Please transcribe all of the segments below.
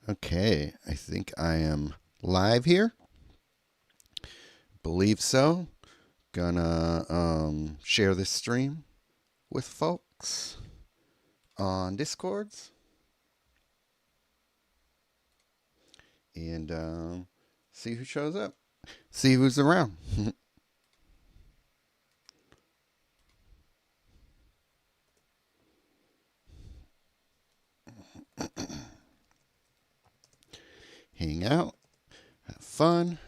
Okay, I think I am live here. Believe so. Gonna share this stream with folks on Discords and see who shows up. See who's around. Hang out, have fun,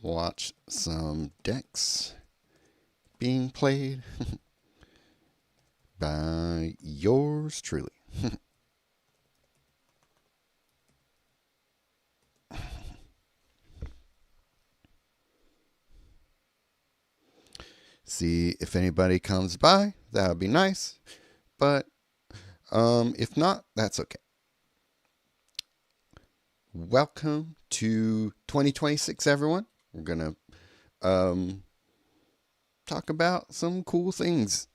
watch some decks being played by yours truly. See if anybody comes by. That would be nice. But if not, that's okay. Welcome to 2026, everyone. We're going to talk about some cool things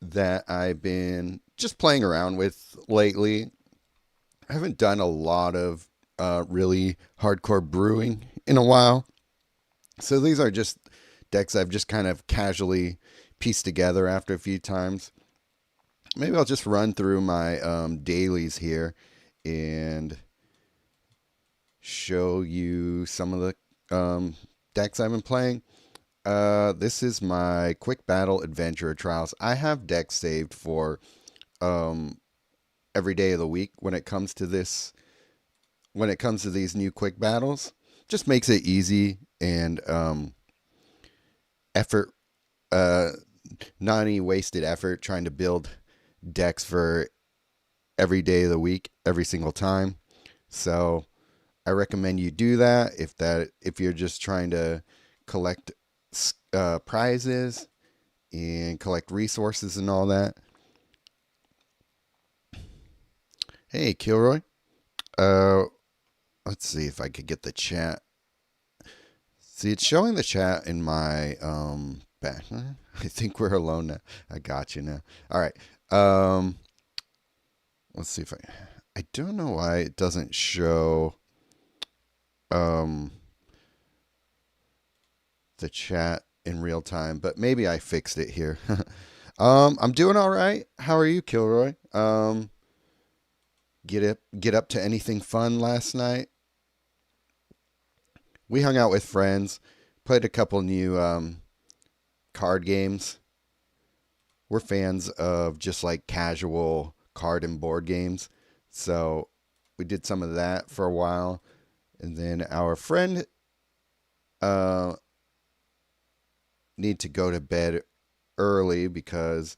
that I've been just playing around with lately. I haven't done a lot of really hardcore brewing in a while. So these are just decks I've just kind of casually pieced together after a few times. Maybe I'll just run through my dailies here and show you some of the decks I've been playing. This is my Quick Battle Adventurer Trials. I have decks saved for every day of the week when it comes to this. When it comes to these new quick battles, just makes it easy and effort, not any wasted effort trying to build decks for every day of the week, every single time. So I recommend you do that if you're just trying to collect prizes and collect resources and all that. Hey, Kilroy. Uh, let's see if I could get the chat. See, it's showing the chat in my back. I think we're alone now. I got you now. All right. Let's see if I don't know why it doesn't show um the chat in real time, but maybe I fixed it here. I'm doing all right. How are you, Kilroy? Get up to anything fun last night? We hung out with friends, played a couple new card games. We're fans of just like casual card and board games, so we did some of that for a while, and then our friend uh, need to go to bed early because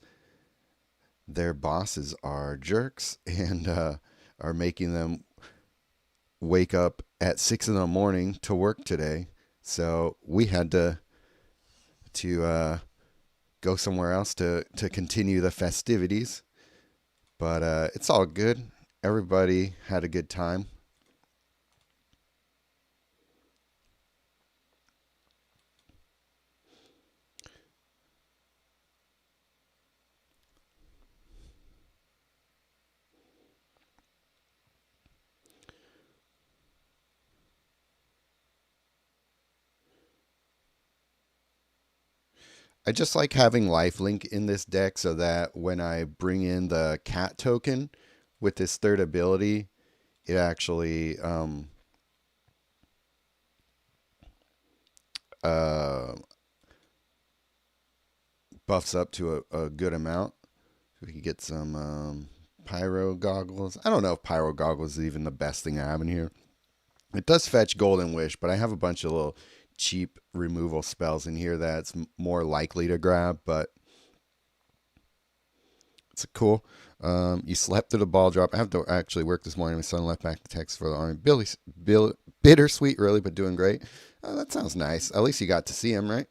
their bosses are jerks and are making them wake up at 6 in the morning to work today. So we had to go somewhere else to continue the festivities. But it's all good. Everybody had a good time. I just like having lifelink in this deck so that when I bring in the cat token with this third ability, it actually uh, buffs up to a good amount. We can get some pyro goggles. I don't know if pyro goggles is even the best thing I have in here. It does fetch golden wish, but I have a bunch of little cheap removal spells in here that's more likely to grab, but it's cool. You slept through the ball drop. I have to actually work this morning. My son left back the text for the army. Bittersweet, really, but doing great. That sounds nice. At least you got to see him, right?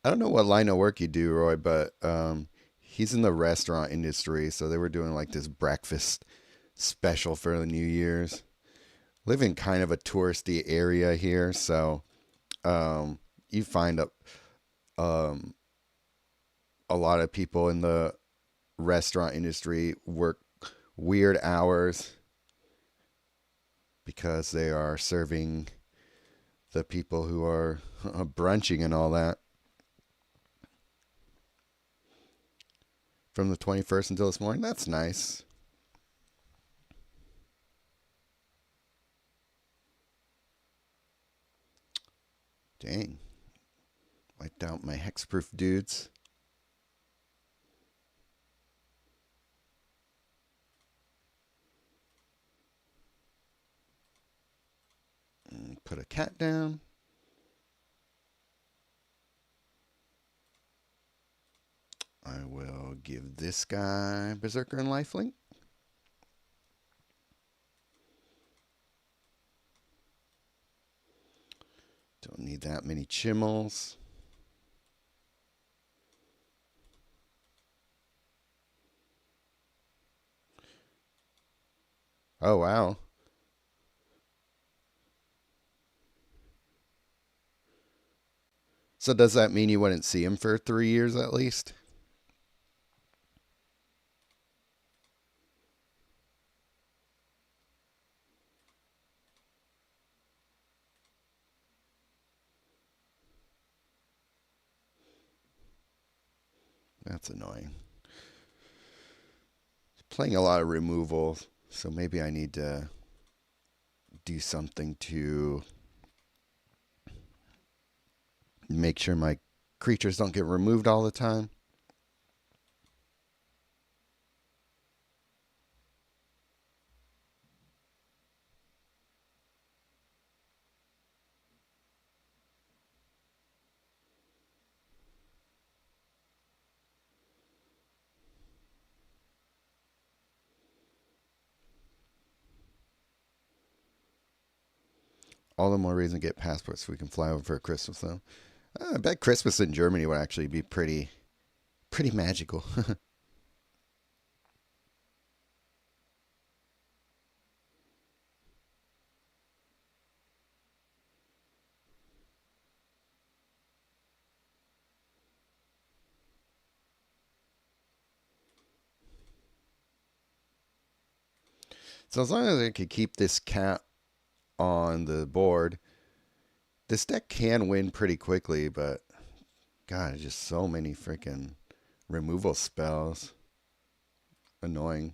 I don't know what line of work you do, Roy, but he's in the restaurant industry, so they were doing like this breakfast special for the New Year's. live in kind of a touristy area here, so you find um, a lot of people in the restaurant industry work weird hours because they are serving the people who are brunching and all that. From the 21st until this morning, that's nice. Dang. Wiped out my hexproof dudes. And put a cat down. I will give this guy Berserker and Lifelink. Don't need that many Chimmels. Oh, wow. So does that mean you wouldn't see him for 3 years at least? That's annoying. Playing a lot of removals, so maybe I need to do something to make sure my creatures don't get removed all the time. All the more reason to get passports so we can fly over for Christmas, though. I bet Christmas in Germany would actually be pretty magical. So as long as I could keep this cat on the board, this deck can win pretty quickly, but God, it's just so many freaking removal spells. Annoying.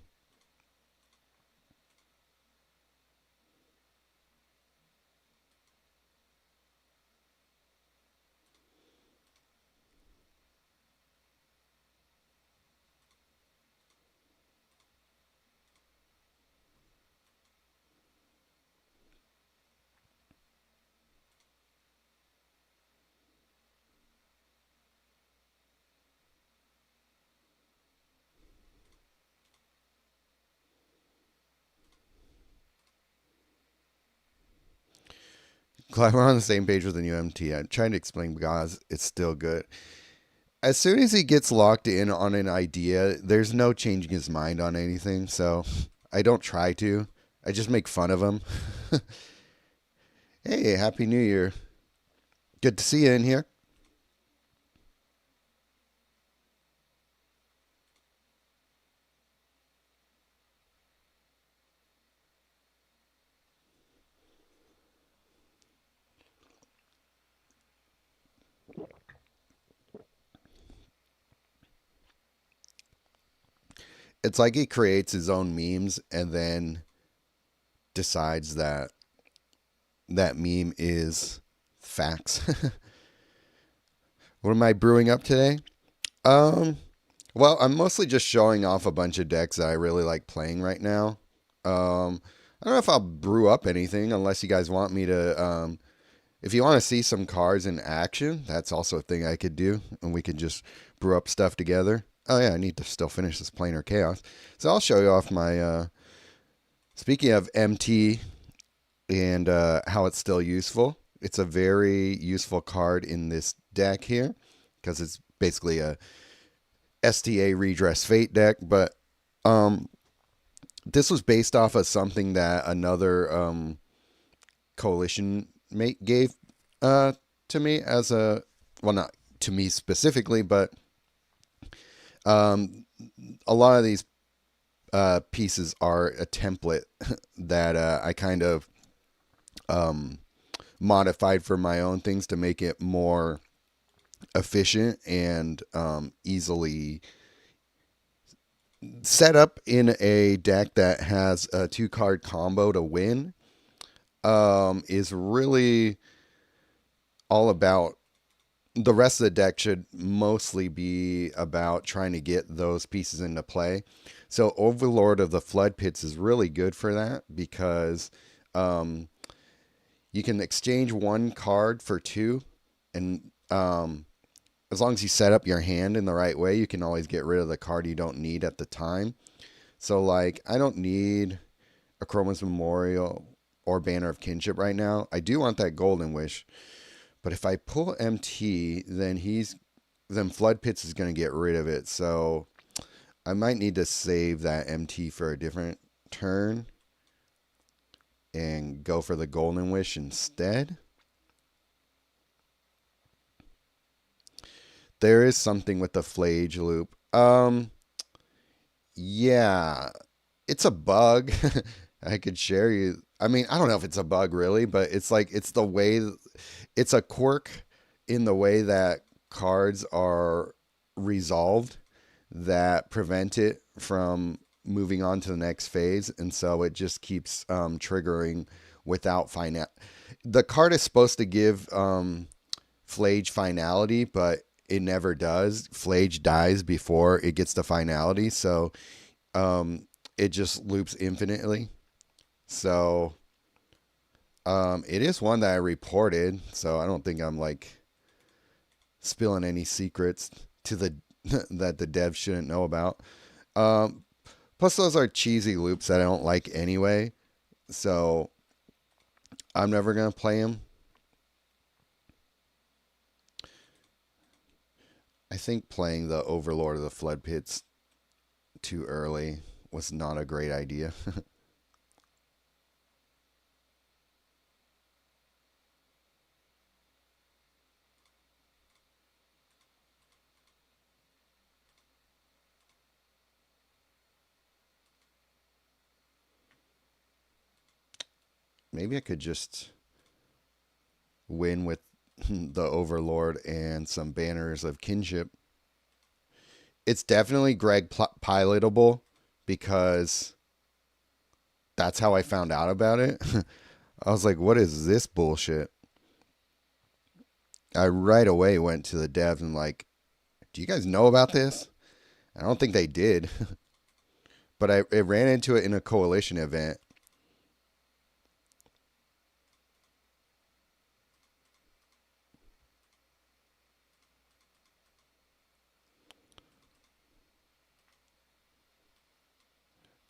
Glad we're on the same page with the new MT. I'm trying to explain because it's still good. As soon as he gets locked in on an idea, there's no changing his mind on anything. So I don't try to. I just make fun of him. Hey, Happy New Year. Good to see you in here. It's like he creates his own memes and then decides that that meme is facts. What am I brewing up today? Um, well, I'm mostly just showing off a bunch of decks that I really like playing right now. I don't know if I'll brew up anything unless you guys want me to. If you want to see some cards in action, that's also a thing I could do, and we could just brew up stuff together. Oh yeah, I need to still finish this Planar Chaos, so I'll show you off my. Speaking of MT and how it's still useful, it's a very useful card in this deck here because it's basically a STA Redress Fate deck, but this was based off of something that another coalition mate gave uh, to me as a, well, not to me specifically, but um, a lot of these pieces are a template that I kind of um, modified for my own things to make it more efficient and easily set up in a deck that has a 2 card combo to win. Is really all about, the rest of the deck should mostly be about trying to get those pieces into play. So Overlord of the Flood Pits is really good for that because um, you can exchange 1 card for 2, and as long as you set up your hand in the right way, you can always get rid of the card you don't need at the time. So, like, I don't need a Chroma's Memorial or Banner of Kinship right now. I do want that Golden Wish, but if I pull MT, then Flood Pits is going to get rid of it. So I might need to save that MT for a different turn and go for the Golden Wish instead. There is something with the Flage Loop. Yeah, it's a bug. I could share you. I mean, I don't know if it's a bug really, but it's like it's the way, it's a quirk in the way that cards are resolved that prevent it from moving on to the next phase, and so it just keeps triggering without final. The card is supposed to give Flage finality, but it never does. Flage dies before it gets to finality, so it just loops infinitely. So it is one that I reported, so I don't think I'm like spilling any secrets to the that the devs shouldn't know about. Um, Plus, those are cheesy loops that I don't like anyway, so I'm never gonna play them. I think playing the Overlord of the Flood Pits too early was not a great idea. Maybe I could just win with the Overlord and some banners of kinship. It's definitely Greg pilotable because that's how I found out about it. I was like, what is this bullshit? I right away went to the devs and like, do you guys know about this? I don't think they did, but I ran into it in a coalition event.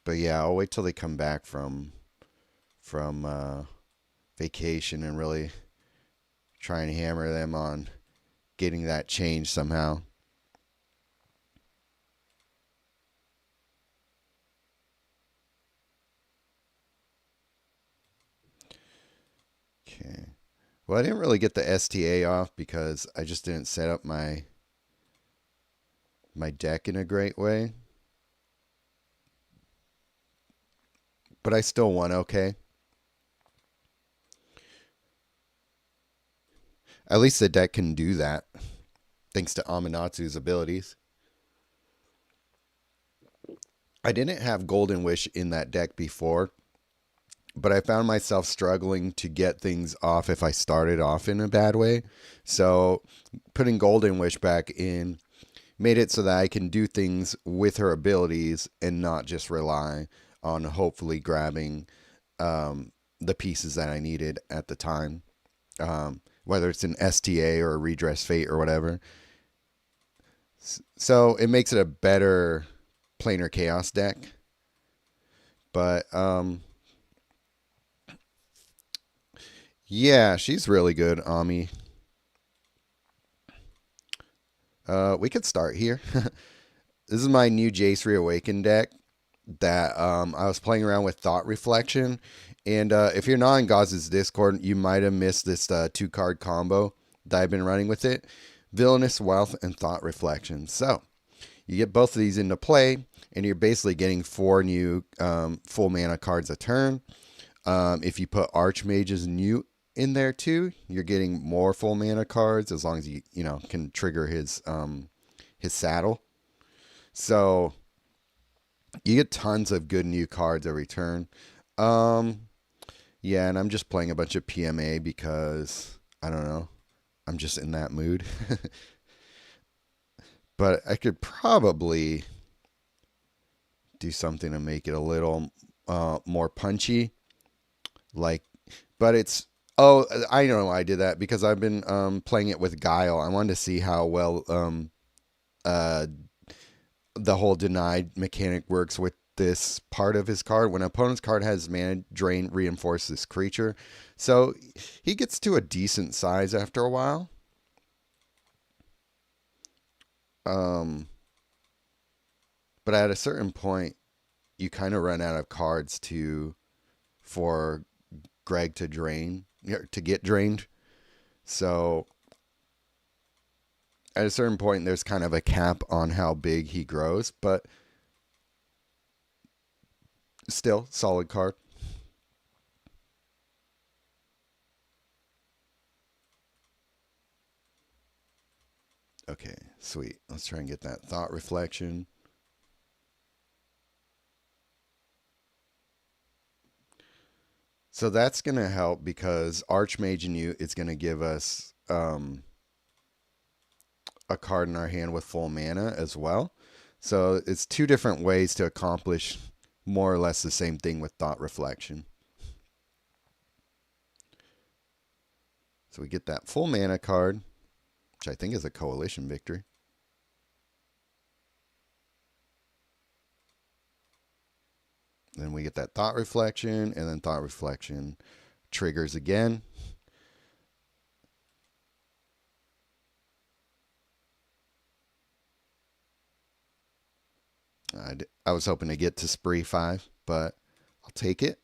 But yeah, I'll wait till they come back from vacation and really try and hammer them on getting that change somehow. Okay. Well, I didn't really get the STA off because I just didn't set up my deck in a great way. But I still won okay. At least the deck can do that, thanks to Amanatsu's abilities. I didn't have Golden Wish in that deck before, but I found myself struggling to get things off if I started off in a bad way. So putting Golden Wish back in made it so that I can do things with her abilities and not just rely on hopefully grabbing the pieces that I needed at the time, whether it's an STA or a Redress Fate or whatever. So it makes it a better Planar Chaos deck. But yeah, she's really good, Ami. We could start here. This is my new Jace Reawakened deck. that I was playing around with Thought Reflection. And if you're not in Gaz's Discord, you might have missed this two card combo that I've been running with it: Villainous Wealth and Thought Reflection. So you get both of these into play, and you're basically getting four new full mana cards a turn. If you put Archmage's Newt in there too, you're getting more full mana cards as long as you know can trigger his saddle. So you get tons of good new cards every turn. Um, yeah, and I'm just playing a bunch of PMA because I don't know. I'm just in that mood. But I could probably do something to make it a little more punchy. Like, but it's oh, I know I did that because I've been playing it with Guile. I wanted to see how well uh, the whole denied mechanic works with this part of his card. When an opponent's card has mana drain, reinforce this creature. So he gets to a decent size after a while. Um, but at a certain point, you kind of run out of cards for Greg to drain to get drained. So at a certain point, there's kind of a cap on how big he grows, but still solid card. Okay, sweet. Let's try and get that Thought Reflection. So that's going to help because Archmage and you is going to give us a card in our hand with full mana as well. So it's two different ways to accomplish more or less the same thing with Thought Reflection. So we get that full mana card, which I think is a coalition victory. Then we get that Thought Reflection, and then Thought Reflection triggers again. I was hoping to get to Spree 5, but I'll take it.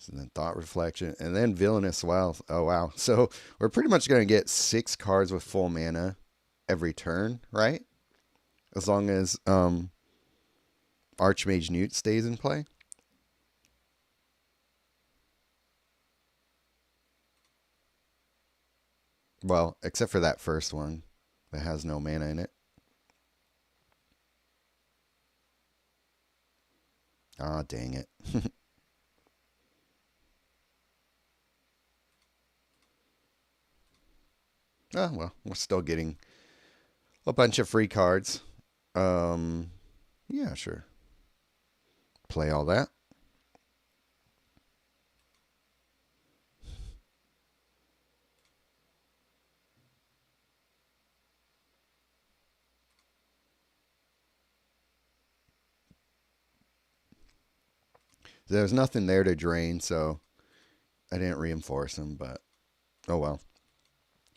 So then Thought Reflection, and then Villainous Wealth. Oh, wow. So we're pretty much going to get 6 cards with full mana every turn, right? As long as Archmage Newt stays in play. Well, except for that first one that has no mana in it. Ah, oh, dang it. Oh, well, we're still getting a bunch of free cards. Yeah, sure. Play all that. There's nothing there to drain, so I didn't reinforce them, but oh well.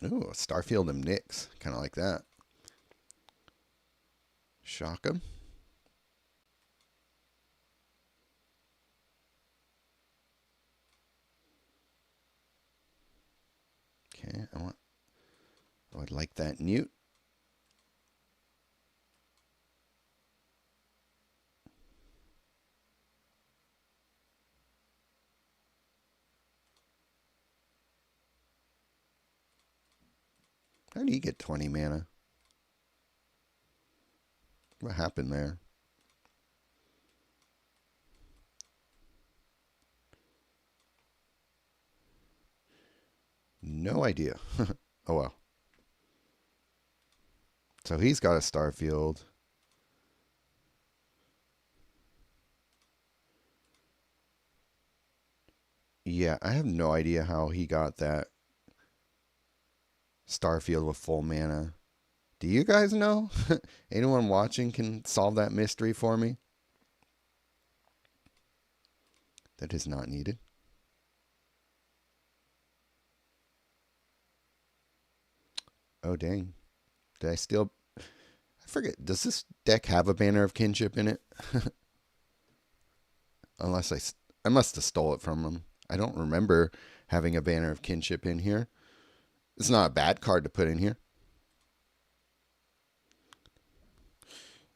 Ooh, Starfield and Nyx. Kind of like that. Shock them. Okay, I would like that Newt. How do you get 20 mana? What happened there? No idea. Oh well. So he's got a Starfield. Yeah, I have no idea how he got that Starfield with full mana. Do you guys know? Anyone watching can solve that mystery for me? That is not needed. Oh, dang. Did I steal? I forget. Does this deck have a Banner of Kinship in it? Unless I must have stole it from them. I don't remember having a Banner of Kinship in here. It's not a bad card to put in here.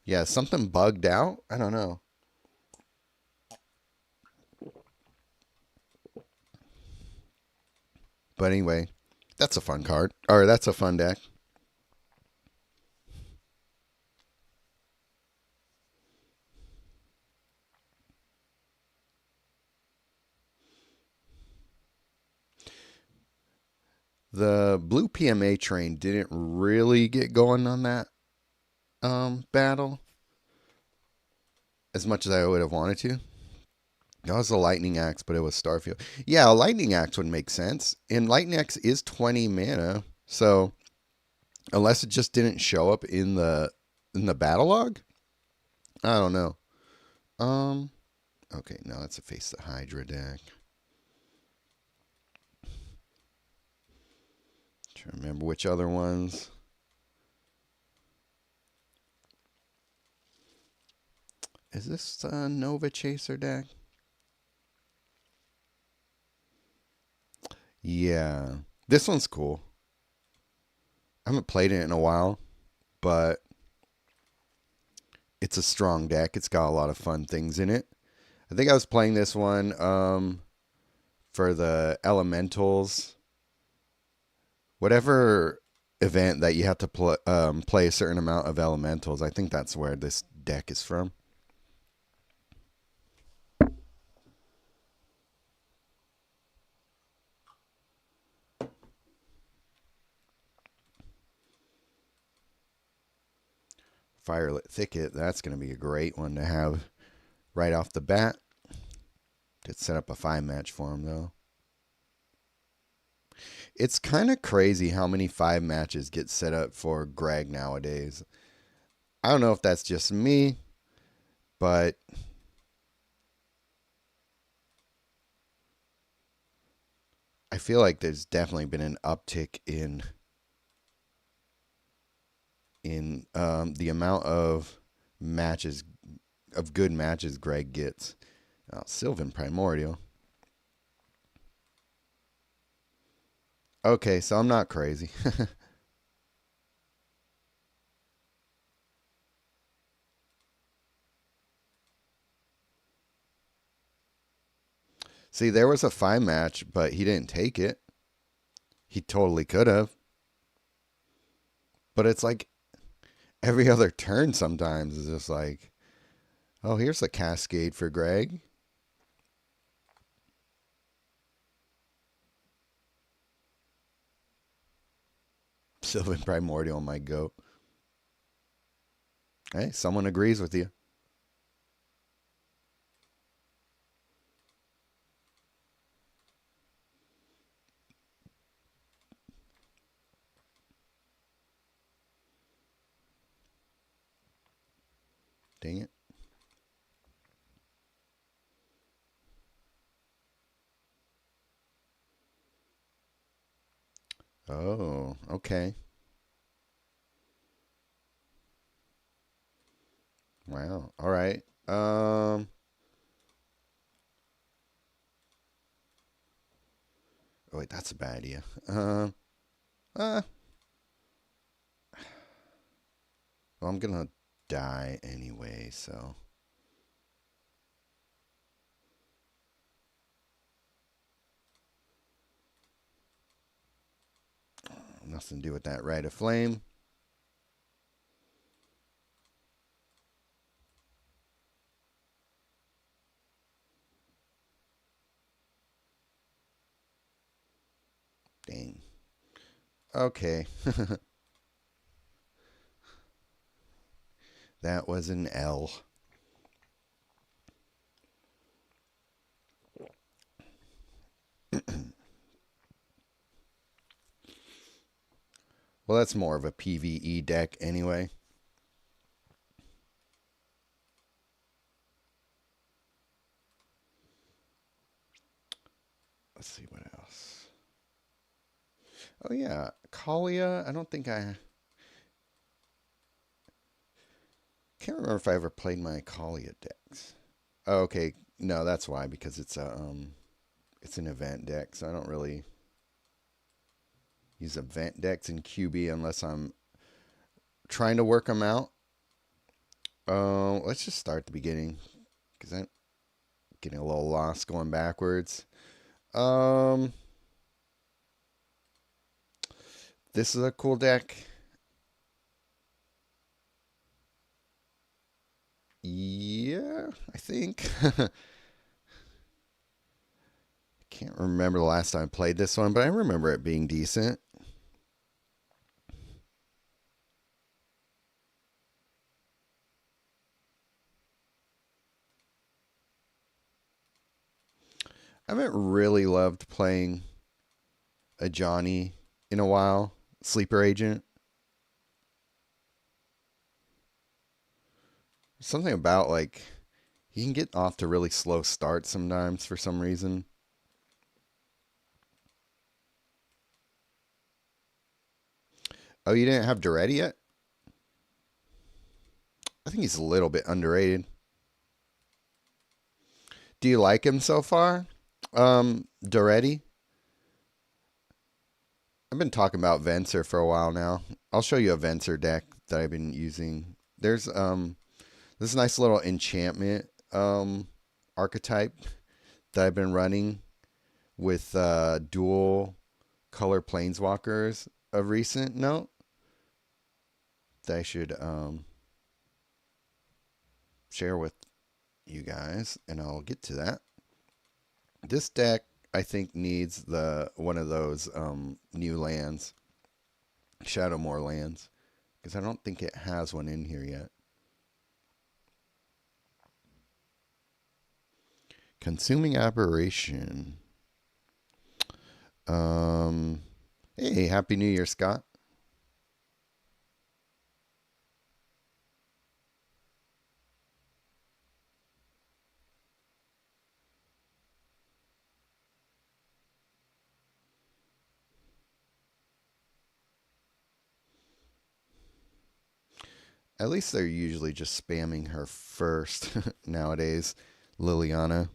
Yeah, something bugged out. I don't know. But anyway, that's a fun card. Or that's a fun deck. The blue PMA train didn't really get going on that battle as much as I would have wanted to. That was a lightning axe, but it was Starfield. Yeah, a lightning axe would make sense. And lightning axe is 20 mana, so unless it just didn't show up in the battle log, I don't know. Um, okay, now let's face the Hydra deck. Trying to remember which other ones. Is this a Nova Chaser deck? Yeah, this one's cool. I haven't played it in a while, but it's a strong deck. It's got a lot of fun things in it. I think I was playing this one for the elementals. Whatever event that you have to play a certain amount of elementals, I think that's where this deck is from. Firelit Thicket, that's going to be a great one to have right off the bat. Did set up a 5-match for him, though. It's kind of crazy how many 5 matches get set up for Greg nowadays. I don't know if that's just me, but I feel like there's definitely been an uptick in the amount of matches, of good matches Greg gets. Sylvan Primordial. Okay, so I'm not crazy. See, there was a 5-match, but he didn't take it. He totally could have. But it's like every other turn sometimes is just like, oh, here's a Cascade for Greg. Sylvan Primordial might go. Hey, someone agrees with you. Dang it. Oh, okay. Wow. All right. Oh wait, that's a bad idea. Uh, well, I'm gonna die anyway, so nothing to do with that Rite of Flame. Dang. Okay. That was an L. Well, that's more of a PvE deck anyway. Let's see what else. Oh yeah, Kalia. I don't think I can't remember if I ever played my Kalia decks. Oh, okay, no, that's why because it's an event deck, so I don't really use event decks in QB unless I'm trying to work them out. Let's just start at the beginning because I'm getting a little lost going backwards. Um, this is a cool deck. Yeah, I think. Can't remember the last time I played this one, but I remember it being decent. I haven't really loved playing a Johnny in a while. Sleeper Agent. Something about like he can get off to really slow starts sometimes for some reason. Oh, you didn't have Duretti yet? I think he's a little bit underrated. Do you like him so far? Duretti? I've been talking about Venser for a while now. I'll show you a Venser deck that I've been using. There's this nice little enchantment archetype that I've been running with dual color planeswalkers of recent note that I should share with you guys, and I'll get to that. This deck I think needs the one of those new lands, Shadowmoor lands, because I don't think it has one in here yet. Consuming Aberration. Um, hey, Happy New Year, Scott. At least they're usually just spamming her first nowadays, Liliana.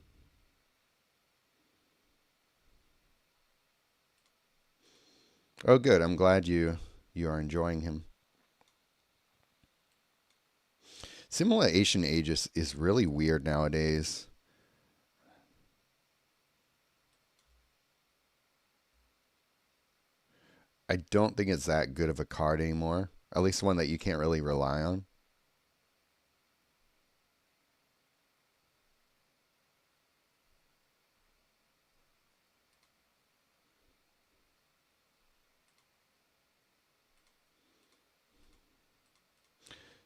Oh, good. I'm glad you are enjoying him. Simulation Aegis is really weird nowadays. I don't think it's that good of a card anymore. At least one that you can't really rely on.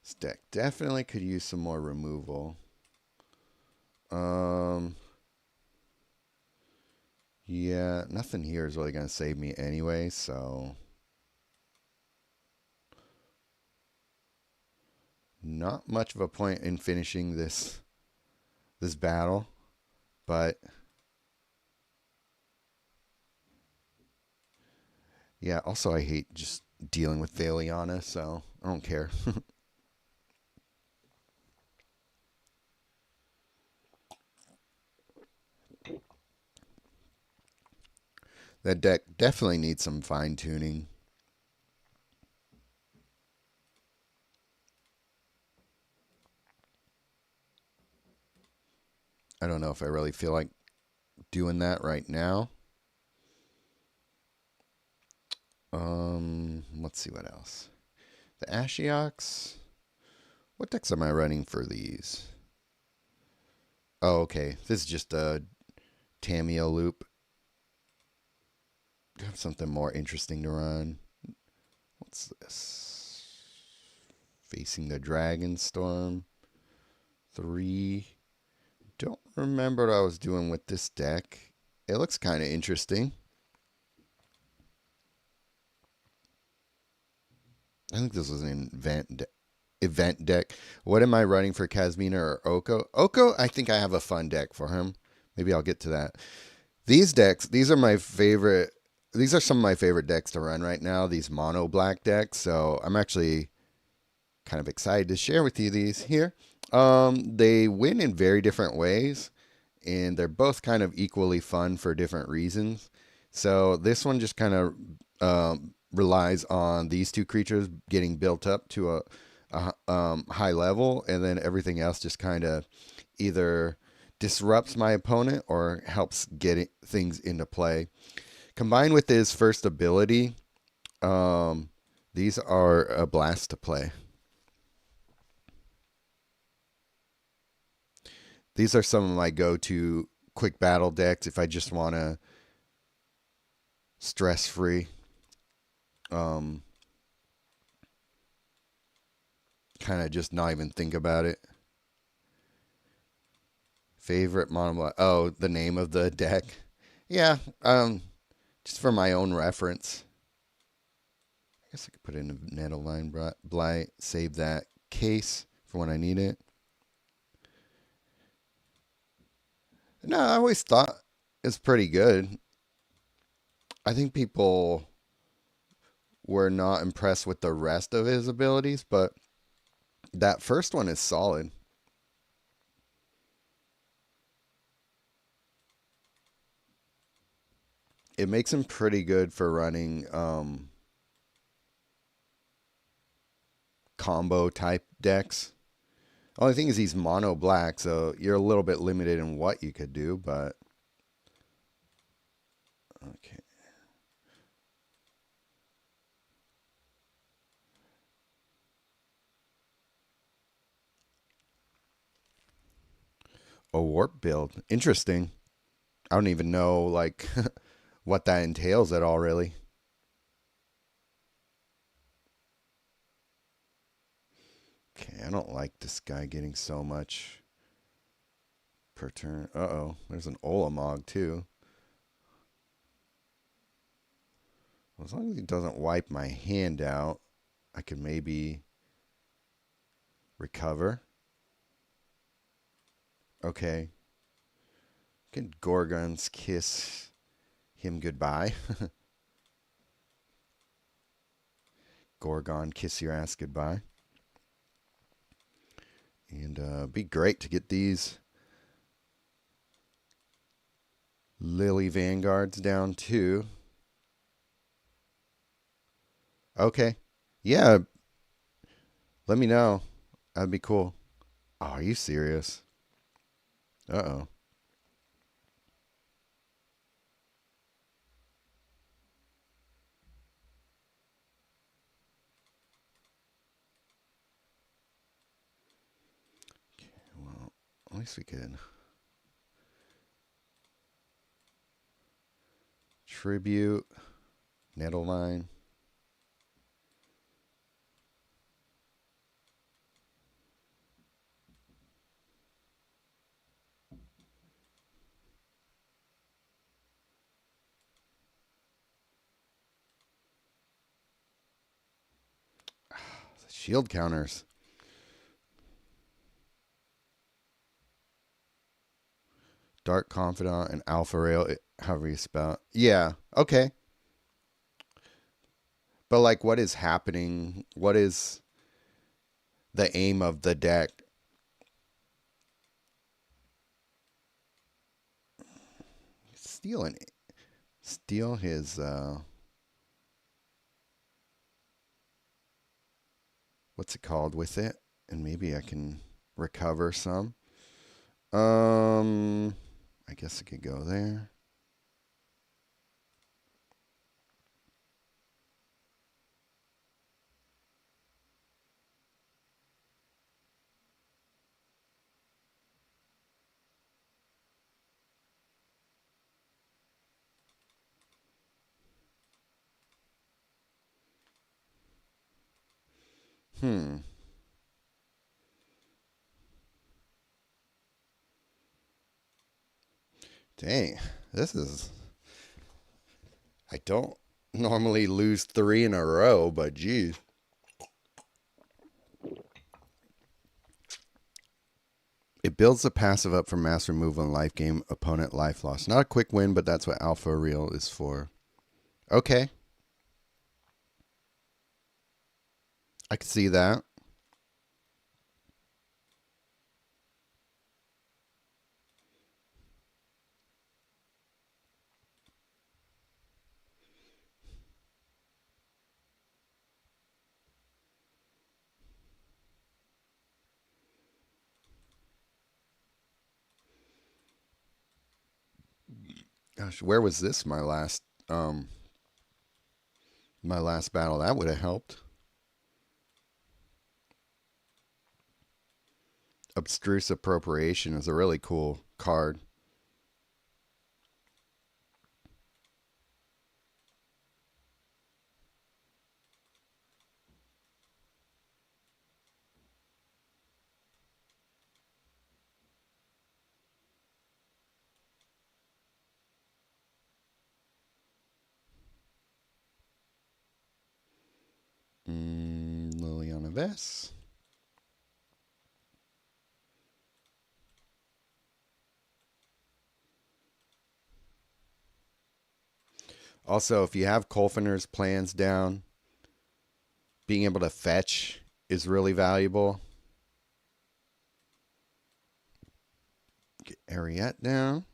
This deck definitely could use some more removal. Um, yeah, nothing here is really going to save me anyway, so not much of a point in finishing this battle, but yeah, also I hate just dealing with Thaliana, so I don't care. That deck definitely needs some fine tuning. I don't know if I really feel like doing that right now. Let's see what else. The Ashioks. What decks am I running for these? Oh, okay. This is just a Tameo loop. Do I have something more interesting to run? What's this? Facing the Dragon Storm. 3. Don't remember what I was doing with this deck. It looks kind of interesting. I think this was an event deck. What am I running for Kazmina or Oko? Oko, I think I have a fun deck for him. Maybe I'll get to that. These decks, these are my favorite. These are some of my favorite decks to run right now. These mono black decks. So I'm actually kind of excited to share with you these here. They win in very different ways, and they're both kind of equally fun for different reasons. So this one just kind of relies on these two creatures getting built up to a high level, and then everything else just kind of either disrupts my opponent or helps get things into play. Combined with his first ability, these are a blast to play. These are some of my go-to quick battle decks if I just want to stress free. Um, kind of just not even think about it. Favorite mono. Oh, the name of the deck. Yeah. Just for my own reference. I guess I could put in a Nettleline Blight. Save that case for when I need it. No, I always thought it's pretty good. I think people were not impressed with the rest of his abilities, but that first one is solid. It makes him pretty good for running combo type decks. Only thing is he's mono black, so you're a little bit limited in what you could do, but okay. A warp build. Interesting. I don't even know like what that entails at all really. Okay, I don't like this guy getting so much per turn. Uh-oh. There's an Olamog too. Well, as long as he doesn't wipe my hand out, I could maybe recover. Okay. Can Gorgons kiss him goodbye? Gorgon, kiss your ass goodbye. And be great to get these Lily Vanguards down too. Okay. Yeah, let me know. That'd be cool. Oh, are you serious? Uh-oh. Well, at least we could. Tribute. Nettleline. Shield counters. Dark Confidant and Alpha Rail, however you spell it. Yeah, okay. But like what is happening? What is the aim of the deck? Stealing steal his what's it called with it? And maybe I can recover some. I guess I could go there. Hmm. Dang. This is I don't normally lose 3 in a row, but geez. It builds the passive up for mass removal and life gain opponent life loss. Not a quick win, but that's what Alpha Real is for. Okay. I can see that. Gosh, where was this my last battle? That would have helped. Abstruse Appropriation is a really cool card. Liliana Vess. Also, if you have Kolfiner's plans down, being able to fetch is really valuable. Get Ariette down.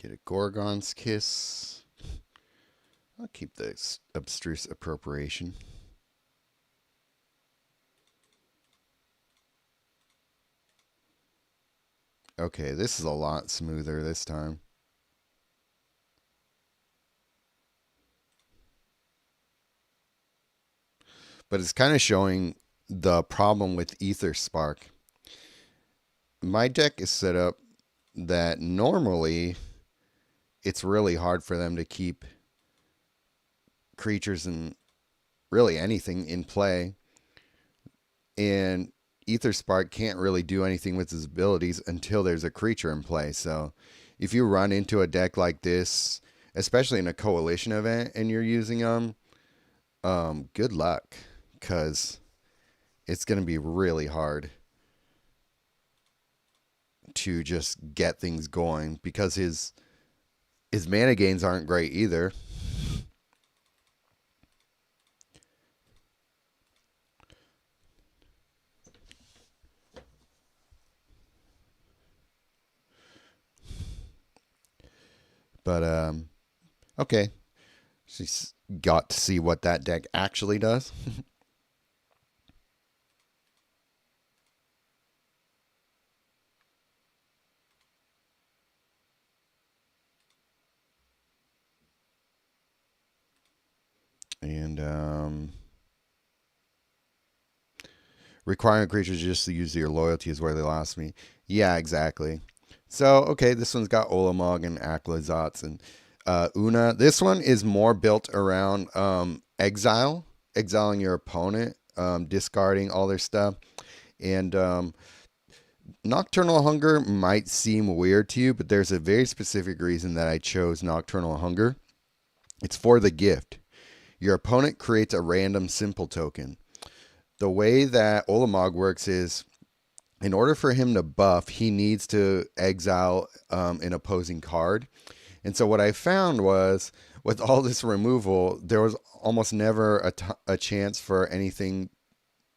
Get a Gorgon's Kiss. I'll keep the Abstruse Appropriation. Okay, this is a lot smoother this time. But it's kind of showing the problem with Ether Spark. My deck is set up that normally it's really hard for them to keep creatures and really anything in play. And Ether Spark can't really do anything with his abilities until there's a creature in play. So if you run into a deck like this, especially in a coalition event, and you're using them, good luck, because it's going to be really hard to just get things going, because his mana gains aren't great either. But okay, she's got to see what that deck actually does. And requiring creatures just to use your loyalty is where they lost me. Yeah, exactly. So, okay, this one's got Olamog and Aklazats and Una. This one is more built around exiling your opponent, discarding all their stuff. And Nocturnal Hunger might seem weird to you, but there's a very specific reason that I chose Nocturnal Hunger. It's for the gift. Your opponent creates a random simple token. The way that Olamog works is, in order for him to buff, he needs to exile an opposing card. And so what I found was, with all this removal, there was almost never a chance for anything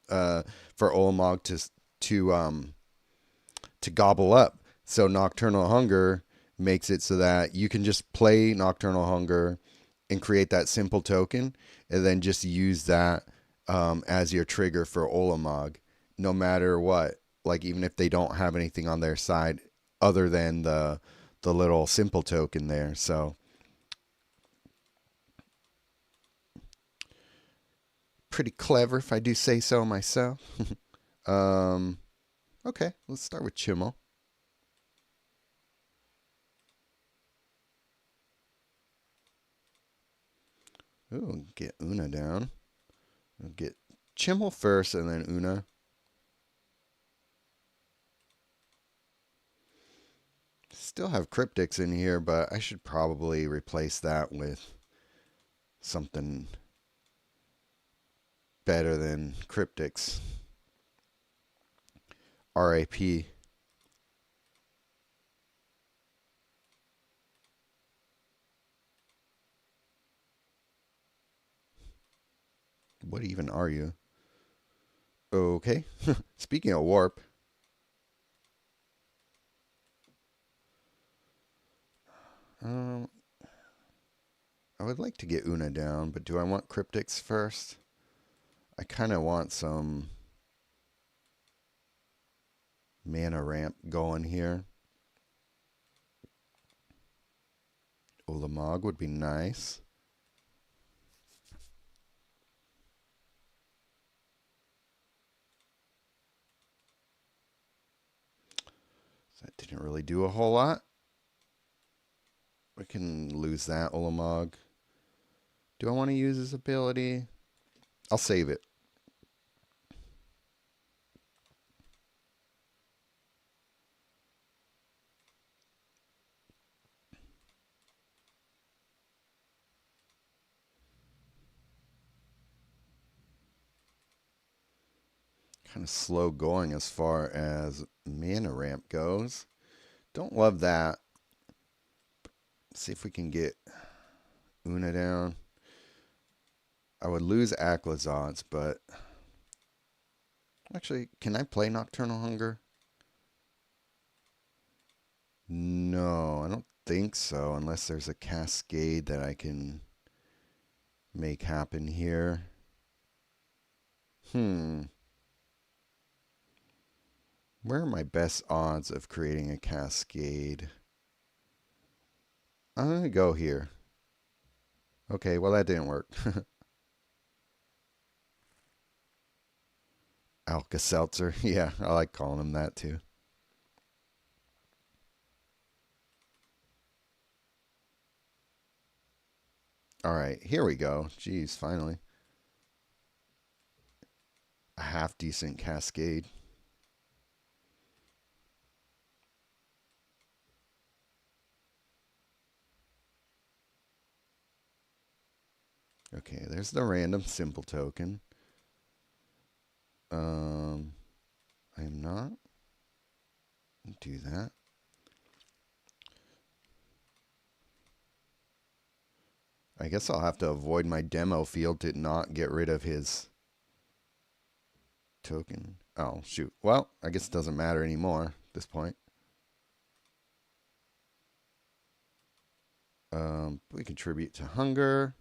for Olamog to gobble up. So Nocturnal Hunger makes it so that you can just play Nocturnal Hunger and create that simple token, and then just use that as your trigger for Olamog, no matter what. Like, even if they don't have anything on their side other than the little simple token there. So pretty clever, if I do say so myself. um, okay, let's start with Chimmel. Ooh, get Una down. We'll get Chimmel first and then Una. Still have Cryptics in here, but I should probably replace that with something better than Cryptics. RAP. What even are you? Okay. Speaking of warp. I would like to get Una down, but do I want Cryptics first? I kind of want some mana ramp going here. Ulamog would be nice. That didn't really do a whole lot. We can lose that Ulamog. Do I want to use his ability? I'll save it. Kind of slow going as far as mana ramp goes. Don't love that. See if we can get Una down. I would lose Aclazotz, but actually, can I play Nocturnal Hunger? No, I don't think so, unless there's a cascade that I can make happen here. Where are my best odds of creating a cascade? I'm going to go here. Okay, well, that didn't work. Alka-Seltzer. Yeah, I like calling him that too. All right, here we go. Jeez, finally. A half decent cascade. Okay, there's the random simple token. I'm not. Do that. I guess I'll have to avoid my demo field to not get rid of his token. Oh, shoot. Well, I guess it doesn't matter anymore at this point. We contribute to hunger.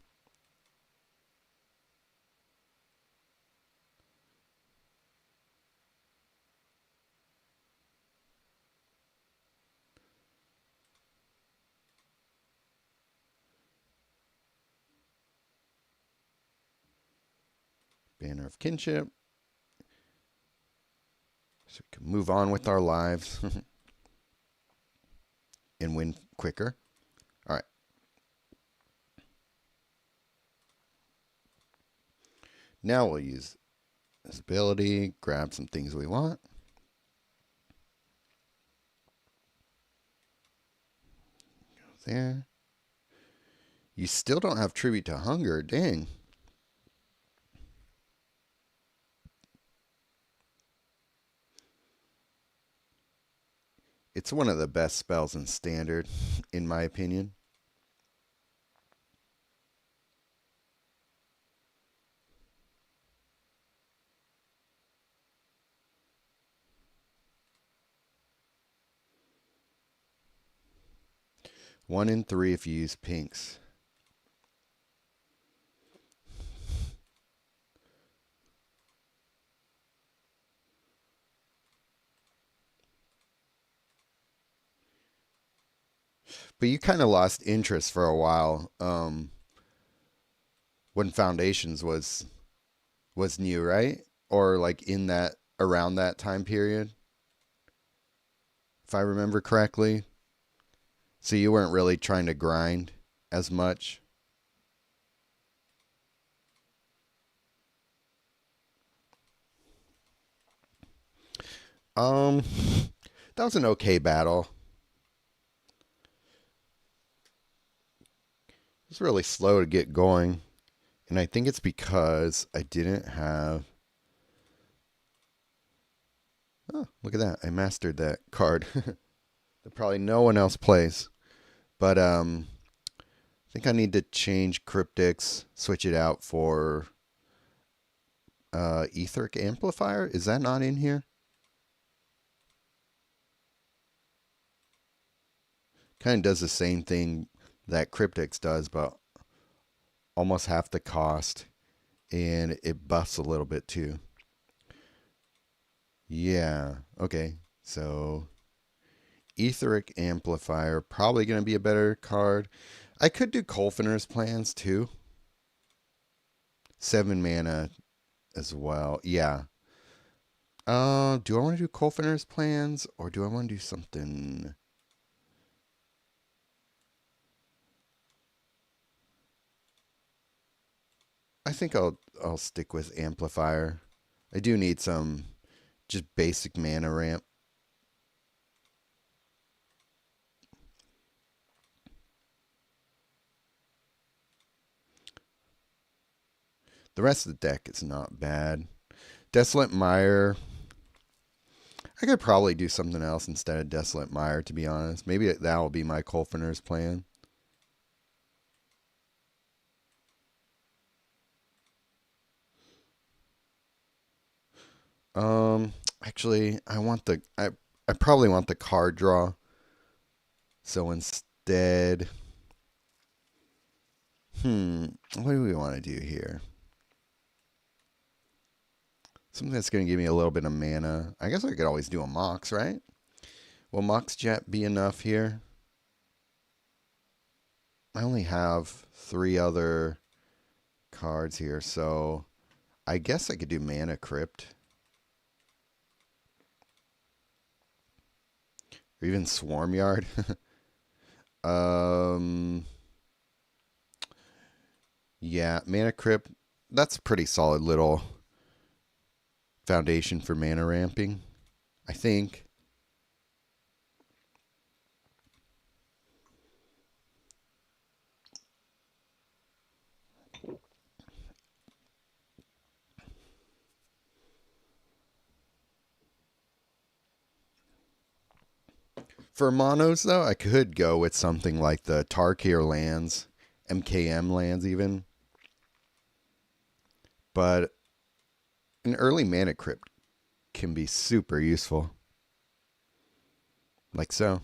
Banner of Kinship. So we can move on with our lives and win quicker. All right. Now we'll use this ability, grab some things we want. Go there. You still don't have Tribute to Hunger. Dang. It's one of the best spells in Standard, in my opinion. One in 3 if you use pinks. But you kind of lost interest for a while when Foundations was new, right? Or like in that around that time period, if I remember correctly. So you weren't really trying to grind as much. That was an okay battle. It was really slow to get going, And I think it's because I didn't have... Oh, look at that. I mastered that card. That probably no one else plays. But I think I need to change Cryptics, switch it out for Etheric Amplifier. Is that not in here? Kind of does the same thing that Cryptics does, but almost half the cost. And it buffs a little bit too. Yeah, okay. So Etheric Amplifier, probably going to be a better card. I could do Colfiner's Plans too. 7 mana as well. Yeah. Do I want to do Colfiner's Plans or do I want to do something? I think I'll stick with Amplifier. I do need some just basic mana ramp. The rest of the deck is not bad. Desolate Mire. I could probably do something else instead of Desolate Mire, to be honest. Maybe that will be my Colfiner's plan. Actually, I probably want the card draw. So instead, what do we want to do here? Something that's going to give me a little bit of mana. I guess I could always do a Mox, right? Will Mox Jet be enough here? I only have 3 other cards here, so I guess I could do Mana Crypt. Or even Swarm Yard. Yeah, Mana Crypt. That's a pretty solid little foundation for mana ramping, I think. For monos, though, I could go with something like the Tarkir lands, MKM lands even. But an early Mana Crypt can be super useful. Like so.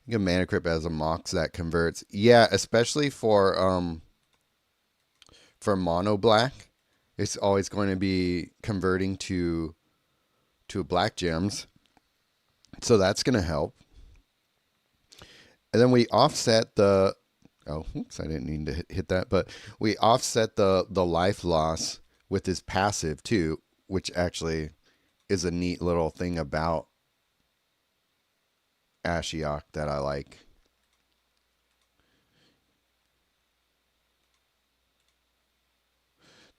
You get Mana Crypt as a Mox that converts. Yeah, especially for mono black. It's always going to be converting to black gems. So that's going to help. And then we offset the... Oh, oops, I didn't mean to hit that. But we offset the life loss with his passive too, which actually is a neat little thing about Ashiok that I like.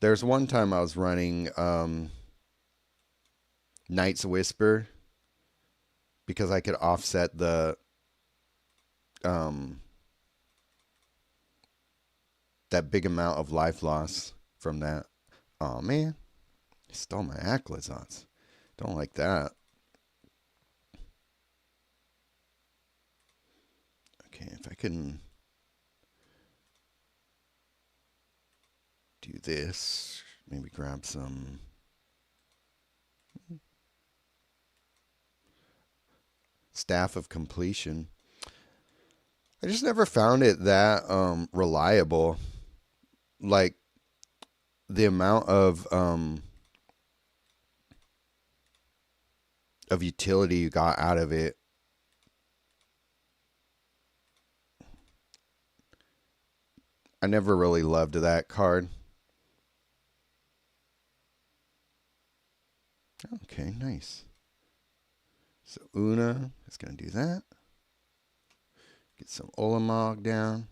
There's one time I was running Knight's Whisper because I could offset the that big amount of life loss from that. Oh man, he stole my Aclazons. Don't like that. Okay, if I can do this, maybe grab some... Staff of Completion. I just never found it that reliable. Like the amount of utility you got out of it. I never really loved that card. Okay, nice. So Una is going to do that. Get some Olamog down.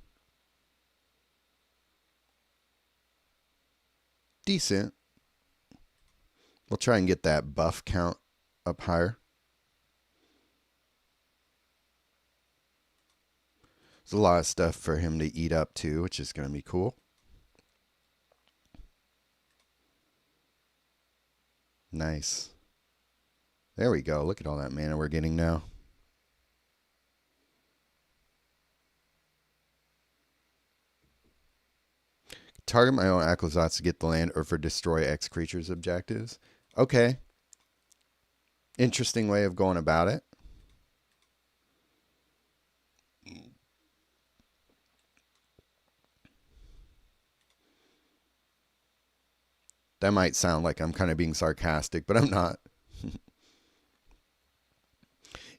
Decent. We'll try and get that buff count up higher. There's a lot of stuff for him to eat up too, which is going to be cool. Nice. There we go. Look at all that mana we're getting now. Target my own Aclazotz to get the land or for destroy X creatures objectives. Okay. Interesting way of going about it. That might sound like I'm kind of being sarcastic, but I'm not.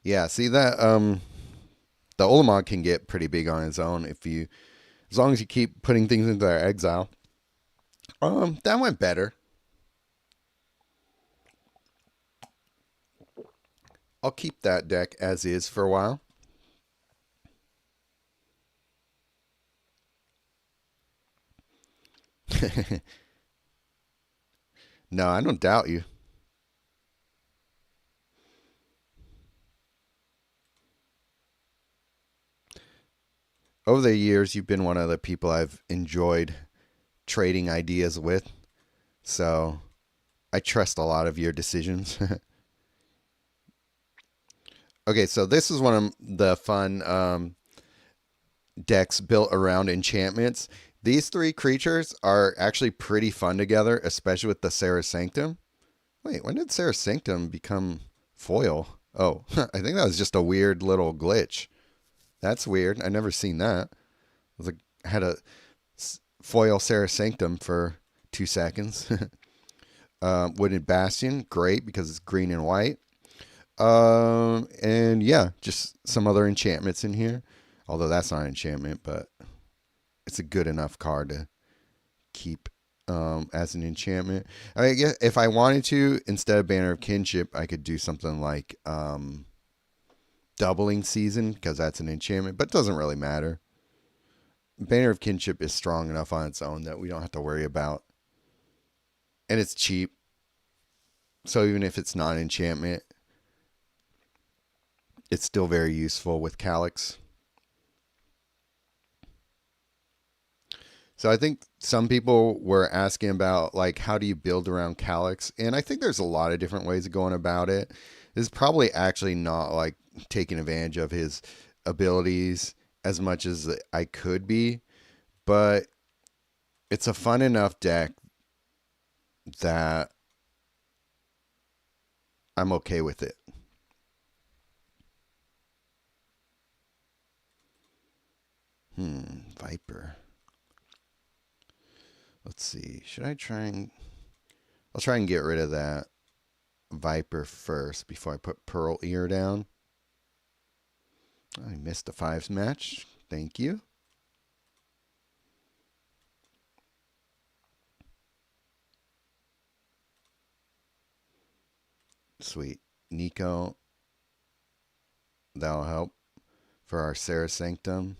Yeah, see that the Olamog can get pretty big on its own if you as long as you keep putting things into their exile. That went better. I'll keep that deck as is for a while. No, I don't doubt you. Over the years, you've been one of the people I've enjoyed trading ideas with. So I trust a lot of your decisions. Okay, so this is one of the fun decks built around enchantments. These three creatures are actually pretty fun together, especially with the Serra Sanctum. Wait, when did Serra Sanctum become foil? Oh, I think that was just a weird little glitch. That's weird. I never seen that. I had a foil Serra Sanctum for 2 seconds. Wooden Bastion, great because it's green and white. And yeah, just some other enchantments in here. Although that's not an enchantment, but it's a good enough card to keep as an enchantment. I guess if I wanted to, instead of Banner of Kinship, I could do something like Doubling Season because that's an enchantment, but it doesn't really matter. Banner of Kinship is strong enough on its own that we don't have to worry about. And it's cheap. So even if it's not an enchantment, it's still very useful with Calyx. So I think some people were asking about like how do you build around Calyx, and I think there's a lot of different ways of going about it. This is probably actually not like taking advantage of his abilities as much as I could be, but it's a fun enough deck that I'm okay with it. Viper. Let's see. Should I try and I'll try and get rid of that Viper first before I put Pearl Ear down. I missed a fives match. Thank you. Sweet. Nico. That'll help for our Serra Sanctum.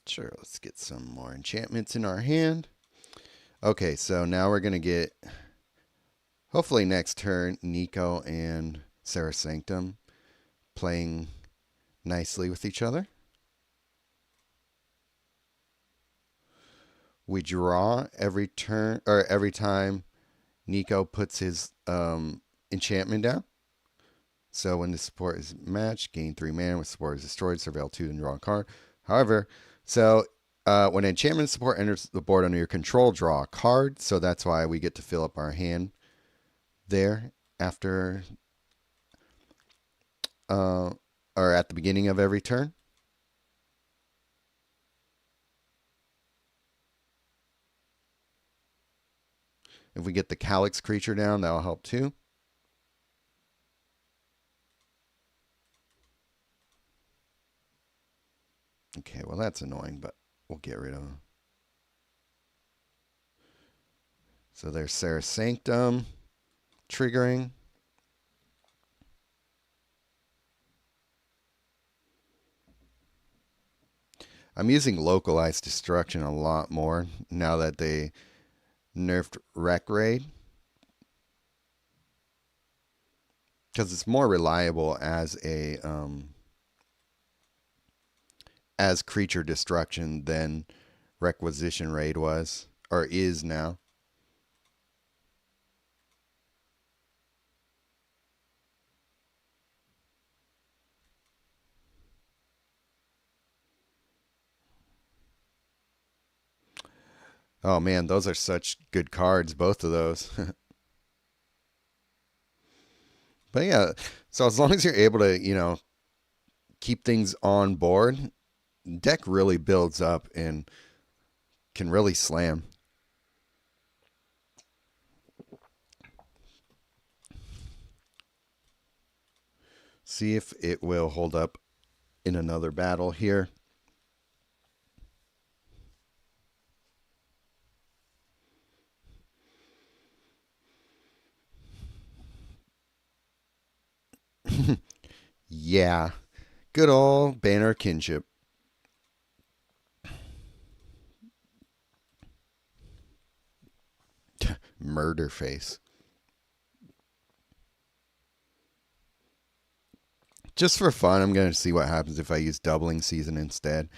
Sure, let's get some more enchantments in our hand. Okay, so now we're going to get, hopefully next turn, Nico and Serra Sanctum playing nicely with each other. We draw every turn, or every time Nico puts his enchantment down. So when the support is matched, gain 3 mana. When support is destroyed, surveil 2 and draw a card. However, so when enchantment support enters the board under your control, draw a card. So that's why we get to fill up our hand there after or at the beginning of every turn. If we get the Calyx creature down, that'll help too. Okay, well that's annoying, but we'll get rid of them. So there's Serra Sanctum. triggering. I'm using localized destruction a lot more now that they nerfed Wreck Raid, because it's more reliable as creature destruction than Requisition Raid was or is now. Oh man, those are such good cards, both of those. But yeah, so as long as you're able to, keep things on board, deck really builds up and can really slam. See if it will hold up in another battle here. Yeah, good old Banner Kinship. Murder face. Just for fun, I'm going to see what happens if I use Doubling Season instead.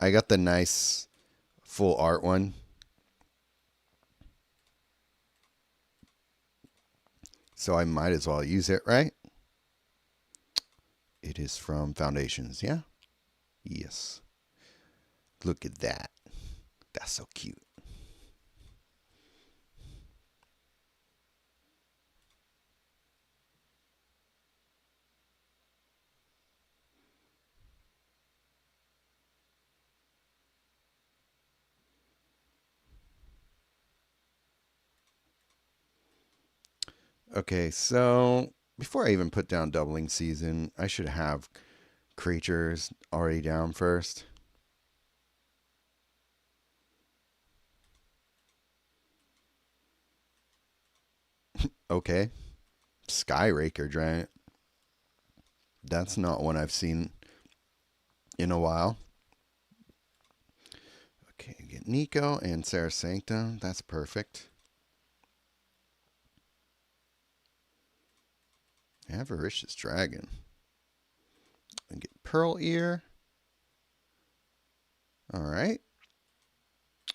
I got the nice full art one. So I might as well use it, right? It is from Foundations, yeah? Yes. Look at that. That's so cute. Okay, so before I even put down Doubling Season, I should have creatures already down first. Okay. Skyraker Giant. That's not one I've seen in a while. Okay, get Nico and Sarah Sanctum. That's perfect. Avaricious Dragon. And get Pearl Ear. Alright.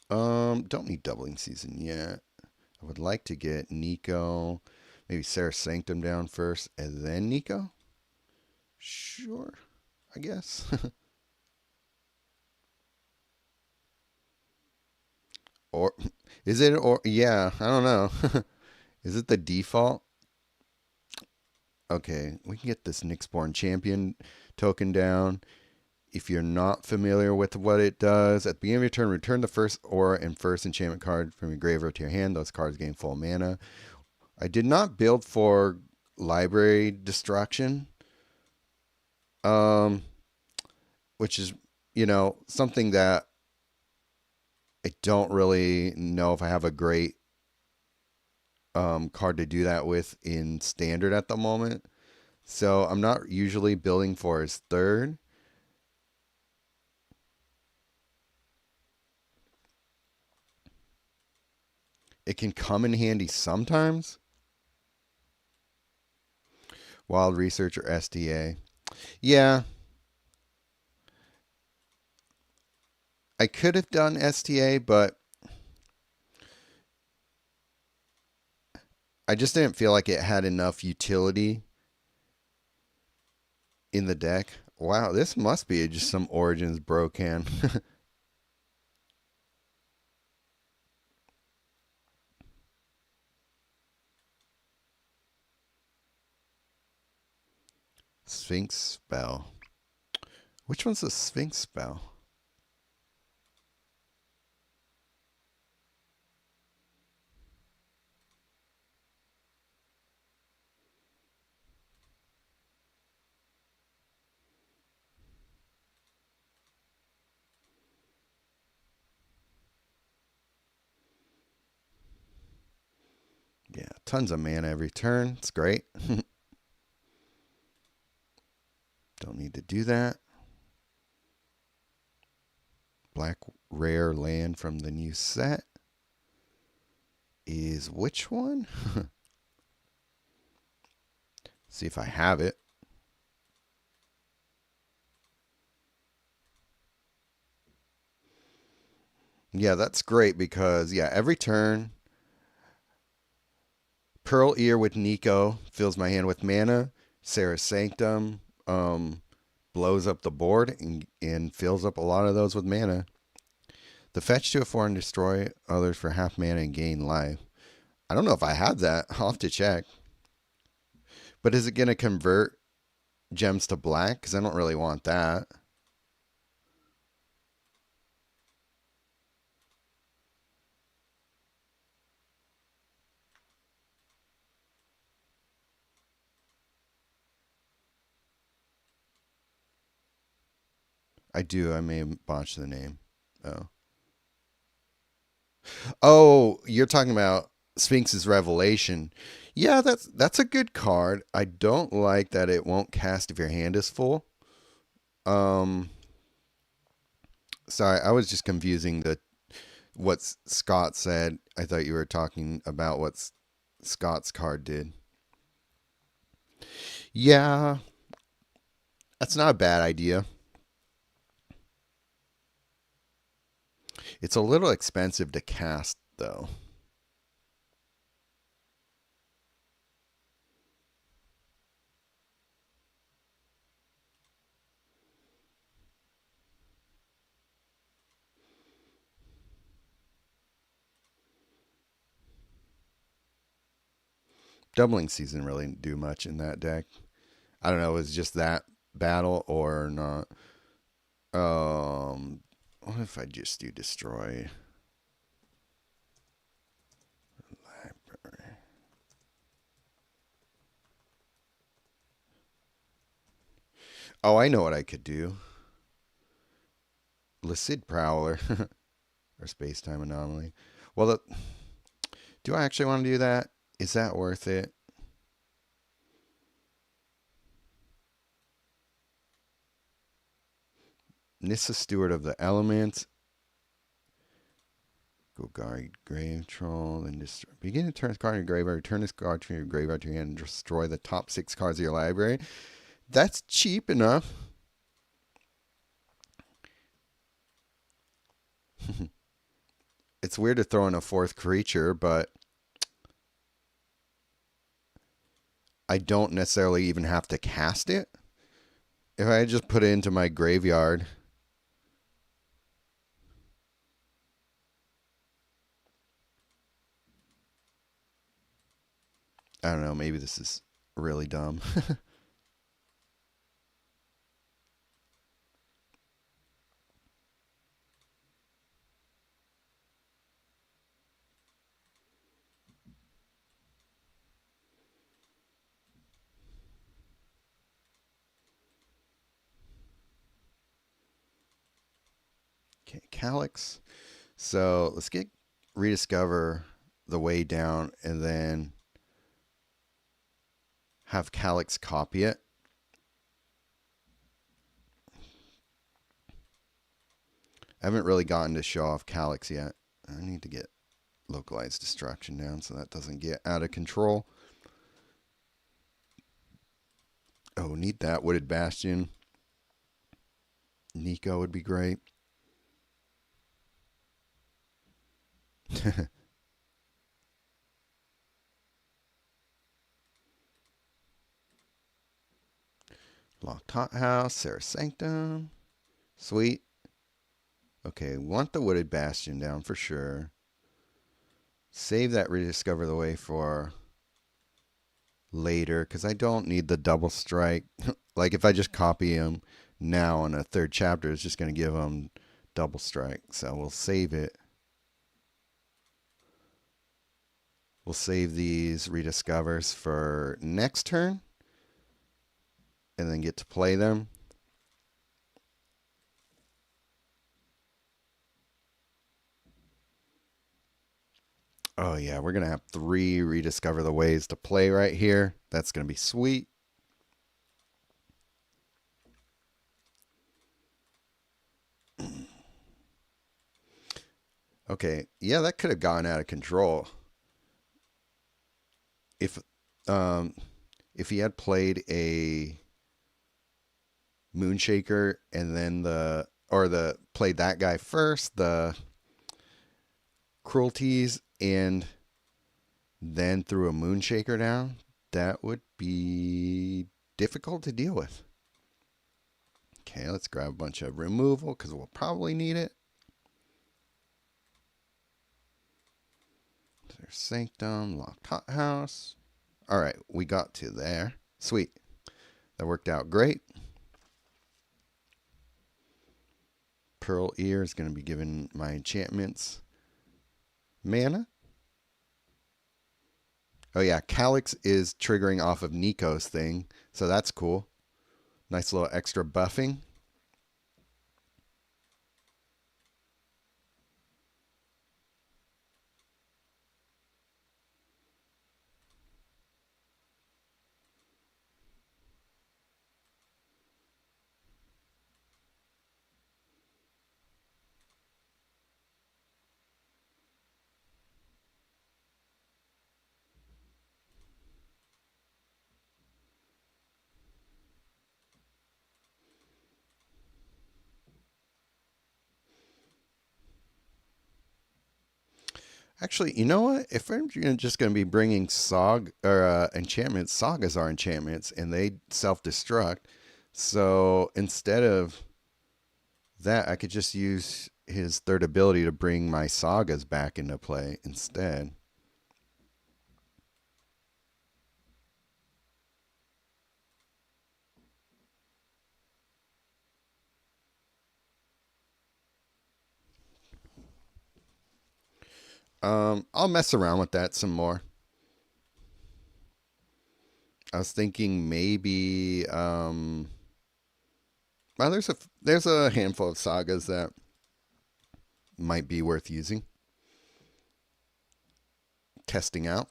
Don't need Doubling Season yet. I would like to get Nico, maybe Sarah Sanctum down first, and then Nico. Sure, I guess. Or is it? Or yeah, I don't know. Is it the default? Okay, we can get this Nyxborn Champion token down. If you're not familiar with what it does, at the beginning of your turn, return the first aura and first enchantment card from your graveyard to your hand. Those cards gain full mana. I did not build for library destruction, um, which is, something that I don't really know if I have a great card to do that with in standard at the moment. So I'm not usually building for his third. It can come in handy sometimes. Wild Research or SDA. Yeah. I could have done STA, but I just didn't feel like it had enough utility in the deck. Wow, this must be just some Origins Brocan. Sphinx spell. Which one's the Sphinx spell? Yeah, Tons of mana every turn. It's great. Don't need to do that. Black rare land from the new set is which one? See if I have it. Yeah, that's great because, yeah, every turn, Pearl Ear with Nico fills my hand with mana. Sarah's Sanctum blows up the board and fills up a lot of those with mana. The fetch to a 4 and destroy others for half mana and gain life. I don't know if I have that. I'll have to check. But is it going to convert gems to black? Because I don't really want that. I do. I may have botched the name. Oh. Oh, you're talking about Sphinx's Revelation. Yeah, that's a good card. I don't like that it won't cast if your hand is full. Um Sorry, I was just confusing what Scott said. I thought you were talking about what Scott's card did. Yeah, that's not a bad idea. It's a little expensive to cast, though. Doubling Season really didn't do much in that deck. I don't know, it was just that battle or not. What if I just do Destroy Library? Oh, I know what I could do. Lucid Prowler or Space Time Anomaly. Well, do I actually want to do that? Is that worth it? Nissa, Steward of the Elements. Go guard Grave Troll, then destroy. Begin to turn this card in your graveyard. Return this card from your graveyard to your hand and destroy the top 6 cards of your library. That's cheap enough. It's weird to throw in a 4th creature, but I don't necessarily even have to cast it. If I just put it into my graveyard. I don't know, maybe this is really dumb. Okay, Calyx. So let's get Rediscover the Way Down and then have Calyx copy it. I haven't really gotten to show off Calyx yet. I need to get Localized Destruction down so that doesn't get out of control. Oh, need that. Wooded Bastion. Nico would be great. Locked Hothouse, Sarah's Sanctum. Sweet. Okay, want the Wooded Bastion down for sure. Save that Rediscover the Way for later because I don't need the double strike. Like if I just copy him now in a 3rd chapter, it's just going to give him double strike. So we'll save it. We'll save these Rediscovers for next turn and then get to play them. Oh yeah, we're gonna have 3 rediscover the ways to play right here. That's gonna be sweet. Okay, yeah, that could have gone out of control if um if he had played a Moonshaker and then the played that guy first, the cruelties, and then threw a Moonshaker down. That would be difficult to deal with. Okay, let's grab a bunch of removal because we'll probably need it. There's Sanctum, Locked Hothouse. All right, we got to there. Sweet. That worked out great. Pearl Ear is going to be giving my enchantments mana. Oh yeah, Calyx is triggering off of Nico's thing, so that's cool. Nice little extra buffing. Actually, you know what? If I'm just going to be bringing enchantments, sagas are enchantments, and they self-destruct. So instead of that, I could just use his third ability to bring my sagas back into play instead. I'll mess around with that some more. I was thinking maybe well, there's a handful of sagas that might be worth using, testing out,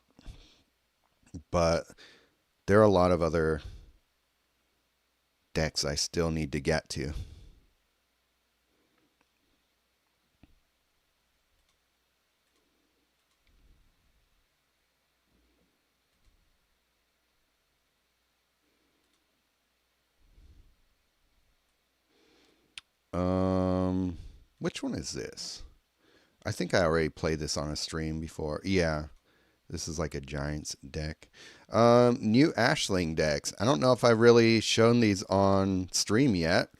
but there are a lot of other decks I still need to get to. Um, which one is this? I think I already played this on a stream before. Yeah, this is like a Giants deck. New Ashling decks. I don't know if I've really shown these on stream yet,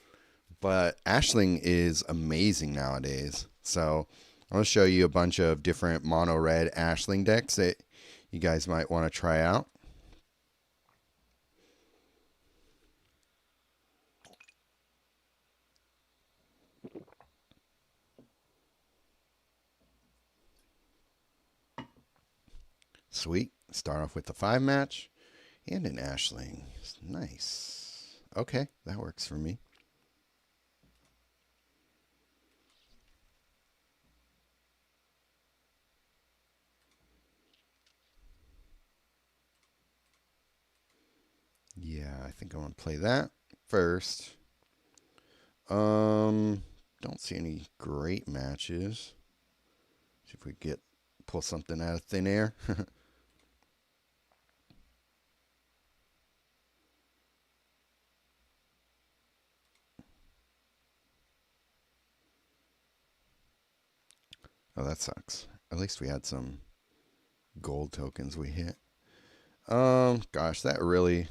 but Ashling is amazing nowadays. So I'm going to show you a bunch of different mono red Ashling decks that you guys might want to try out. Sweet. Start off with the 5 match and an Ashling. Nice. Okay, that works for me. Yeah, I think I want to play that first. Don't see any great matches. See if we get pull something out of thin air. Oh, that sucks. At least we had some gold tokens we hit. Gosh, that really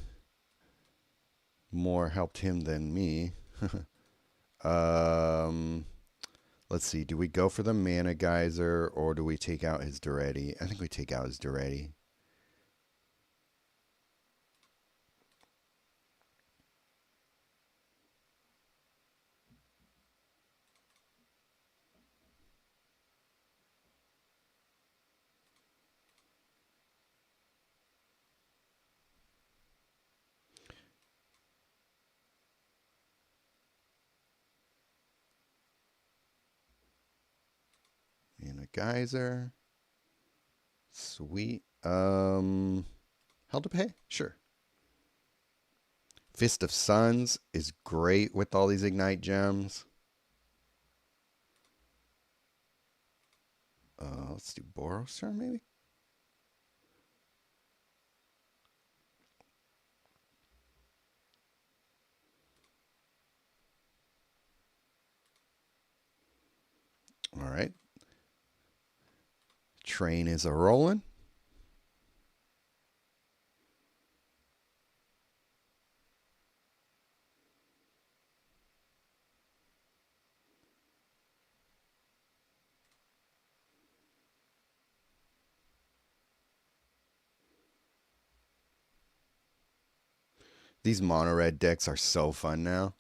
more helped him than me. um, let's see. Do we go for the mana geyser or do we take out his Duretti? I think we take out his Duretti. Mana geyser. Sweet. Hell to pay? Sure. Fist of Suns is great with all these Ignite gems. Let's do Boros turn, maybe? All right. Train is a rolling. These mono red decks are so fun now.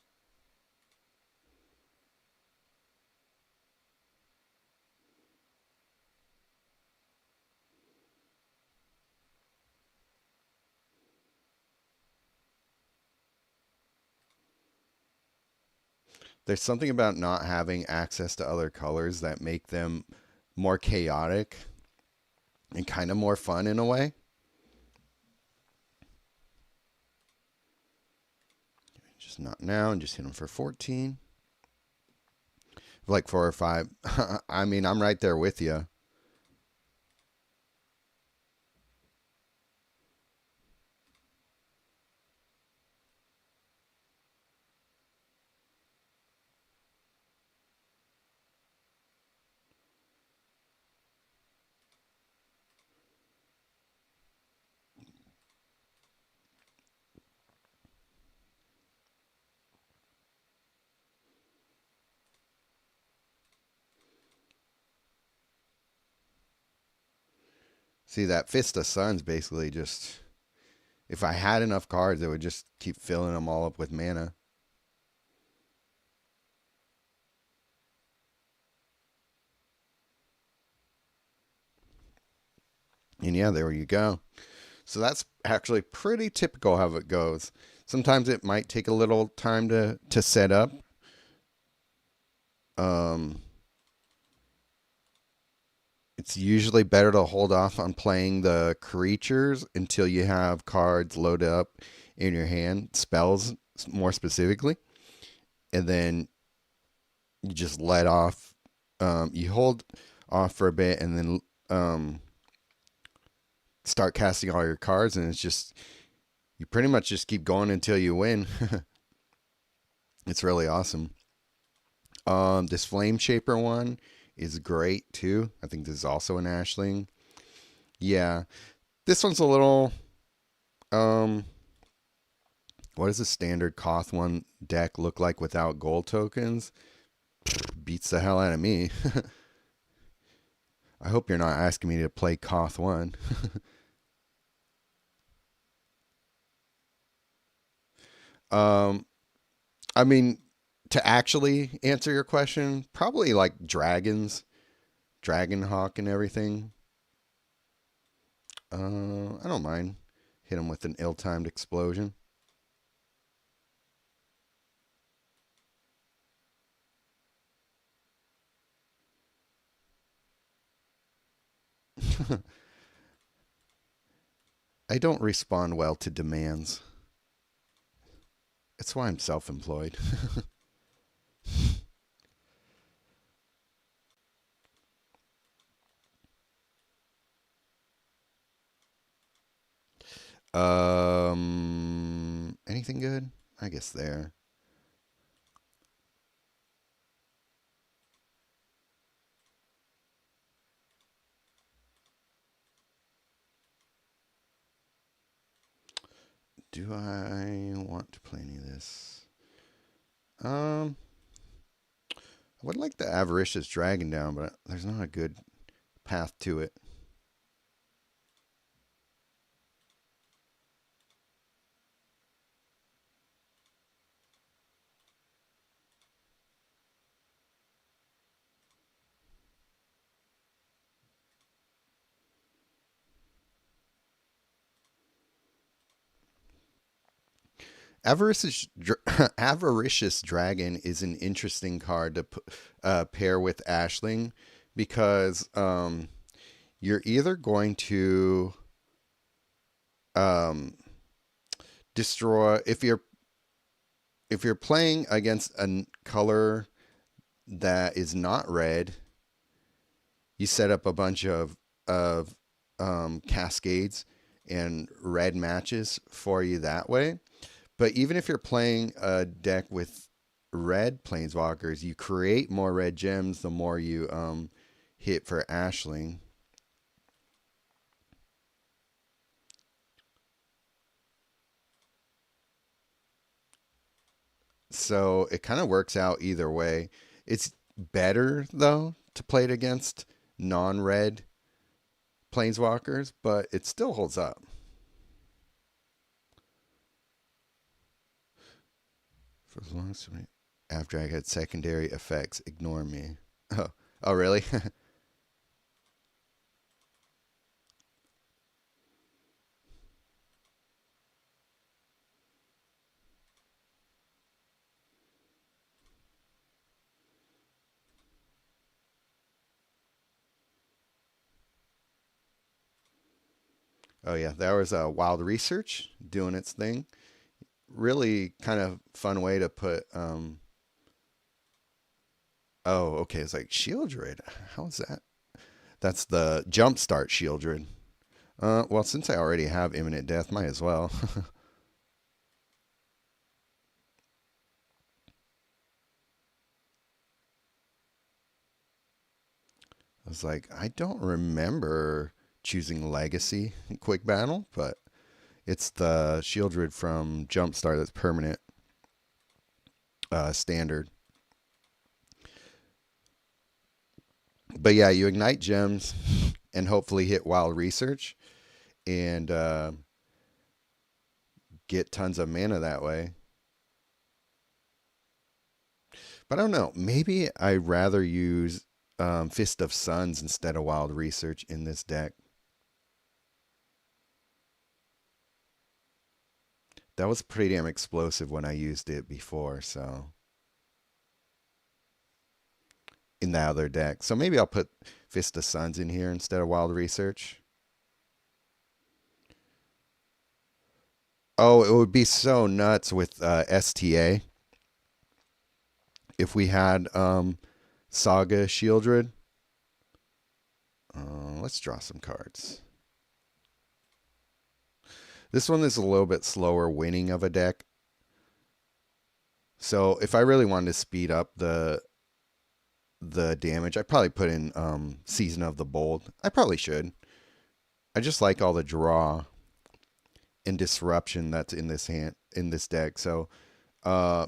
There's something about not having access to other colors that make them more chaotic and kind of more fun in a way. Just not now and just hit them for 14. Like 4 or 5. I mean, I'm right there with you. See, that Fist of Suns basically just, if I had enough cards, it would just keep filling them all up with mana. And yeah, there you go. So that's actually pretty typical how it goes. Sometimes it might take a little time to set up. Um, it's usually better to hold off on playing the creatures until you have cards loaded up in your hand, spells more specifically, and then you just let off. You hold off for a bit, and then start casting all your cards, and it's just you pretty much just keep going until you win. It's really awesome. This Flame Shaper one is great too. I think this is also an Ashling. Yeah, this one's a little. Um, what does a standard Koth one deck look like without gold tokens? Beats the hell out of me. I hope you're not asking me to play Koth one. um, I mean, to actually answer your question, probably like dragons, Dragonhawk, and everything. I don't mind. Hit him with an ill-timed explosion. I don't respond well to demands. That's why I'm self-employed. Anything good? I guess there. Do I want to play any of this? Um, I would like the Avaricious Dragon down, but there's not a good path to it. Avaricious, Avaricious Dragon is an interesting card to pair with Ashling because you're either going to um, destroy if you're playing against a color that is not red, you set up a bunch of cascades and red matches for you that way. But even if you're playing a deck with red planeswalkers, you create more red gems the more you hit for Ashling. So it kind of works out either way. It's better though to play it against non-red planeswalkers, but it still holds up. For as long as after I had secondary effects, ignore me. Oh, oh really? Oh yeah, that was a Wild Research doing its thing. Really kind of fun way to put. Oh, okay. It's like Shieldred. How is that? That's the Jumpstart Shieldred. Well, since I already have Imminent Death, might as well. I was like, I don't remember choosing Legacy in Quick Battle, but it's the Shieldred from Jumpstart that's permanent standard. But yeah, you ignite gems and hopefully hit Wild Research and get tons of mana that way. But I don't know. Maybe I'd rather use Fist of Suns instead of Wild Research in this deck. That was pretty damn explosive when I used it before, so in the other deck. So maybe I'll put Fist of Suns in here instead of Wild Research. Oh, it would be so nuts with STA if we had Saga Shieldred. Let's draw some cards. This one is a little bit slower winning of a deck. So if I really wanted to speed up the damage, I'd probably put in Season of the Bold. I probably should. I just like all the draw and disruption that's in this deck. So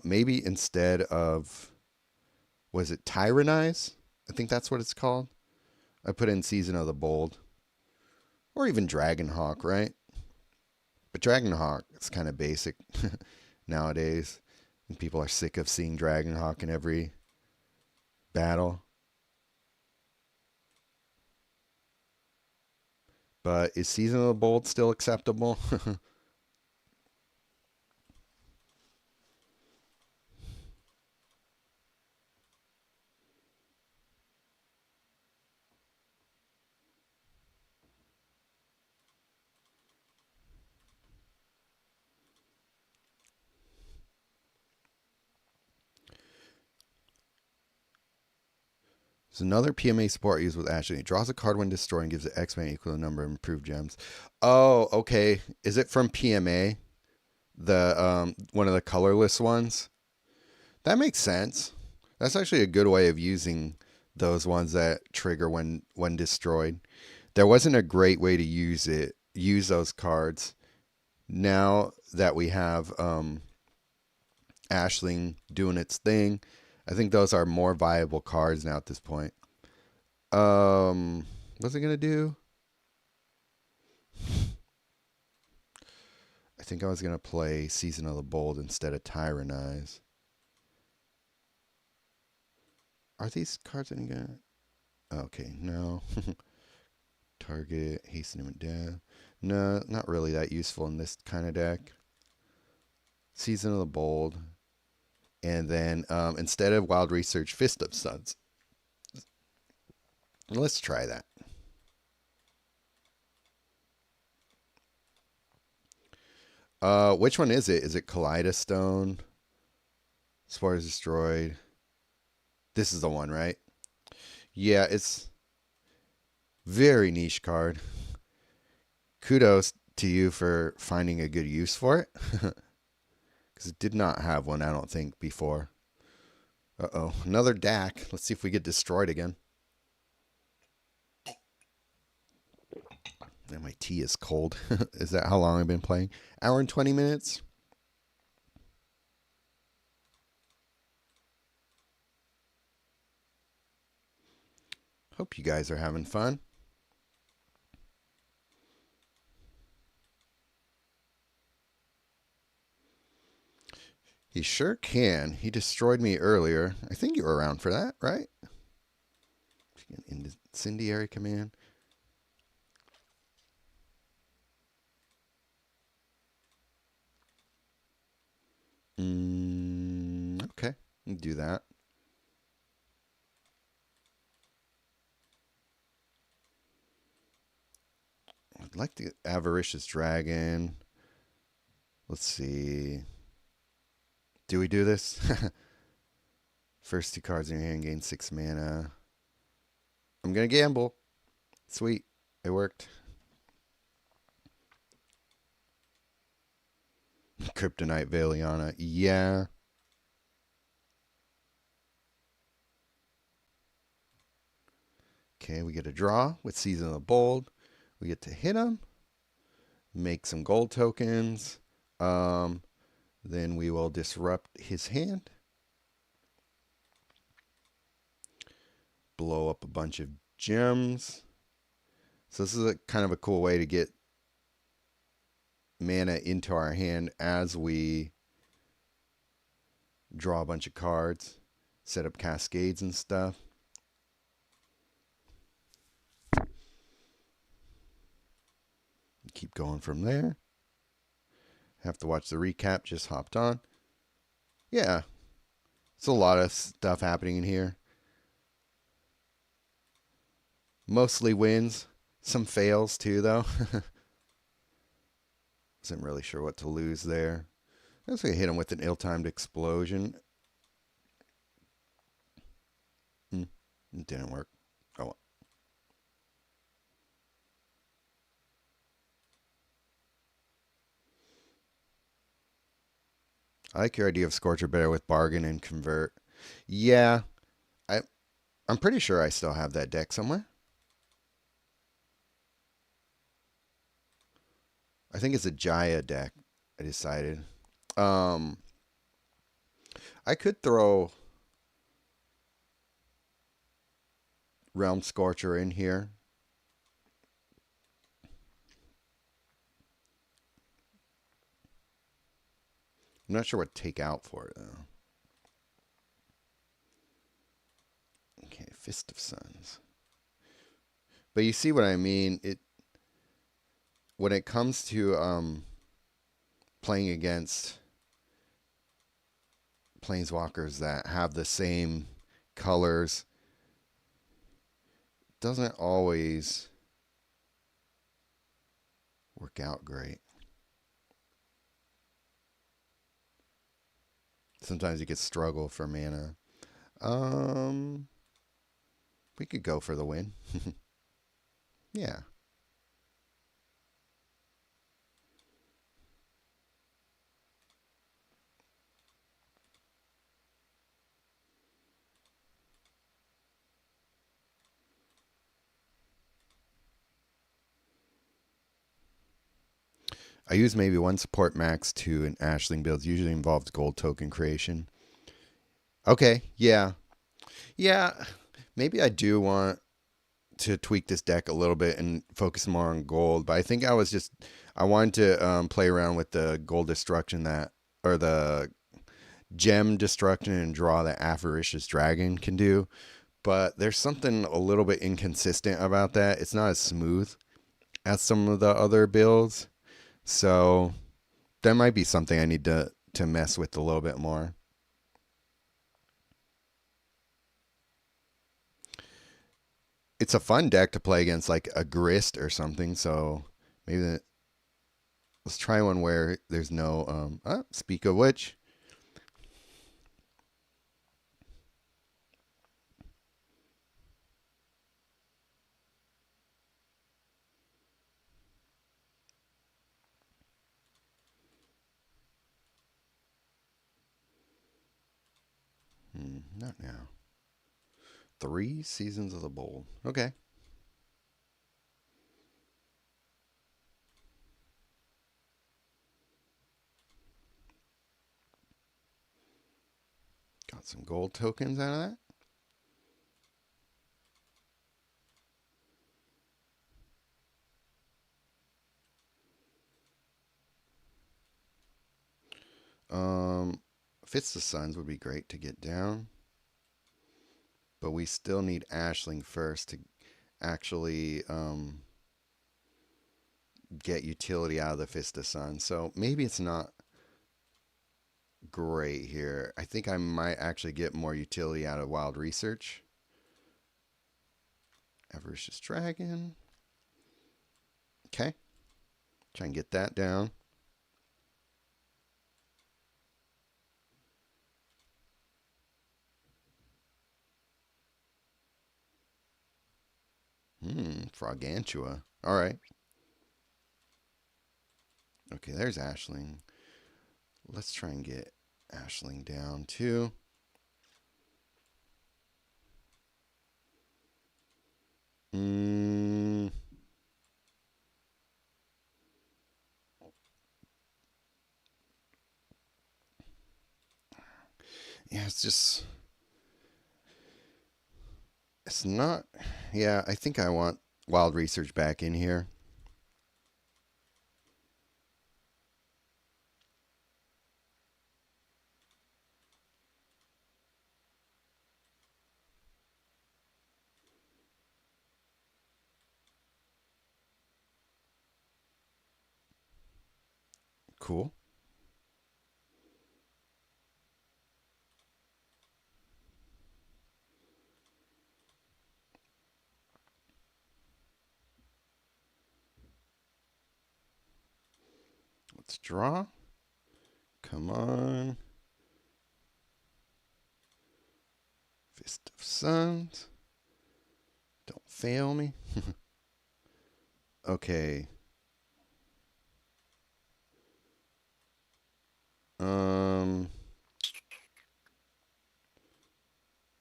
maybe instead of was it Tyrannize? I think that's what it's called. I put in Season of the Bold. Or even Dragonhawk, right? But Dragonhawk is kind of basic nowadays. And people are sick of seeing Dragonhawk in every battle. But is Season of the Bold still acceptable? There's another PMA support used with Ashley. It draws a card when destroyed and gives it X-Men equal to the number of improved gems. Oh, okay. Is it from PMA? The one of the colorless ones? That makes sense. That's actually a good way of using those ones that trigger when destroyed. There wasn't a great way to use those cards. Now that we have Ashling doing its thing, I think those are more viable cards now at this point. What's it gonna do? I think I was gonna play Season of the Bold instead of Tyrannize. Are these cards any good? Okay, no. Target, hasten him death. No, not really that useful in this kind of deck. Season of the Bold. And then instead of Wild Research, Fist of Suns. Let's try that. Which one is it? Is it Kaleidostone? Spores destroyed. This is the one, right? Yeah, it's very niche card. Kudos to you for finding a good use for it. Because it did not have one, I don't think, before. Uh-oh. Another DAC. Let's see if we get destroyed again. And my tea is cold. Is that how long I've been playing? Hour and 20 minutes? Hope you guys are having fun. He sure can. He destroyed me earlier. I think you were around for that, right? Incendiary command. Okay, do that. I'd like the Avaricious Dragon. Let's see. Do we do this? First 2 cards in your hand gain 6 mana. I'm going to gamble. Sweet. It worked. Kryptonite Valiana. Yeah. Okay, we get a draw with Season of the Bold. We get to hit him. Make some gold tokens. Then we will disrupt his hand. Blow up a bunch of gems. So this is a kind of a cool way to get mana into our hand as we draw a bunch of cards, set up cascades and stuff. Keep going from there. Have to watch the recap, just hopped on. Yeah, it's a lot of stuff happening in here. Mostly wins, some fails too though. Wasn't really sure what to lose there. I was going to hit him with an ill-timed explosion. It didn't work. Oh well. I like your idea of Scorcher better with bargain and convert. Yeah, I'm pretty sure I still have that deck somewhere. I think it's a Jaya deck, I decided. I could throw Realm Scorcher in here. I'm not sure what to take out for it, though. Okay, Fist of Suns. But you see what I mean? When it comes to playing against planeswalkers that have the same colors, doesn't always work out great. Sometimes you could struggle for mana. We could go for the win. Yeah. I use maybe one support max to an Ashling build. Usually involves gold token creation. Okay, yeah. Yeah, maybe I do want to tweak this deck a little bit and focus more on gold. But I think I wanted to play around with the gold destruction or the gem destruction and draw that Avaricious Dragon can do. But there's something a little bit inconsistent about that. It's not as smooth as some of the other builds. So that might be something I need to mess with a little bit more. It's a fun deck to play against like a Grist or something. So maybe Let's try one where there's no. Speak of which, not now. 3 seasons of the bold. Okay. Got some gold tokens out of that. Um, Fits the Suns would be great to get down, but we still need Ashling first to actually get utility out of the Fist of Sun. So maybe it's not great here. I think I might actually get more utility out of Wild Research. Avaricious Dragon. Okay. Try and get that down. Frogantua. All right. Okay, there's Ashling. Let's try and get Ashling down too. Mm, yeah, it's just. It's not. Yeah, I think I want Wild Research back in here. Cool. Let's draw. Come on. Fist of Suns. Don't fail me. Okay. Um.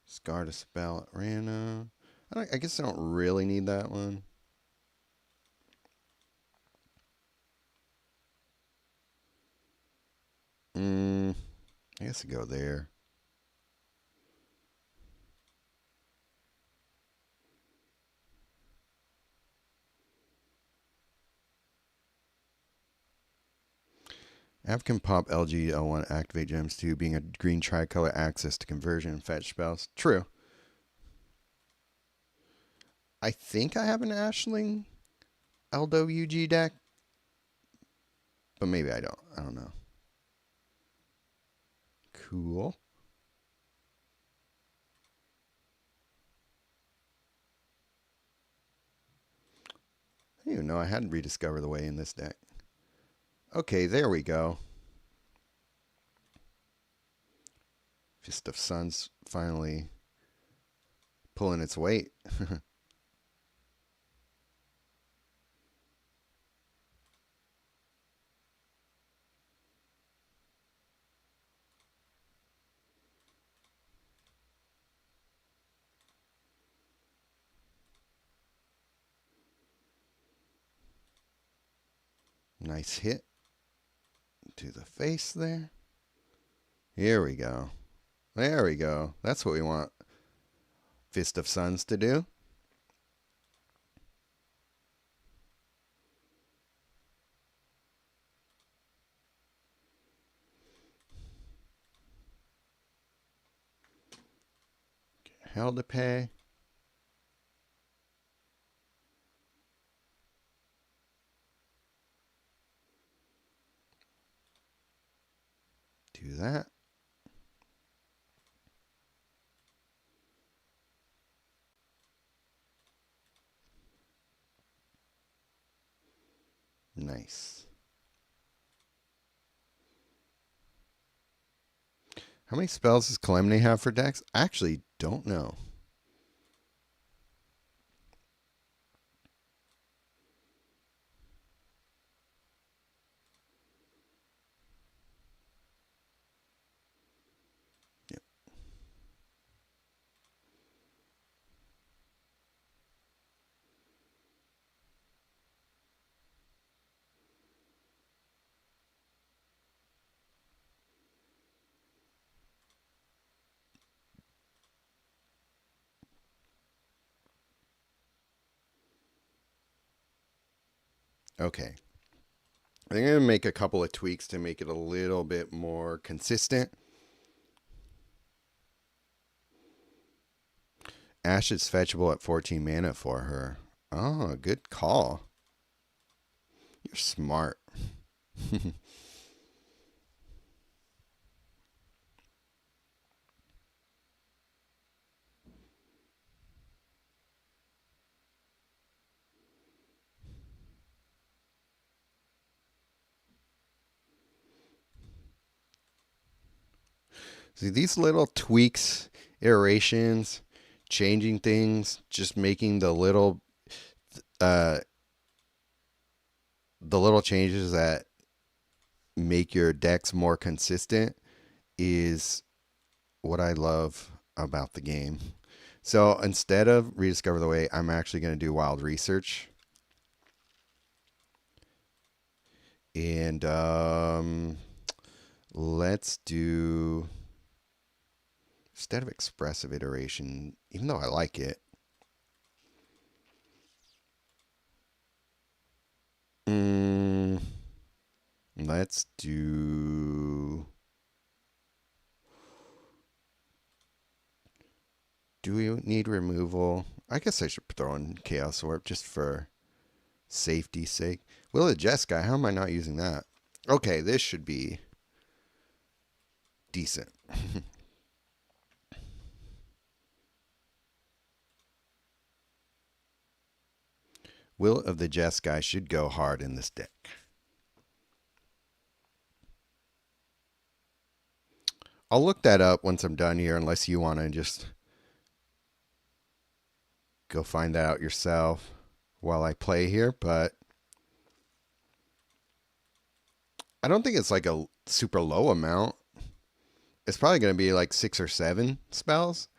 Scar to spell at random. I guess I don't really need that one. I guess I go there. African Pop LGL1 activate gems 2 being a green tricolor access to conversion and fetch spells. True. I think I have an Ashling LWG deck, but maybe I don't. I don't know. Cool. I didn't even know I hadn't rediscovered the way in this deck. Okay, there we go. Fist of Suns finally pulling its weight. Nice hit to the face there. Here we go. There we go. That's what we want Fist of Suns to do. Hell to pay. Do that. Nice. How many spells does Calamity have for decks? I actually don't know. Yep. Okay. I think I'm going to make a couple of tweaks to make it a little bit more consistent. Ash is fetchable at 14 mana for her. Oh, good call. You're smart. See, these little tweaks, iterations, changing things, just making uh the little changes that make your decks more consistent is what I love about the game. So instead of rediscover the way, I'm actually going to do wild research. And let's do, instead of expressive iteration, even though I like it, let's do. Do we need removal? I guess I should throw in Chaos Orb just for safety's sake. Will of Jeskai, how am I not using that? Okay, this should be decent. Will of the Jeskai should go hard in this deck. I'll look that up once I'm done here, unless you want to just go find that out yourself while I play here. But I don't think it's like a super low amount. It's probably going to be like 6 or 7 spells.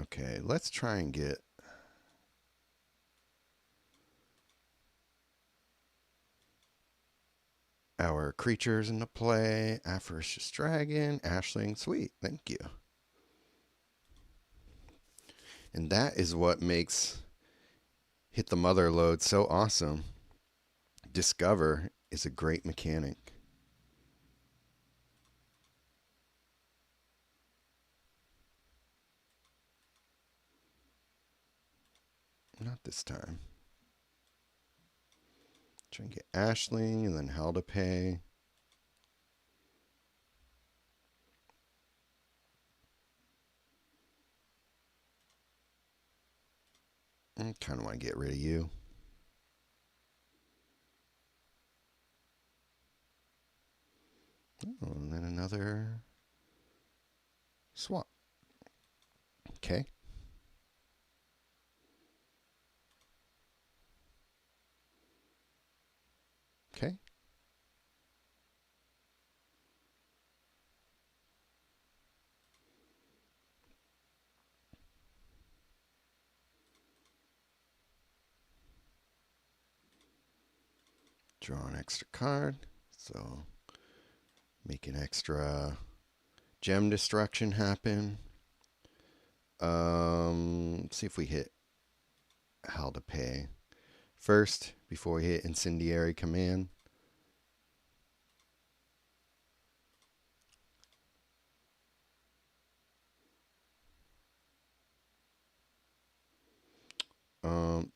Okay, let's try and get our creatures into play. Avaricious Dragon, Ashling, sweet, thank you. And that is what makes Hit the Mother load so awesome. Discover is a great mechanic. Not this time. Try and get Ashling and then Hell to Pay. I kind of want to get rid of you. Oh, and then another swap. Okay. Okay. Draw an extra card. So make an extra gem destruction happen. Let's see if we hit Hell to Pay first before we hit Incendiary Command.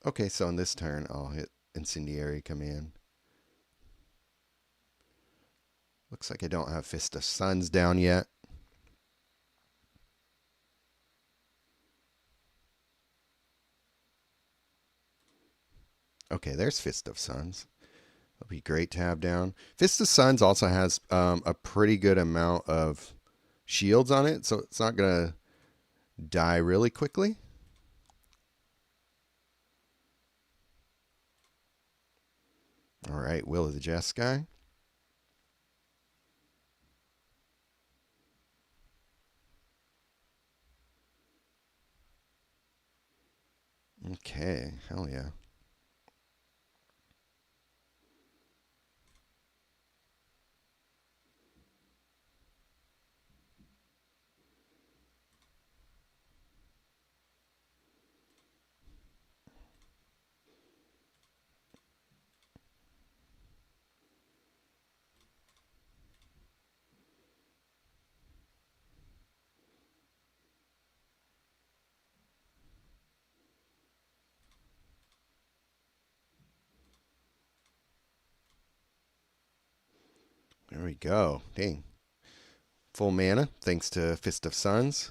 Okay, so on this turn, I'll hit Incendiary Command. Looks like I don't have Fist of Suns down yet. Okay, there's Fist of Suns. That'll be great to have down. Fist of Suns also has a pretty good amount of shields on it, so it's not going to die really quickly. All right, Will of the Jest guy. Okay, hell yeah. There we go. Dang. Full mana, thanks to Fist of Suns.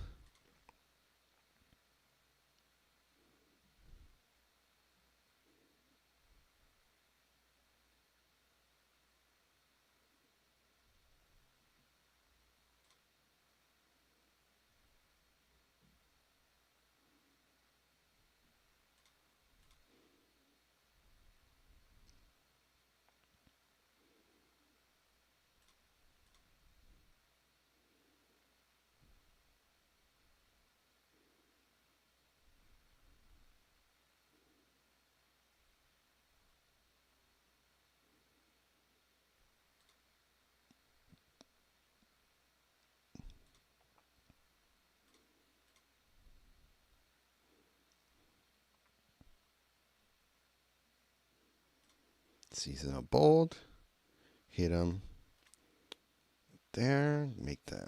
Seasonal Bold. Hit him. There. Make that.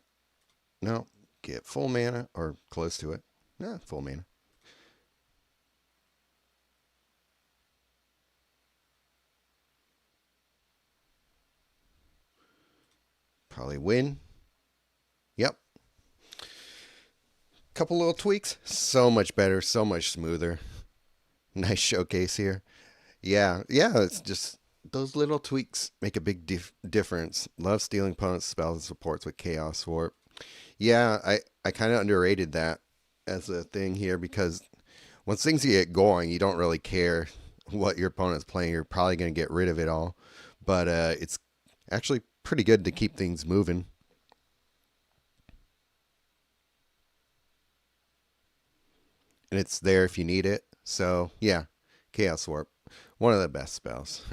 No. Get full mana, or close to it. Yeah, full mana. Probably win. Yep. Couple little tweaks. So much better. So much smoother. Nice showcase here. Yeah. Yeah, it's just those little tweaks make a big difference. Love stealing opponents' spells and supports with Chaos Warp. Yeah, I kind of underrated that as a thing here because once things get going, you don't really care what your opponent's playing. You're probably going to get rid of it all. But it's actually pretty good to keep things moving. And it's there if you need it. So, yeah, Chaos Warp. One of the best spells.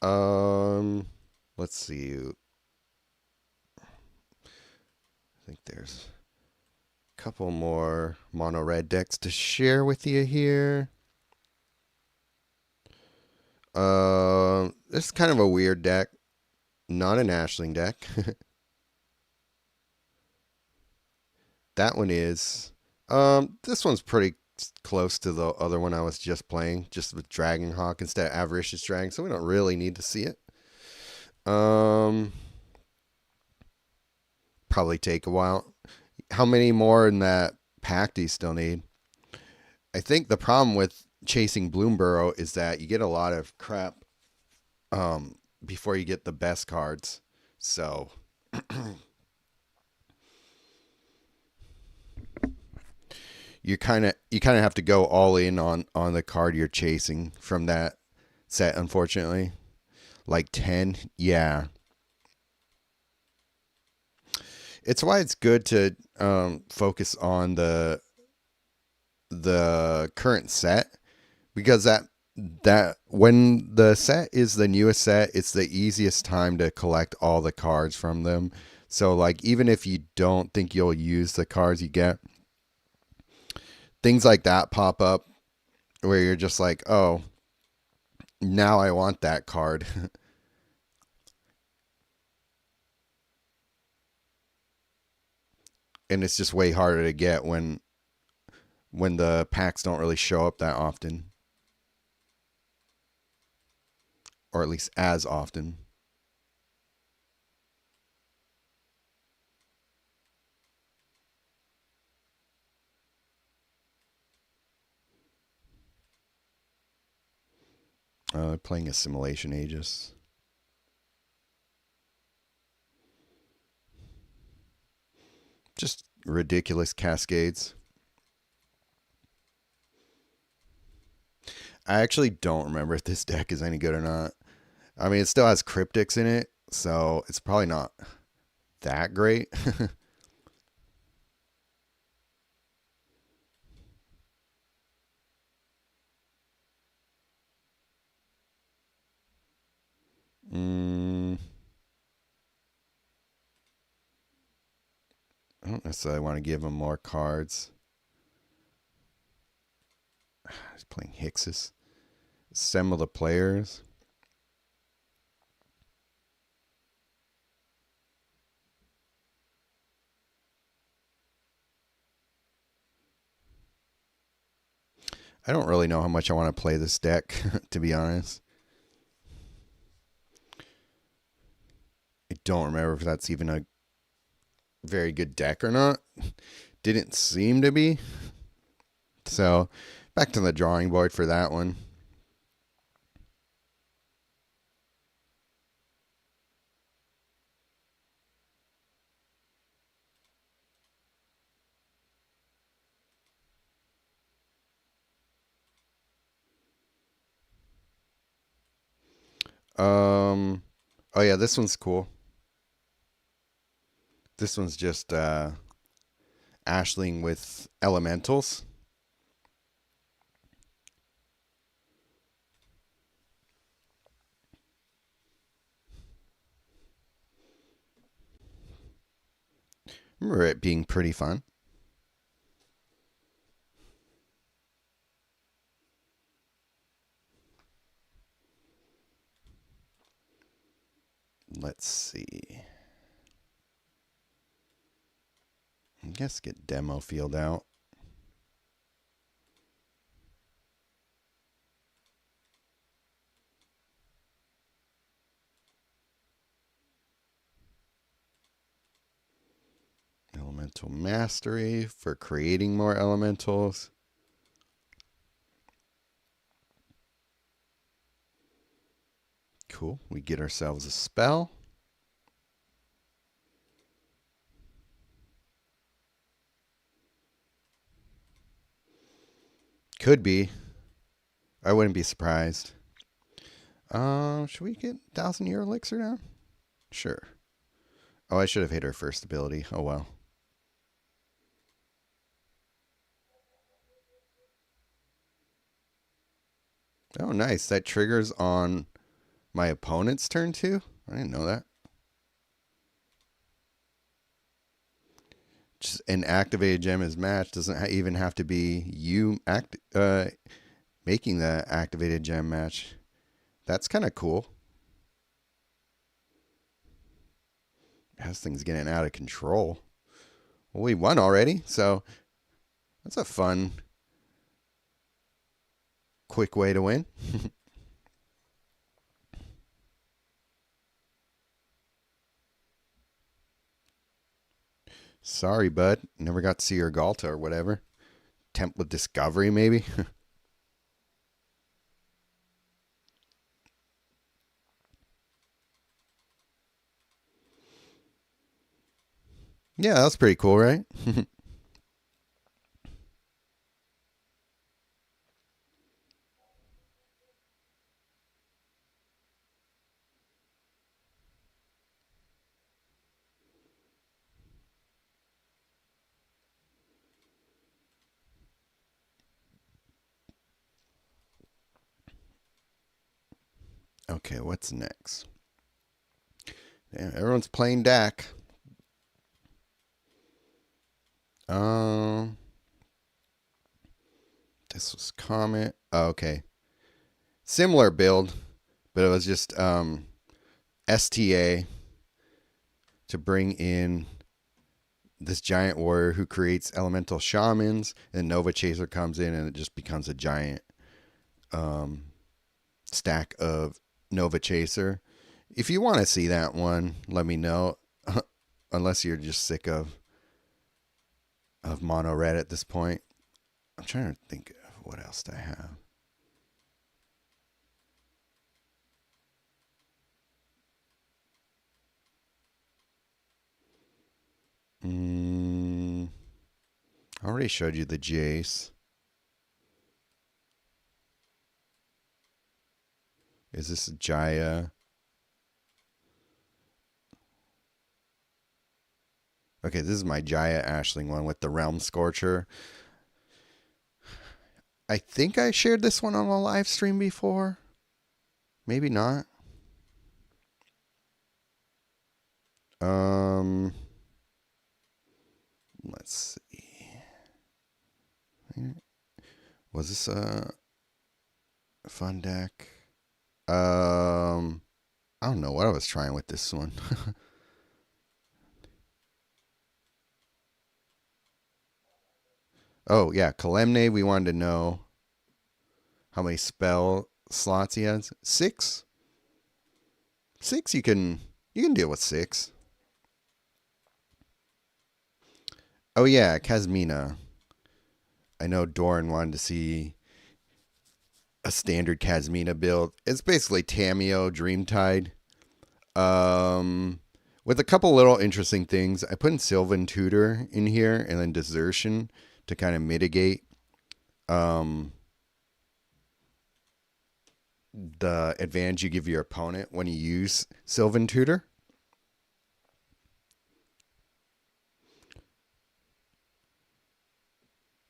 Let's see. I think there's a couple more mono red decks to share with you here. This is kind of a weird deck. Not an Ashling deck. That one is. This one's pretty close to the other one I was just playing, just with Dragon Hawk instead of Avaricious Dragon, so we don't really need to see it. Probably take a while. How many more in that pack do you still need? I think the problem with chasing Bloomburrow is that you get a lot of crap before you get the best cards. So you kind of have to go all in on the card you're chasing from that set, unfortunately. Like 10, yeah. It's why it's good to focus on the current set, because that when the set is the newest set, it's the easiest time to collect all the cards from them. So like even if you don't think you'll use the cards you get, things like that pop up where you're just like, oh, now I want that card. And it's just way harder to get when the packs don't really show up that often, or at least as often. Playing Assimilation Aegis. Just ridiculous cascades. I actually don't remember if this deck is any good or not. I mean, it still has cryptics in it, so it's probably not that great. mm, I don't necessarily want to give him more cards. He's playing Hixus. Assemble the players. I don't really know how much I want to play this deck, to be honest. I don't remember if that's even a very good deck or not. Didn't seem to be. So, back to the drawing board for that one. Oh yeah, this one's cool. This one's just Ashling with elementals. Remember it being pretty fun. Let's see. I guess get demo field out. Elemental Mastery for creating more elementals. Cool. We get ourselves a spell. Could be. I wouldn't be surprised. Should we get 1,000-year elixir now? Sure. Oh, I should have hit her first ability. Oh well. Oh, nice. That triggers on my opponent's turn too? I didn't know that. Just an activated gem is matched. Doesn't even have to be you making the activated gem match. That's kind of cool. Has things getting out of control. Well, we won already, so that's a fun, quick way to win. Sorry, bud. Never got to see your Galta or whatever. Template Discovery, maybe? Yeah, that's pretty cool, right? Okay, what's next? Damn, everyone's playing Dak. Um, this was Comet. Oh, okay. Similar build, but it was just STA to bring in this giant warrior who creates elemental shamans, and Nova Chaser comes in and it just becomes a giant stack of Nova Chaser. If you want to see that one, let me know. Unless you're just sick of mono red at this point. I'm trying to think of what else do I have. I already showed you the Jace. Is this a Jaya? Okay, this is my Jaya Ashling one with the Realm Scorcher. I think I shared this one on a live stream before. Maybe not. Let's see. Was this a fun deck? I don't know what I was trying with this one. Oh, yeah, Kalemne, we wanted to know how many spell slots he has. 6? 6 you can deal with 6. Oh yeah, Kazmina. I know Doran wanted to see a standard Kazmina build. It's basically Tameo Dreamtide. With a couple little interesting things. I put in Sylvan Tutor in here and then Desertion to kind of mitigate the advantage you give your opponent when you use Sylvan Tutor.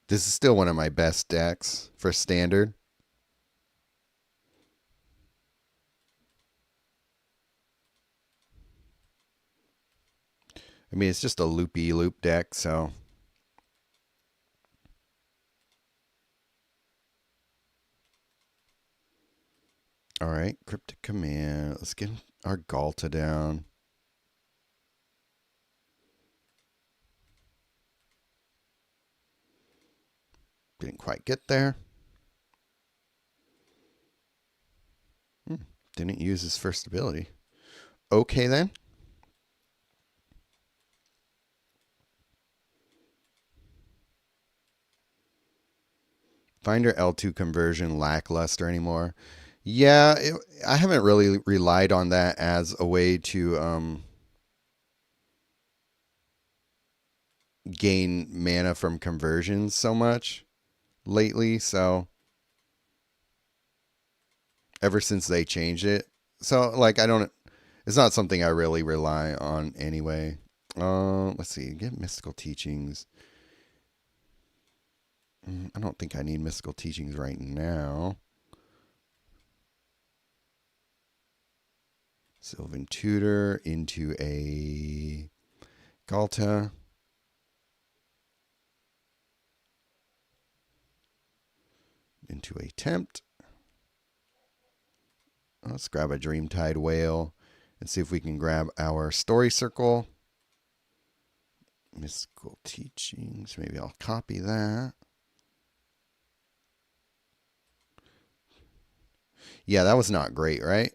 This is still one of my best decks for standard. I mean, it's just a loopy loop deck, so. All right, Cryptic Command. Let's get our Galta down. Didn't quite get there. Didn't use his first ability. Okay, then. Finder L2 conversion lackluster anymore. Yeah, I haven't really relied on that as a way to gain mana from conversions so much lately. So ever since they changed it, so like it's not something I really rely on anyway. Let's see, get mystical teachings. I don't think I need mystical teachings right now. Sylvan Tutor into a Galta. Into a Tempt. Let's grab a Dreamtide Whale and see if we can grab our Story Circle. Mystical Teachings. Maybe I'll copy that. Yeah, that was not great, right?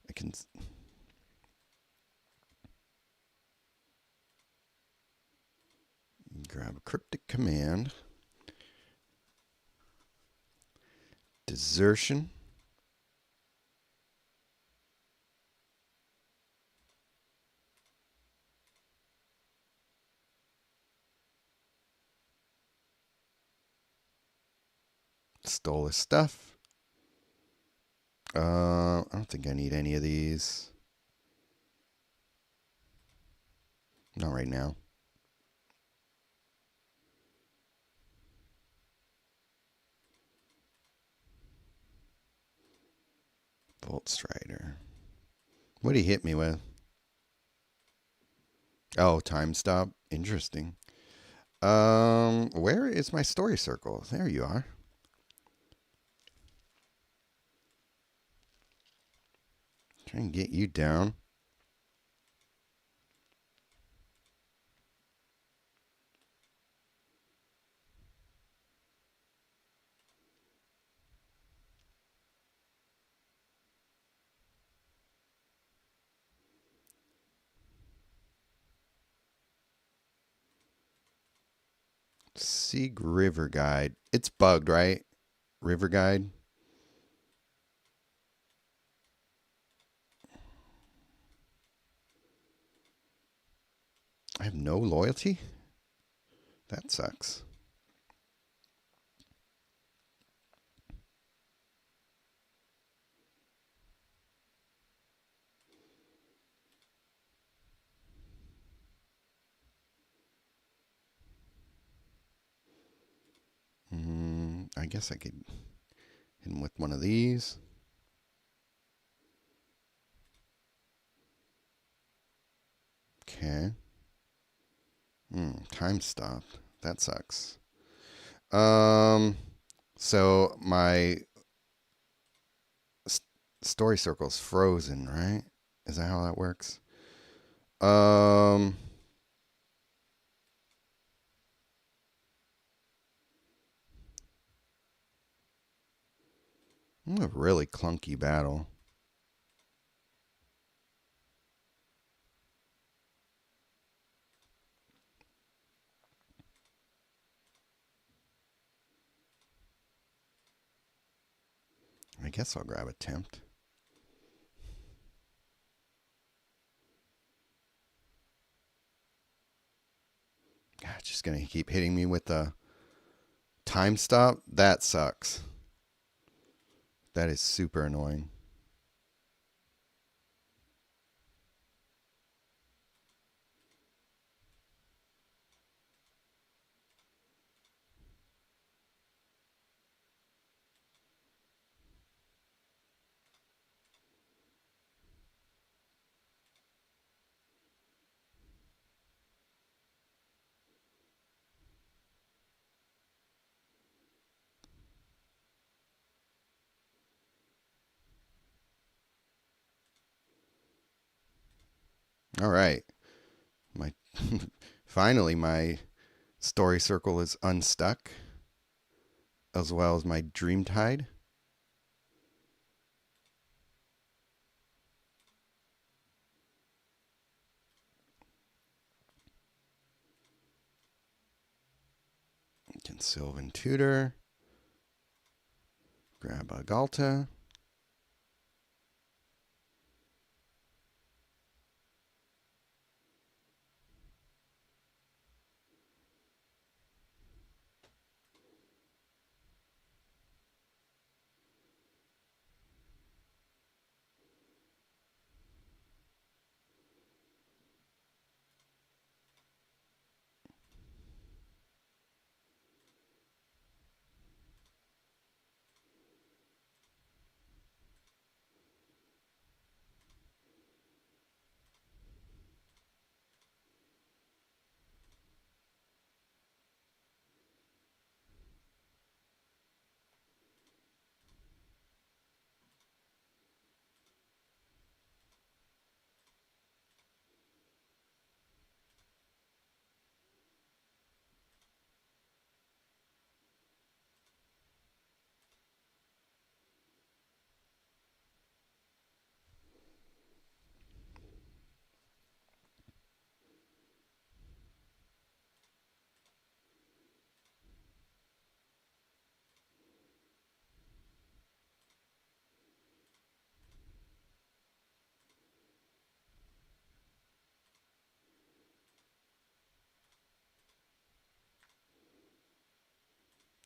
I can grab a Cryptic Command. Desertion. Stole his stuff. I don't think I need any of these. Not right now. Volt Strider. What did he hit me with? Oh, Time Stop. Interesting. Where is my Story Circle? There you are. Try and get you down. Sieg River Guide. It's bugged, right? River Guide. I have no loyalty? That sucks. I guess I could hit him with one of these. Okay. Time stopped. That sucks. So my story circle's frozen, right? Is that how that works? Um, a really clunky battle. I guess I'll grab a tempt. God, it's just gonna keep hitting me with the time stop. That sucks. That is super annoying. All right, my finally my story circle is unstuck, as well as my dream tide. Can Sylvan Tutor. Grab a Galta.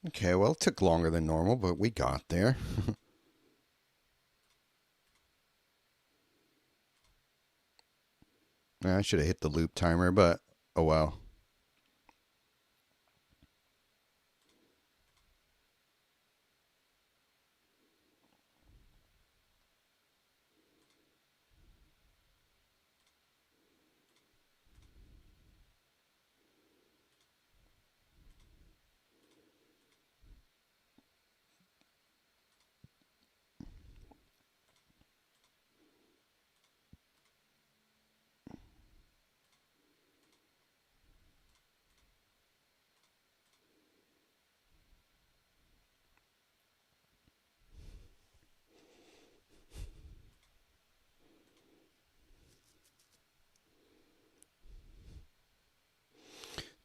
Okay, well, it took longer than normal, but we got there. I should have hit the loop timer, but oh well.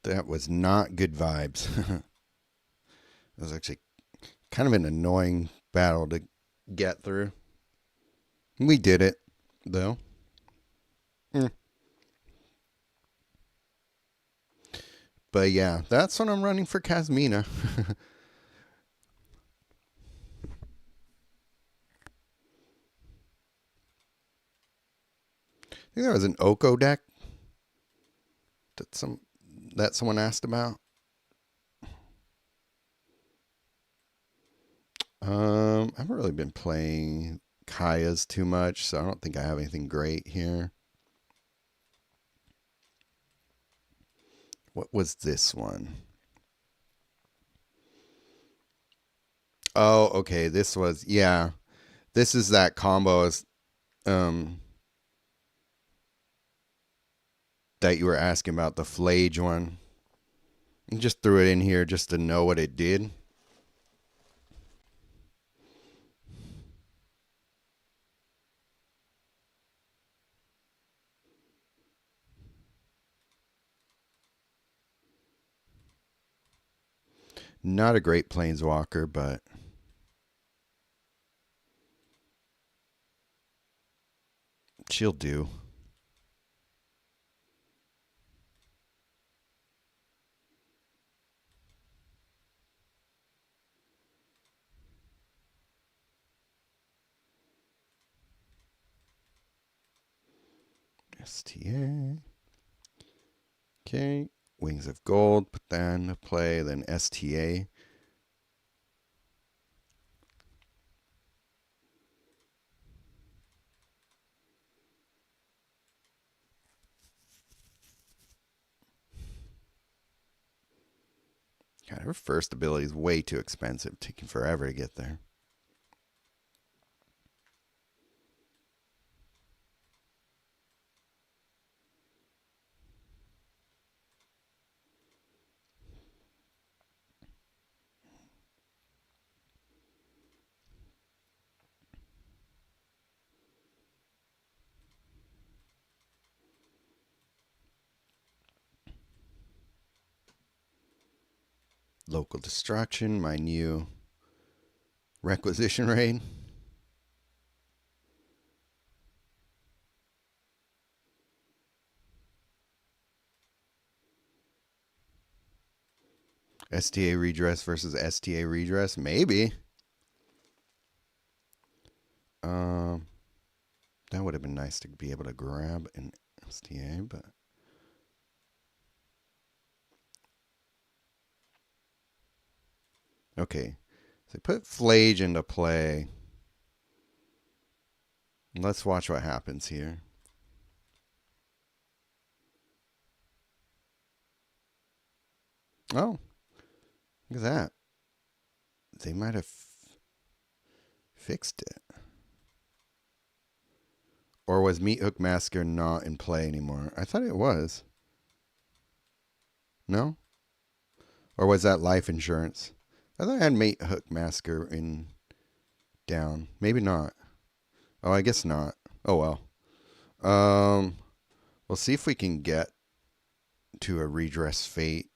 That was not good vibes. It was actually kind of an annoying battle to get through. We did it, though. But yeah, that's what I'm running for Casmina. I think there was an Oko deck that someone asked about. I haven't really been playing Kaya's too much, so I don't think I have anything great here. What was this one? Oh, okay. This was, yeah. This is that combo um that you were asking about, the Flage one. I just threw it in here just to know what it did. Not a great planeswalker, but she'll do. STA. Okay. Wings of Gold. Put that into play. Then STA. God, her first ability is way too expensive. Taking forever to get there. Local Destruction, my new requisition raid. STA Redress versus STA Redress, maybe. Um, that would have been nice to be able to grab an STA, but okay. So put Flage into play. Let's watch what happens here. Oh, look at that. They might have fixed it. Or was Meat Hook Massacre not in play anymore? I thought it was. No? Or was that life insurance? I thought I had Meat Hook Massacre in down. Maybe not. Oh, I guess not. Oh well. We'll see if we can get to a redress fate.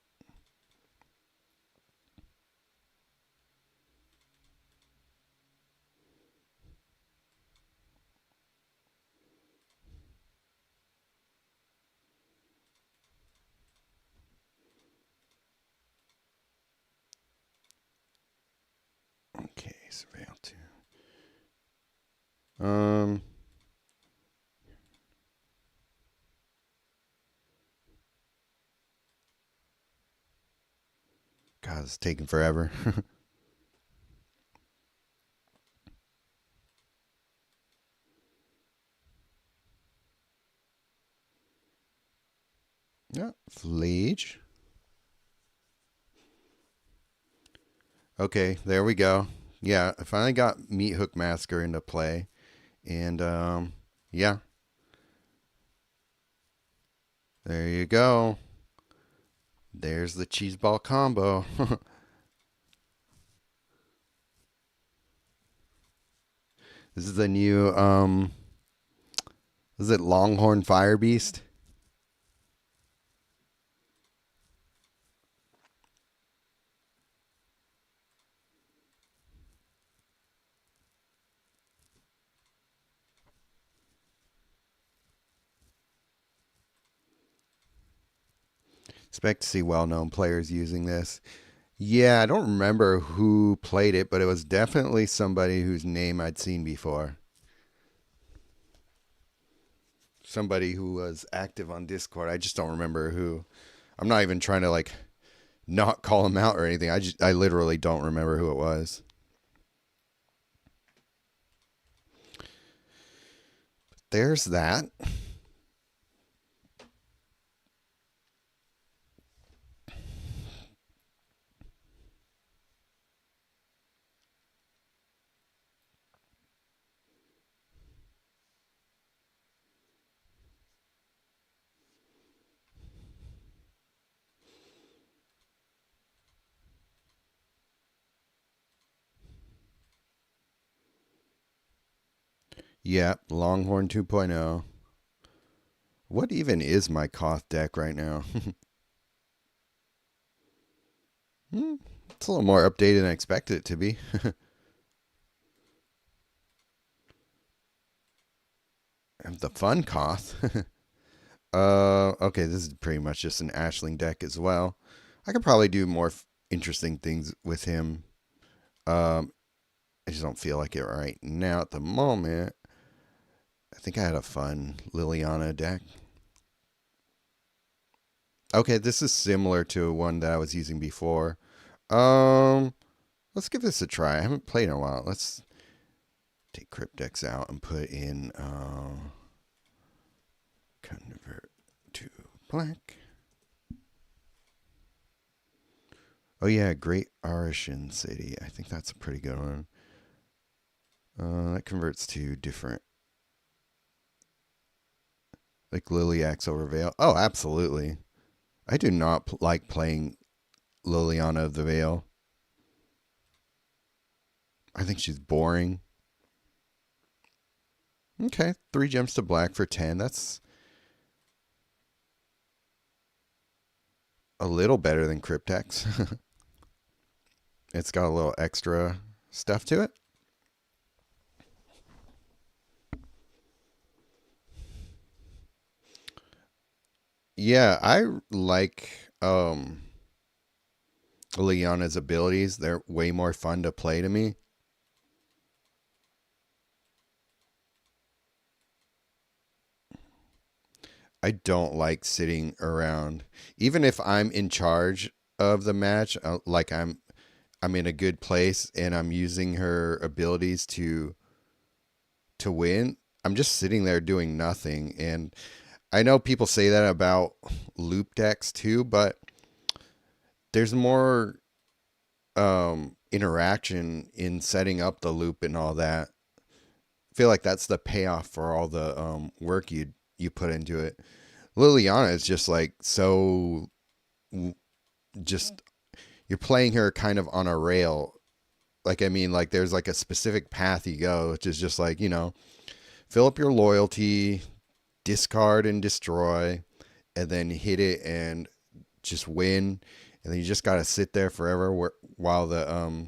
Okay, surveil 2. God, it's taking forever. Yeah, Flage. Okay, there we go. Yeah, I finally got Meat Hook Massacre into play. And yeah. There you go. There's the cheese ball combo. This is the new is it Longhorn Fire Beast? Expect to see well-known players using this. Yeah, I don't remember who played it, but it was definitely somebody whose name I'd seen before. Somebody who was active on Discord. I just don't remember who. I'm not even trying to like not call him out or anything. I literally don't remember who it was. There's that. Yeah, Longhorn 2.0. What even is my Koth deck right now? It's a little more updated than I expected it to be. The fun Koth. Okay, this is pretty much just an Ashling deck as well. I could probably do more interesting things with him. I just don't feel like it right now at the moment. I think I had a fun Liliana deck. Okay, this is similar to one that I was using before. Um, let's give this a try. I haven't played in a while. Let's take Cryptex out and put in convert to black. Oh yeah, Great Arishan City. I think that's a pretty good one. That converts to different, like Liliax over Veil. Oh, absolutely. I do not like playing Liliana of the Veil. I think she's boring. Okay, 3 gems to black for 10. That's a little better than Cryptex. It's got a little extra stuff to it. Yeah, I like Liliana's abilities. They're way more fun to play to me. I don't like sitting around, even if I'm in charge of the match. Like I'm in a good place and I'm using her abilities to win. I'm just sitting there doing nothing, and I know people say that about loop decks too, but there's more interaction in setting up the loop and all that. I feel like that's the payoff for all the work you put into it. Liliana is just like so just you're playing her kind of on a rail. Like I mean, like there's like a specific path you go, which is just like, fill up your loyalty, discard and destroy, and then hit it and just win. And then you just gotta sit there forever while the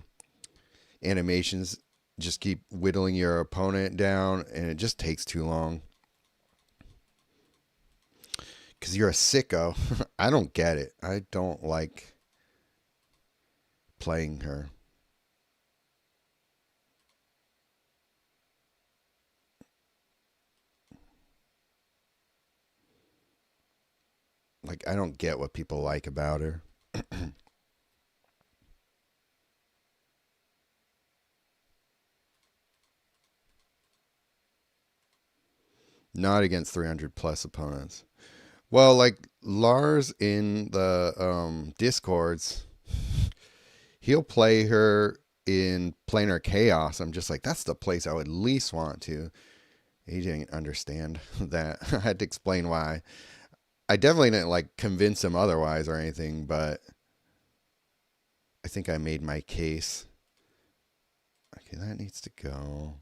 animations just keep whittling your opponent down, and it just takes too long. Because you're a sicko. I don't get it. I don't like playing her. Like, I don't get what people like about her. Not against 300 plus opponents. Well, like Lars in the Discords, he'll play her in planar chaos. I'm just like, that's the place I would least want to. He didn't understand that. I had to explain why. I definitely didn't like convince him otherwise or anything, but I think I made my case. Okay, that needs to go.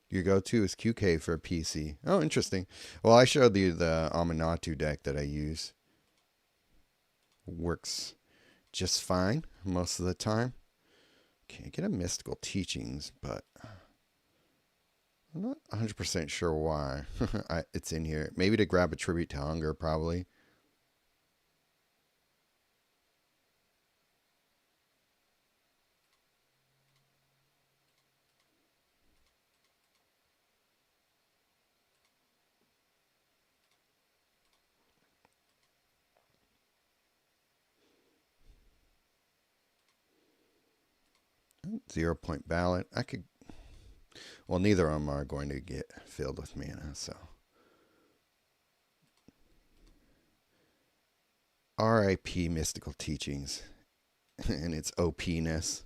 Your go-to is QK for a PC. Oh, interesting. Well, I showed you the Amanatu deck that I use. Works just fine most of the time. Can't get a mystical teachings, but I'm not 100% sure why it's in here. Maybe to grab a tribute to hunger, probably. Point ballot. I could. Well, neither of them are going to get filled with mana, so. R.I.P. Mystical Teachings and its OP-ness.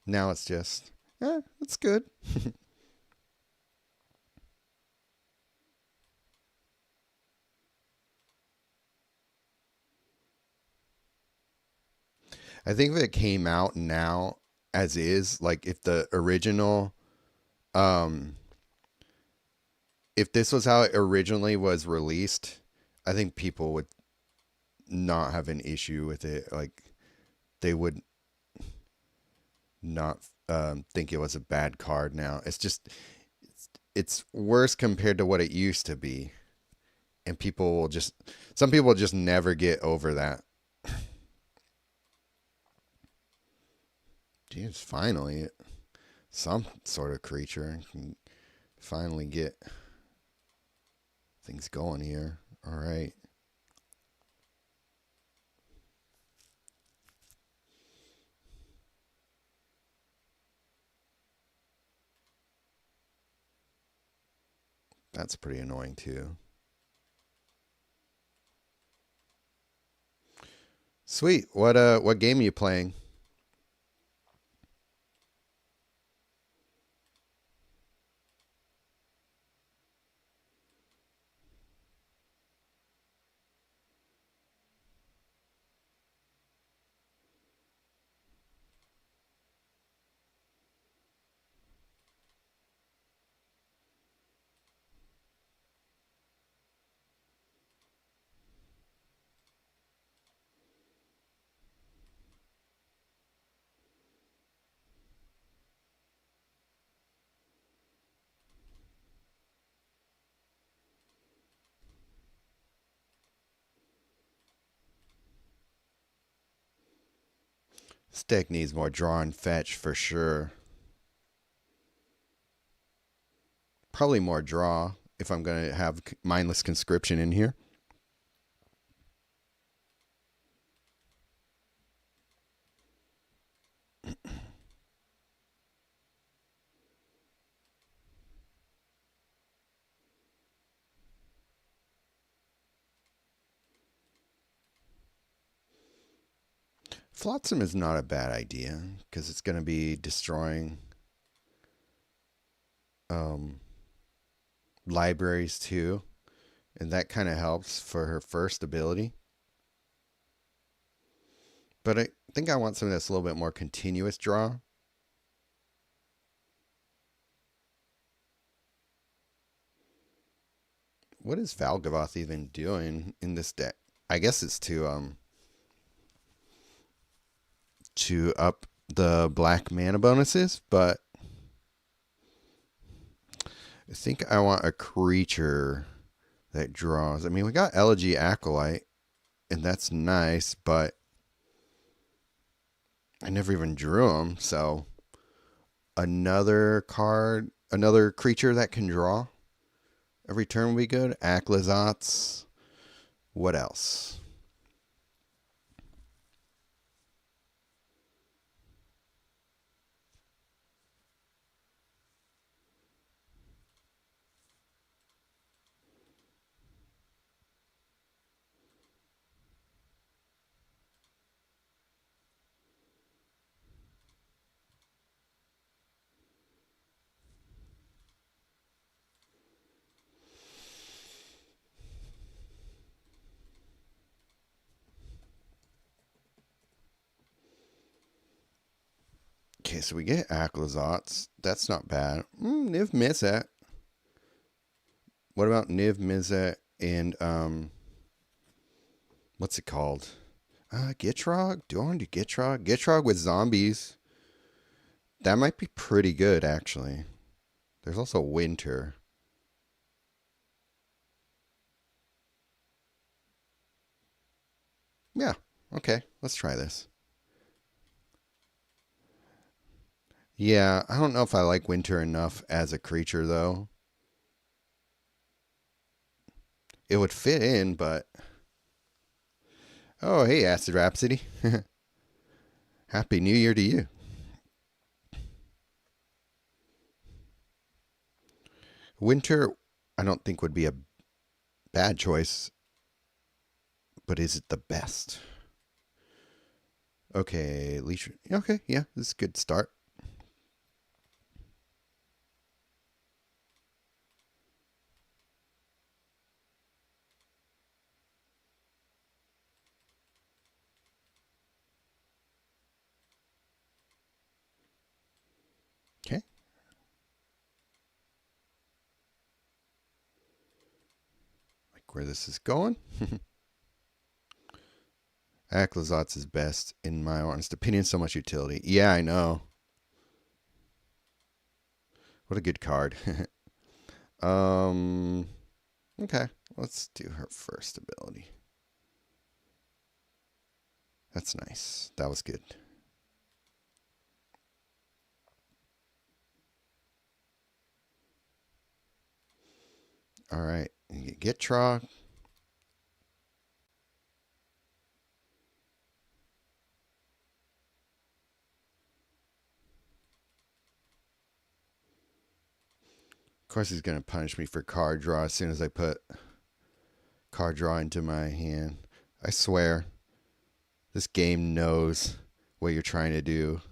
Now it's just, it's good. I think if it came out now as is, like if the original, um, if this was how it originally was released, I think people would not have an issue with it. Like they would not think it was a bad card now. It's just, it's worse compared to what it used to be. And people will just, some people just never get over that. Jeez, finally, some sort of creature can finally get things going here. All right. That's pretty annoying too. Sweet. What game are you playing? This deck needs more draw and fetch for sure. Probably more draw if I'm going to have mindless conscription in here. Flotsam is not a bad idea because it's going to be destroying libraries too. And that kind of helps for her first ability. But I think I want something that's a little bit more continuous draw. What is Valgavoth even doing in this deck? I guess it's to up the black mana bonuses, but I think I want a creature that draws. I mean, we got Elegy Acolyte, and that's nice, but I never even drew him, so another card, another creature that can draw every turn would be good. Aclazotz. What else? Okay, so we get Acklazotz. That's not bad. Niv Mizzet. What about Niv Mizzet and what's it called? Gitrog? Do I want to do Gitrog? Gitrog with zombies. That might be pretty good, actually. There's also Winter. Yeah, okay, let's try this. Yeah, I don't know if I like Winter enough as a creature, though. It would fit in, but... Oh, hey, Acid Rhapsody. Happy New Year to you. Winter, I don't think would be a bad choice, but is it the best? Okay, Leash. Okay, yeah, this is a good start. Okay. Like where this is going. Acklazotz is best, in my honest opinion. So much utility. Yeah, I know. What a good card. Okay, let's do her first ability. That's nice. That was good. All right, you get Gitrog. Of course, he's going to punish me for card draw as soon as I put card draw into my hand. I swear, this game knows what you're trying to do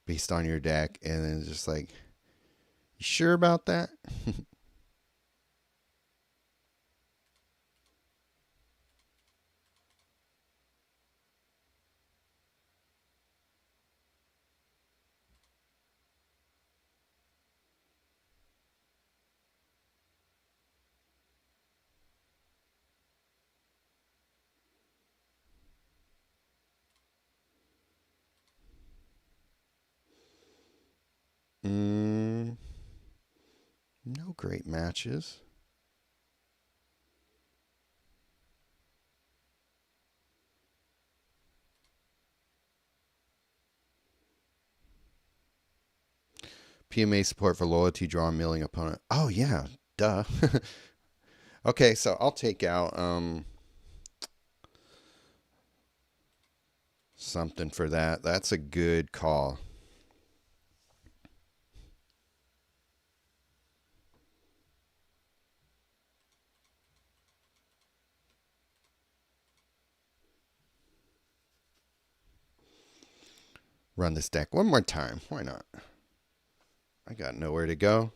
based on your deck, and then it's just like, you sure about that? No great matches. PMA support for loyalty draw milling opponent. Oh yeah, duh. Okay, so I'll take out something for that. That's a good call. Run this deck one more time. Why not? I got nowhere to go.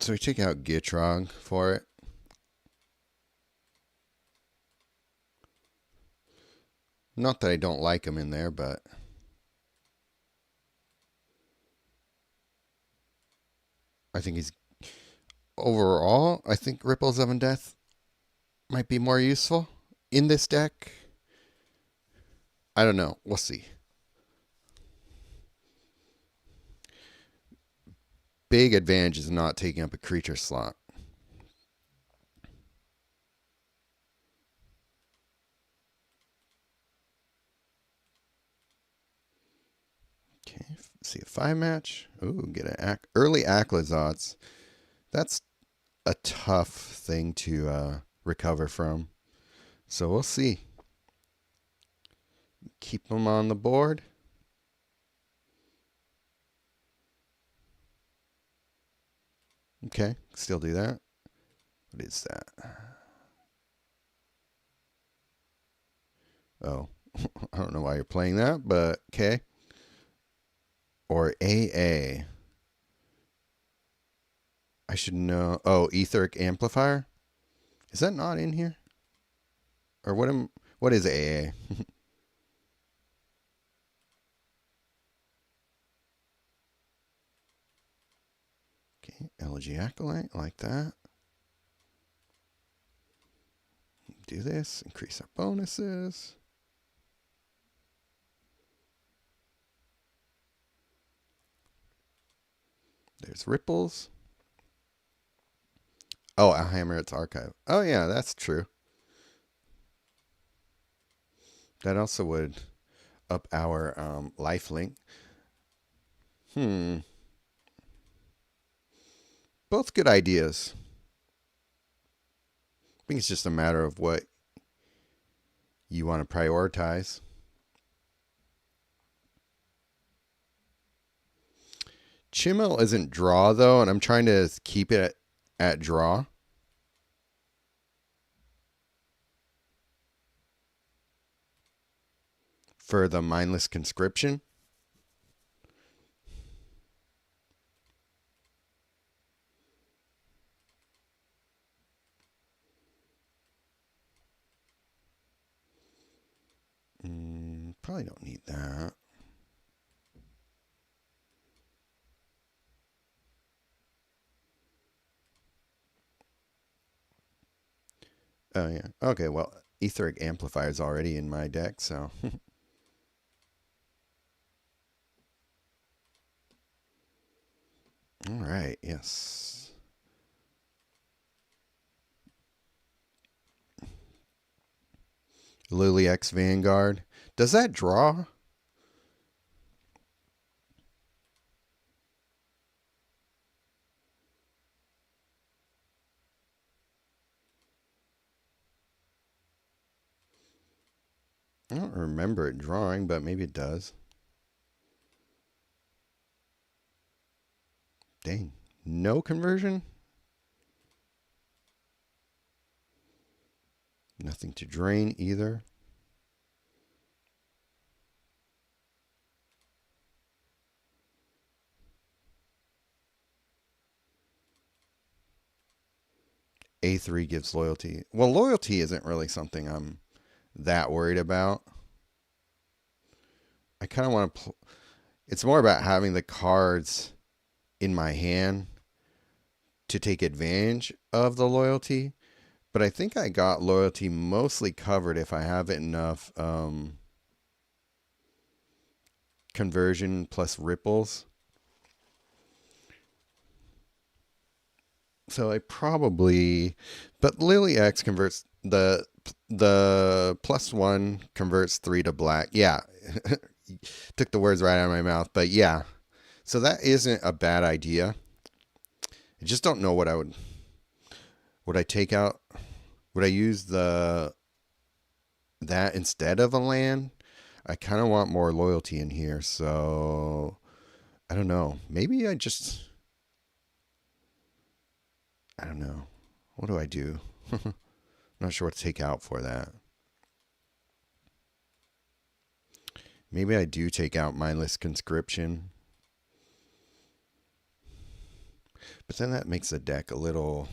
So we take out Gitrog for it. Not that I don't like him in there, but I think he's overall, I think Ripples of Undeath might be more useful in this deck. I don't know. We'll see. Big advantage is not taking up a creature slot. Okay, see a 5 match. Ooh, get an early Acklazotz. That's a tough thing to recover from. So we'll see. Keep them on the board. Okay, still do that. What is that? Oh, I don't know why you're playing that, but okay. Or AA. I should know. Oh, etheric amplifier. Is that not in here? Or what is AA? Okay, LG Acolyte, like that. Do this, increase our bonuses. There's ripples. Oh, I'll hammer its archive. Oh yeah, that's true. That also would up our life link. Both good ideas. I think it's just a matter of what you want to prioritize. Chimel isn't draw though, and I'm trying to keep it at draw. For the mindless conscription. Probably don't need that. Oh yeah. Okay, well, etheric amplifier is already in my deck, so all right, yes. Lily X Vanguard. Does that draw? I don't remember it drawing, but maybe it does. Dang. No conversion? Nothing to drain either. A3 gives loyalty. Well, loyalty isn't really something I'm that worried about. I kind of want to. It's more about having the cards in my hand to take advantage of the loyalty. But I think I got loyalty mostly covered if I have enough conversion plus ripples. So I probably, but Lily X converts the +1 converts 3 to black. Yeah, took the words right out of my mouth. But yeah, so that isn't a bad idea. I just don't know what I would I take out. Would I use that instead of a land? I kind of want more loyalty in here, so I don't know. Maybe I don't know. What do I do? I'm not sure what to take out for that. Maybe I do take out mindless conscription. But then that makes the deck a little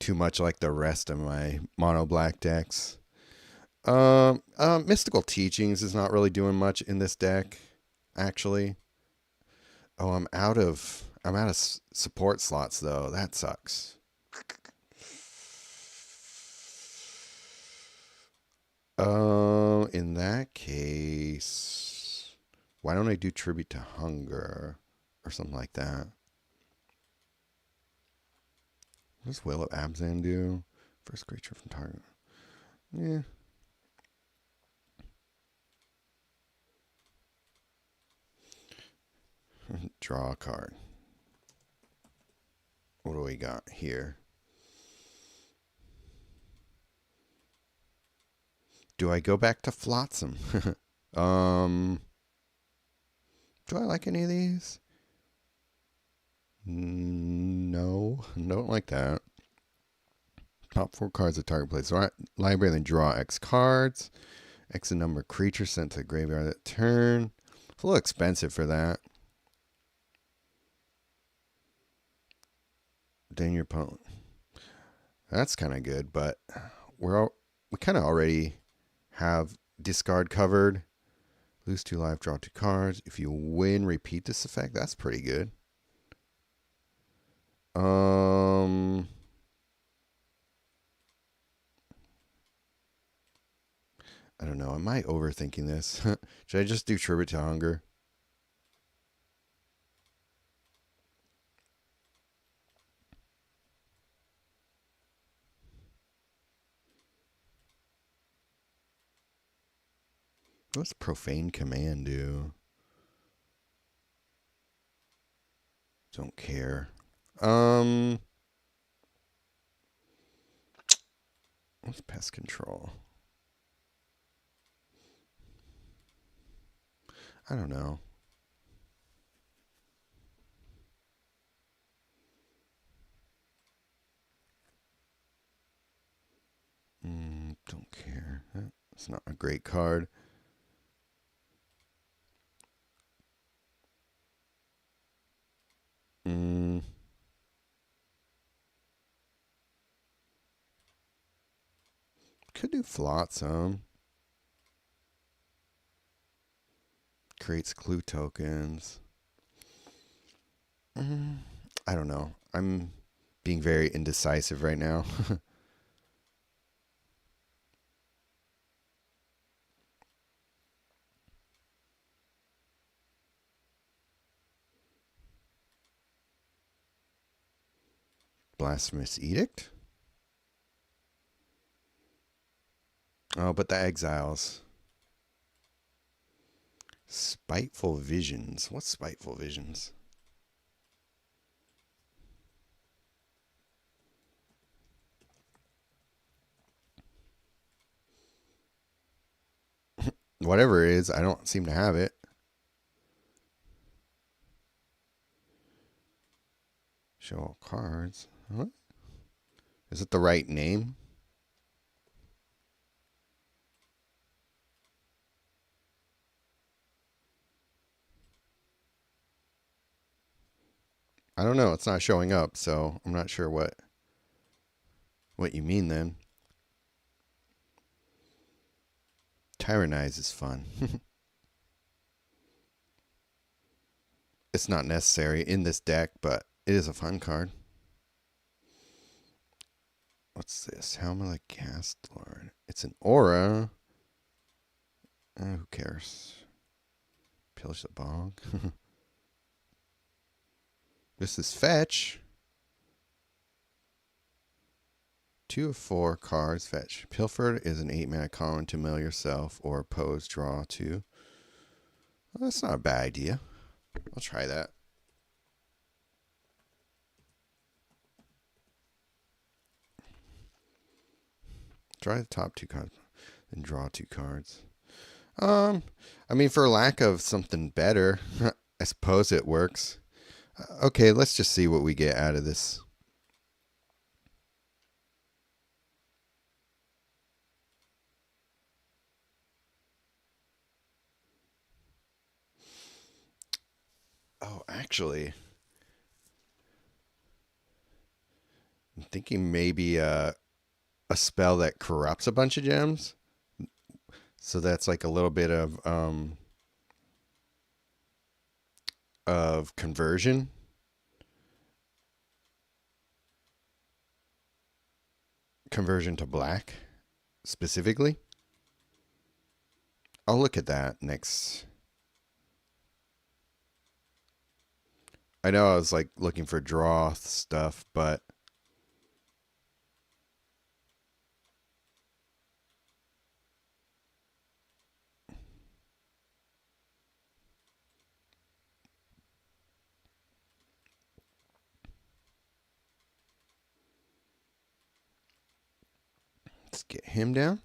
too much like the rest of my mono black decks. Mystical Teachings is not really doing much in this deck, actually. Oh, I'm out of support slots though. That sucks. In that case, why don't I do Tribute to Hunger or something like that? What does Will of Abzan do? First creature from target. Yeah. Draw a card. What do we got here? Do I go back to Flotsam? Do I like any of these? No, don't like that. Top 4 cards the target plays. Library, then draw X cards. X the number of creatures sent to the graveyard that turn. It's a little expensive for that. Then your opponent. That's kind of good, but we kind of already have discard covered. Lose 2 life, draw 2 cards. If you win, repeat this effect. That's pretty good. I don't know. Am I overthinking this? Should I just do Tribute to Hunger? What's Profane Command do? Don't care. What's Pest Control? I don't know. Don't care. It's not a great card. Could do Flotsam. Creates clue tokens. I don't know. I'm being very indecisive right now. Blasphemous Edict? Oh, but the exiles. Spiteful Visions. What's Spiteful Visions? Whatever it is, I don't seem to have it. Show all cards. What? Is it the right name? I don't know. It's not showing up, so I'm not sure what you mean then. Tyrannize is fun. It's not necessary in this deck, but it is a fun card. What's this? Helm of the Cast Lord. It's an aura. Who cares? Pillage the Bog. This is fetch. 2 of 4 cards fetch. Pilfered is an 8-mana common to mill yourself or oppose draw 2. Well, that's not a bad idea. I'll try that. Try the top 2 cards, then draw 2 cards. I mean, for lack of something better, I suppose it works. Okay, let's just see what we get out of this. Oh, actually, I'm thinking maybe a spell that corrupts a bunch of gems. So that's like a little bit of conversion. Conversion to black, specifically. I'll look at that next. I know I was like looking for draw stuff, but let's get him down.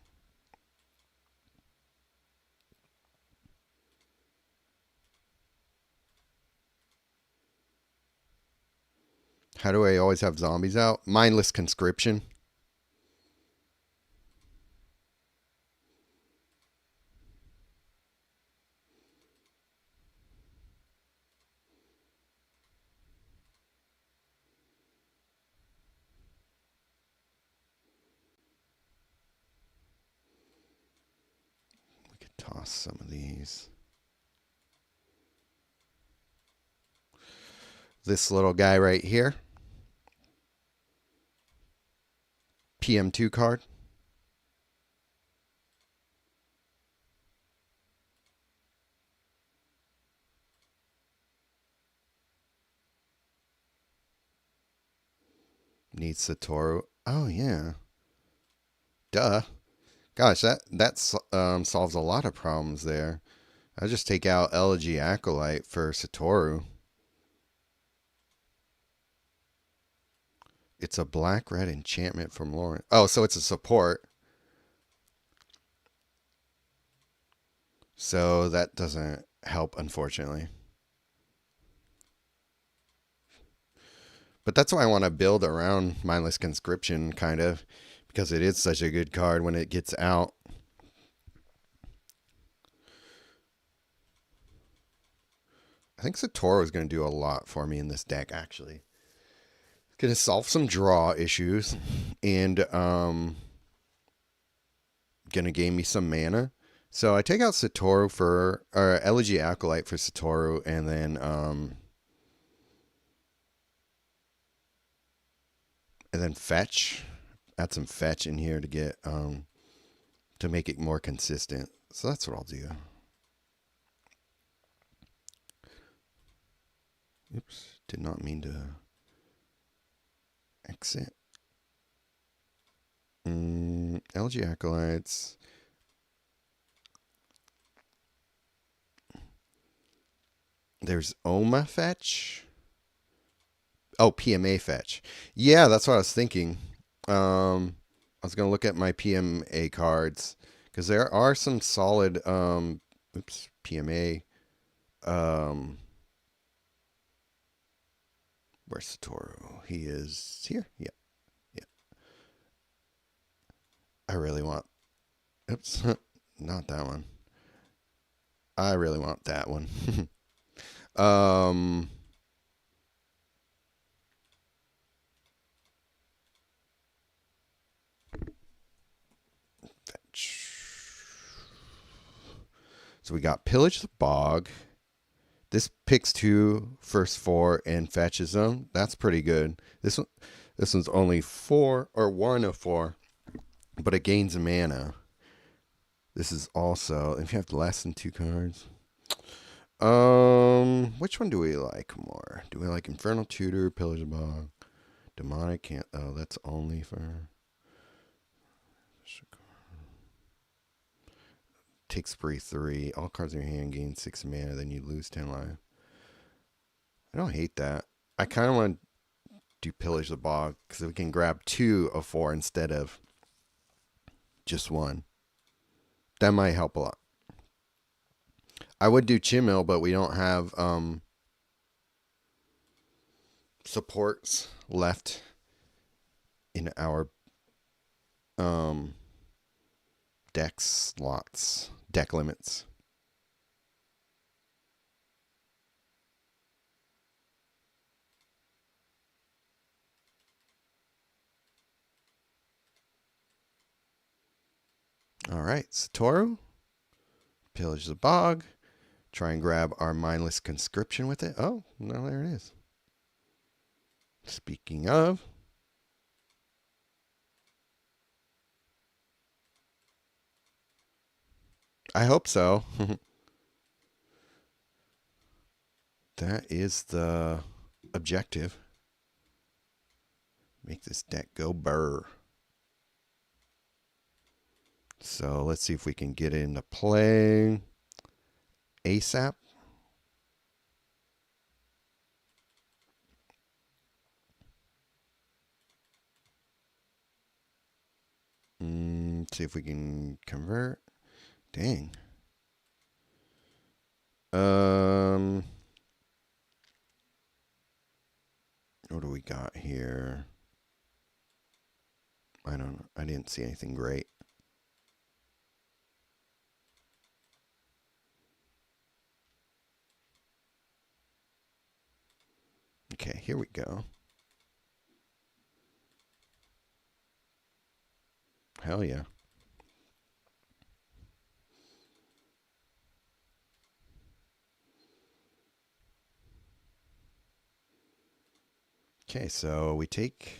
How do I always have zombies out? Mindless conscription. We could toss some of these. This little guy right here. PM2 card. Needs Satoru. Oh yeah. Duh. Gosh, that solves a lot of problems there. I'll just take out Elegy Acolyte for Satoru. It's a black-red enchantment from Lauren. Oh, so it's a support. So that doesn't help, unfortunately. But that's why I want to build around Mindless Conscription, kind of, because it is such a good card when it gets out. I think Satoru is going to do a lot for me in this deck, actually. It's going to solve some draw issues and going to gain me some mana. So I take out Satoru for, or Elegy Acolyte for Satoru, and then fetch. Add some fetch in here to get to make it more consistent. So that's what I'll do. Oops, did not mean to exit. Elegy Acolytes. There's Oma fetch. Oh, PMA fetch. Yeah, that's what I was thinking. I was going to look at my PMA cards because there are some solid PMA. Where's Satoru? He is here. Yeah. Yeah. I really want. Oops. Not that one. I really want that one. So we got Pillage the Bog. This picks 2, first 4, and fetches them. That's pretty good. This one's only 4 or 1 of 4, but it gains mana. This is also if you have less than 2 cards. Which one do we like more? Do we like Infernal Tutor, Pillage the Bog, Demonic? Can't. Oh, that's only for. Take spree 3. All cards in your hand gain 6 mana, then you lose 10 life. I don't hate that. I kind of want to do Pillage the Bog because we can grab 2 of 4 instead of just 1. That might help a lot. I would do Chimil, but we don't have supports left in our deck slots, deck limits. All right, Satoru, Pillage the Bog. Try and grab our Mindless Conscription with it. Oh, no, there it is. Speaking of, I hope so. That is the objective. Make this deck go burr. So let's see if we can get into play ASAP. See if we can convert. Dang. What do we got here? I don't know. I didn't see anything great. Okay, here we go. Hell yeah. Okay, so we take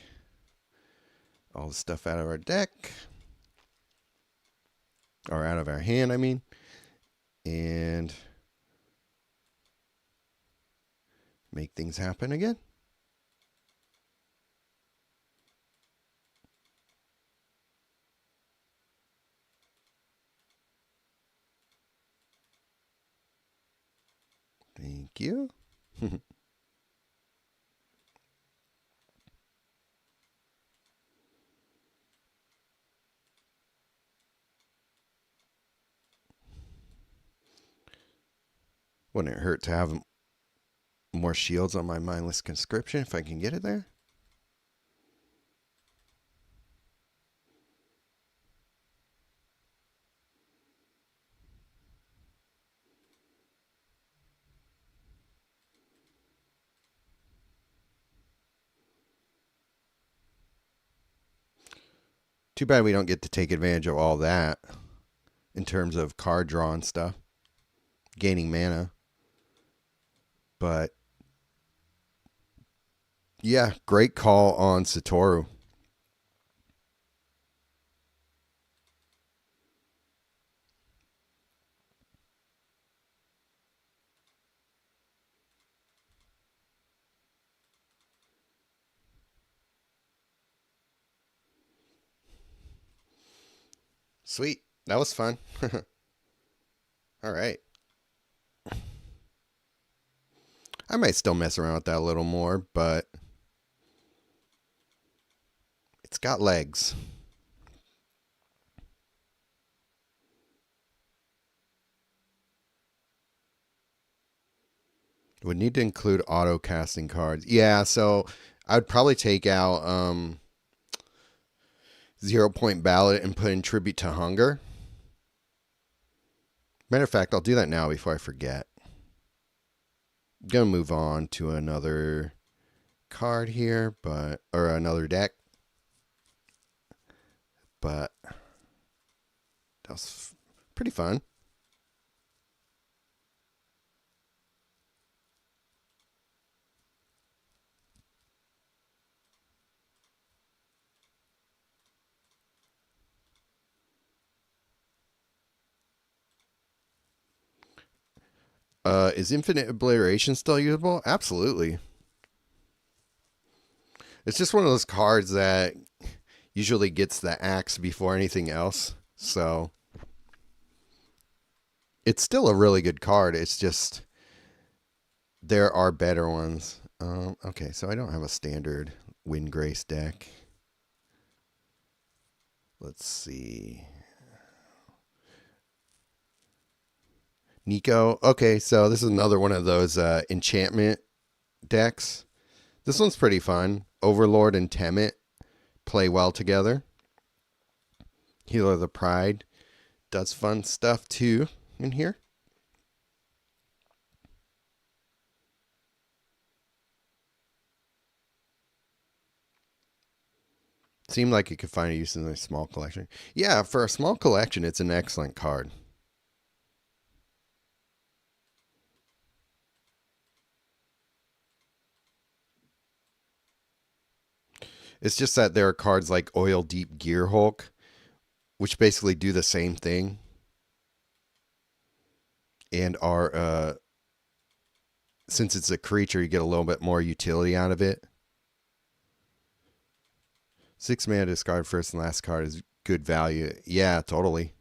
all the stuff out of our deck, or out of our hand, I mean, and make things happen again. Thank you. Wouldn't it hurt to have more shields on my mindless conscription if I can get it there? Too bad we don't get to take advantage of all that in terms of card draw and stuff, gaining mana. But yeah, great call on Satoru. Sweet. That was fun. All right. I might still mess around with that a little more, but it's got legs. Would need to include auto casting cards. Yeah, so I'd probably take out 0 Point Ballot and put in Tribute to Hunger. Matter of fact, I'll do that now before I forget. I'm gonna move on to another card here, or another deck. But that was pretty fun. Is Infinite Obliteration still usable? Absolutely. It's just one of those cards that usually gets the axe before anything else. So it's still a really good card. It's just there are better ones. Okay, so I don't have a standard Windgrace deck. Let's see. Nico. Okay, so this is another one of those enchantment decks. This one's pretty fun. Overlord and Temet play well together. Healer of the Pride does fun stuff too in here. Seemed like it could find a use in a small collection. Yeah, for a small collection, it's an excellent card. It's just that there are cards like Oil Deep Gear Hulk, which basically do the same thing and are, since it's a creature, you get a little bit more utility out of it. 6 mana discard first and last card is good value. Yeah, totally.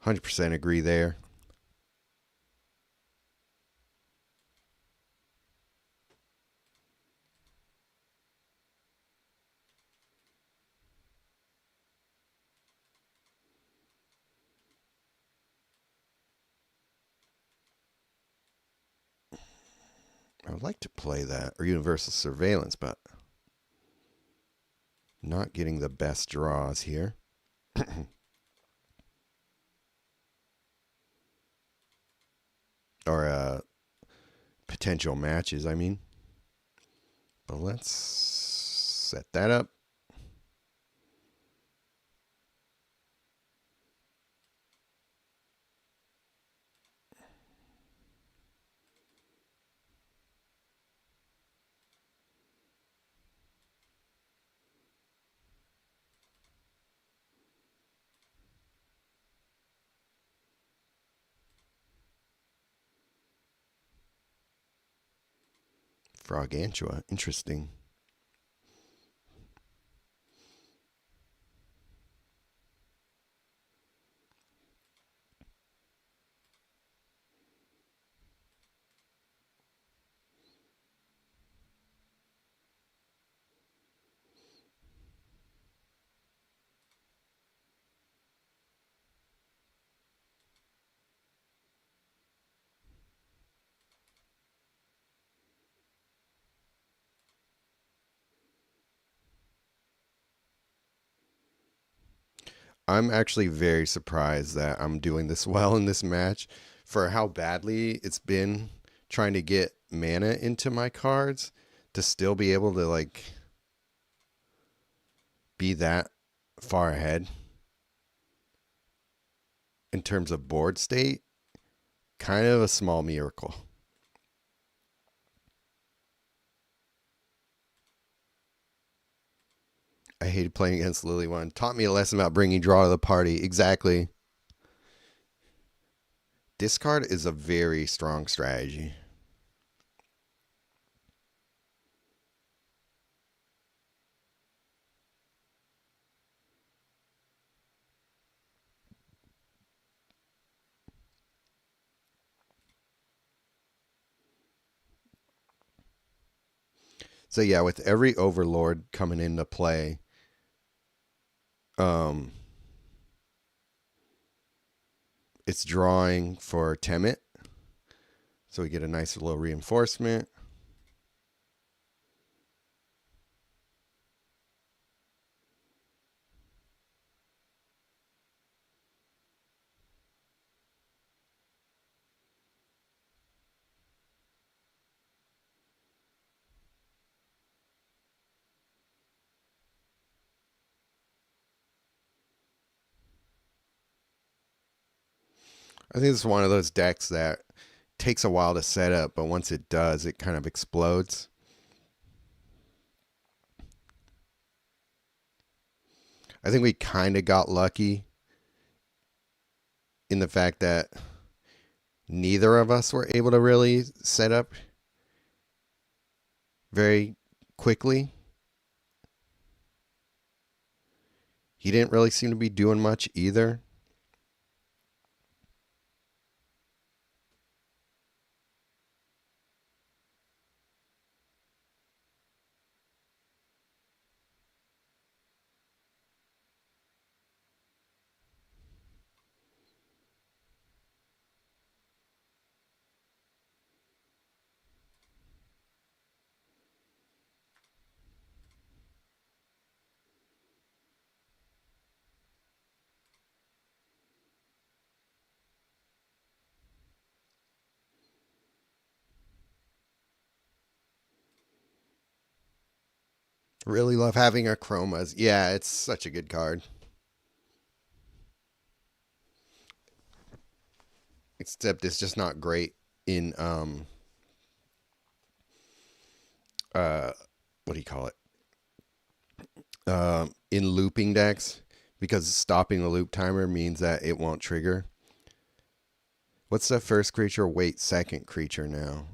100% agree there. I would like to play that, or Universal Surveillance, but not getting the best draws here. Or potential matches, I mean. But let's set that up. Frogantua, interesting. I'm actually very surprised that I'm doing this well in this match for how badly it's been trying to get mana into my cards to still be able to like be that far ahead in terms of board state. Kind of a small miracle. I hated playing against Lily One. Taught me a lesson about bringing draw to the party. Exactly. Discard is a very strong strategy. So yeah, with every Overlord coming into play, um, it's drawing for Temet. So we get a nice little reinforcement. I think it's one of those decks that takes a while to set up, but once it does, it kind of explodes. I think we kind of got lucky in the fact that neither of us were able to really set up very quickly. He didn't really seem to be doing much either. Really love having our chromas. Yeah, it's such a good card. Except it's just not great in uh what do you call it? In looping decks, because stopping the loop timer means that it won't trigger. What's the first creature? Wait, second creature now.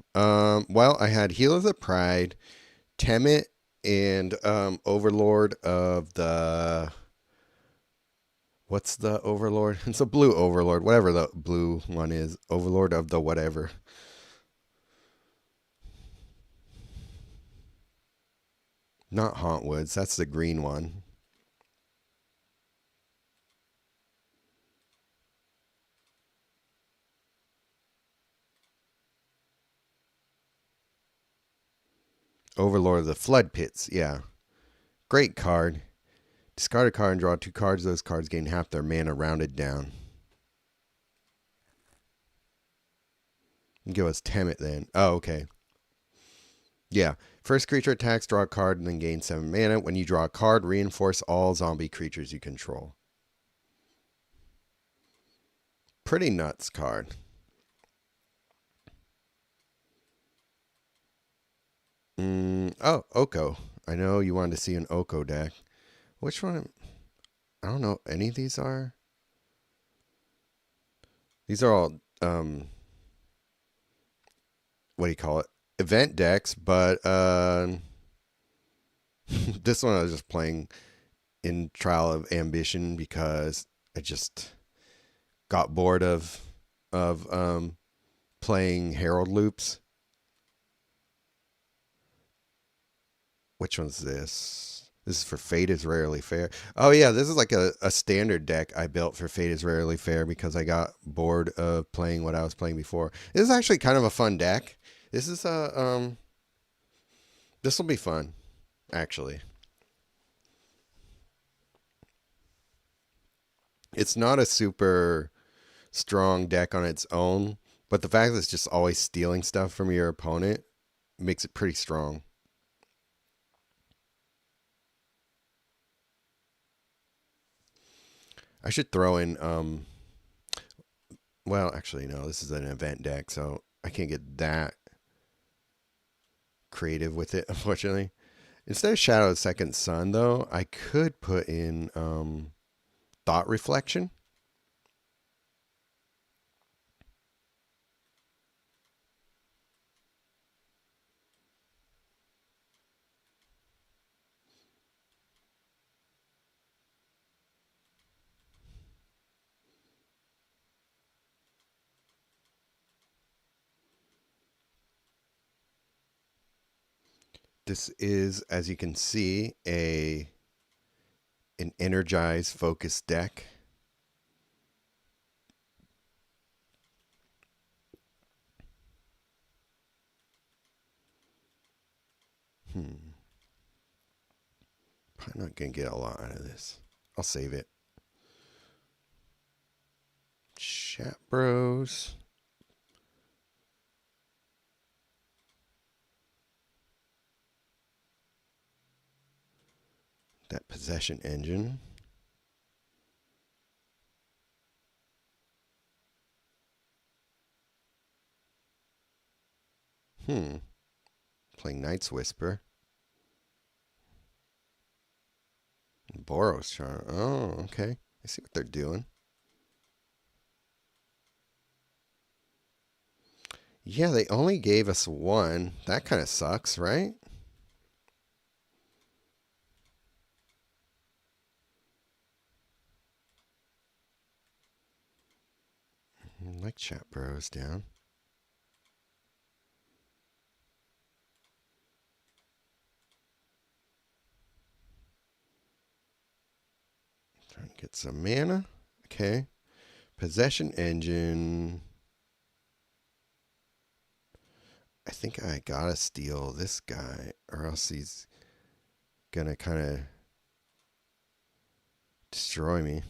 Well, I had Heel of the Pride, Temet, and Overlord of the. What's the Overlord? It's a blue Overlord, whatever the blue one is. Overlord of the whatever. Not Hauntwoods, that's the green one. Overlord of the Flood Pits. Yeah. Great card. Discard a card and draw 2 cards. Those cards gain half their mana rounded down. Go as Temet then. Oh, okay. Yeah. First creature attacks, draw a card, and then gain 7 mana. When you draw a card, reinforce all zombie creatures you control. Pretty nuts card. Oh, Oko. I know you wanted to see an Oko deck. Which one? I don't know. Any of these are? These are all, what do you call it? Event decks, but this one I was just playing in Trial of Ambition because I just got bored of playing Herald loops. Which one's this? This is for Fate is Rarely Fair. Oh yeah, this is like a standard deck I built for Fate is Rarely Fair because I got bored of playing what I was playing before. This is actually kind of a fun deck. This is this will be fun, actually. It's not a super strong deck on its own, but the fact that it's just always stealing stuff from your opponent makes it pretty strong. I should throw in, well, actually, no, this is an event deck, so I can't get that creative with it, unfortunately. Instead of Shadow of the Second Sun, though, I could put in Thought Reflection. This is, as you can see, an energized focus deck. Probably not going to get a lot out of this. I'll save it. Chat Bros. That Possession Engine. Playing Knight's Whisper. Boros Charm. Oh, okay. I see what they're doing. Yeah, they only gave us one. That kind of sucks, right? Like Chat Bros down. Trying to get some mana. Okay. Possession Engine. I think I gotta steal this guy, or else he's gonna kind of destroy me.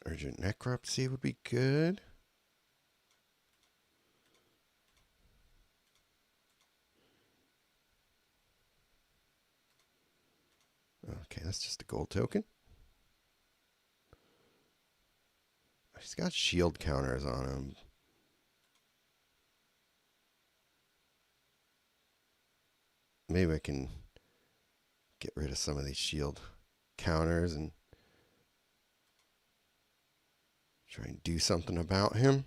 Urgent Necropsy would be good. Okay, that's just a gold token. He's got shield counters on him. Maybe I can get rid of some of these shield counters and try and do something about him.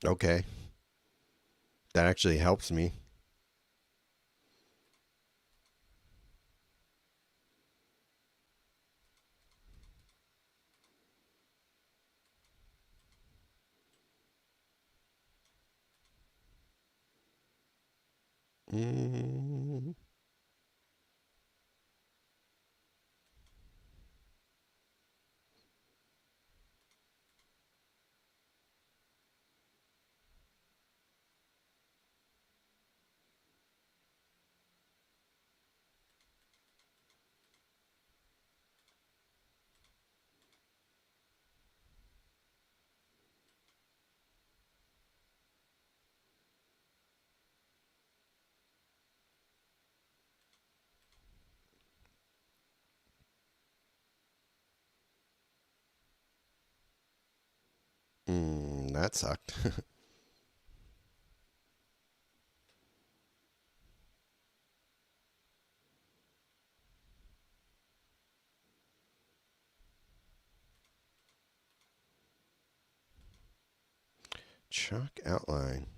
Okay. That actually helps me. Mm. That sucked. Chalk outline.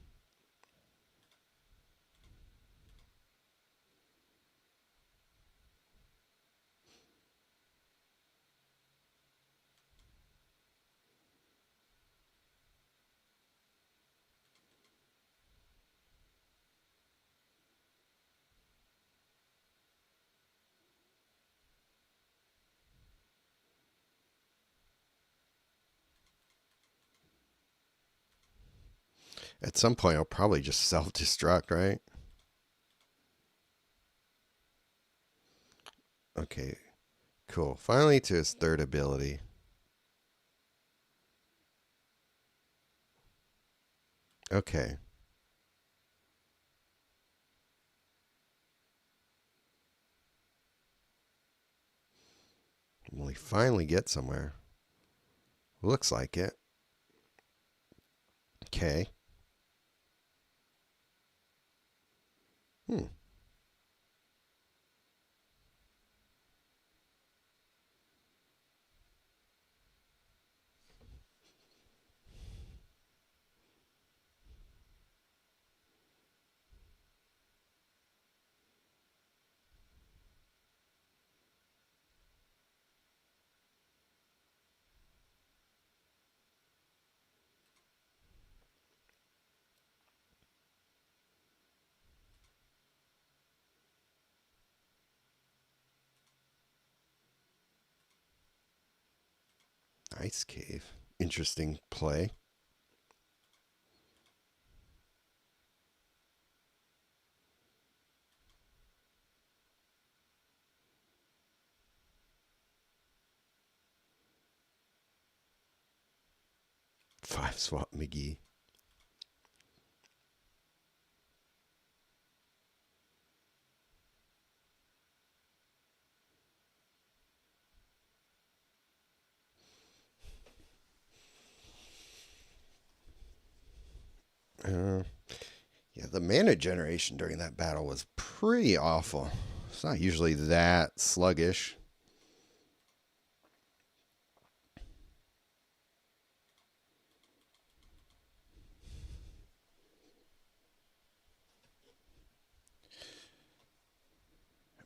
At some point, I'll probably just self-destruct, right? Okay, cool. Finally to his third ability. Okay. Well, he finally gets somewhere. Looks like it. Okay. Hmm. Ice cave. Interesting play. Five swap McGee. Uh, yeah, the mana generation during that battle was pretty awful. It's not usually that sluggish.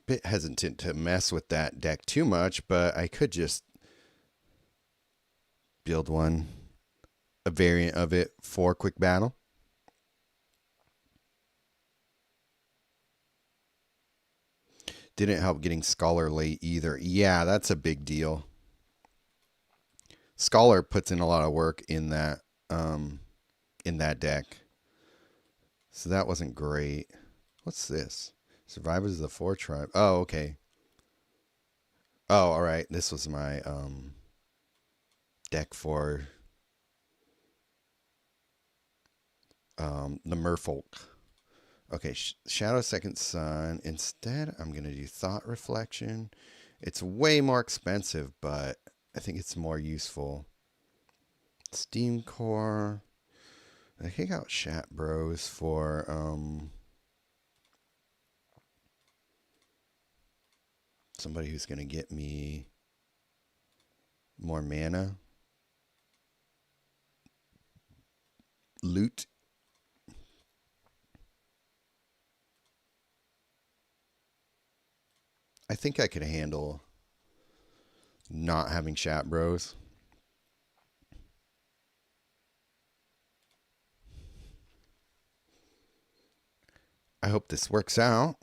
Bit hesitant to mess with that deck too much, but I could just build one, a variant of it for quick battle. Didn't help getting Scholar late either. Yeah, that's a big deal. Scholar puts in a lot of work um, in that deck, so that wasn't great. What's this? Survivors of the Four Tribe. Oh, okay. Oh, all right. This was my deck for the Merfolk. Okay, Shadow Second Sun. Instead, I'm going to do Thought Reflection. It's way more expensive, but I think it's more useful. Steam Core. I kick out Shat Bros for somebody who's going to get me more mana. Loot. I think I could handle not having Shat Bros. I hope this works out.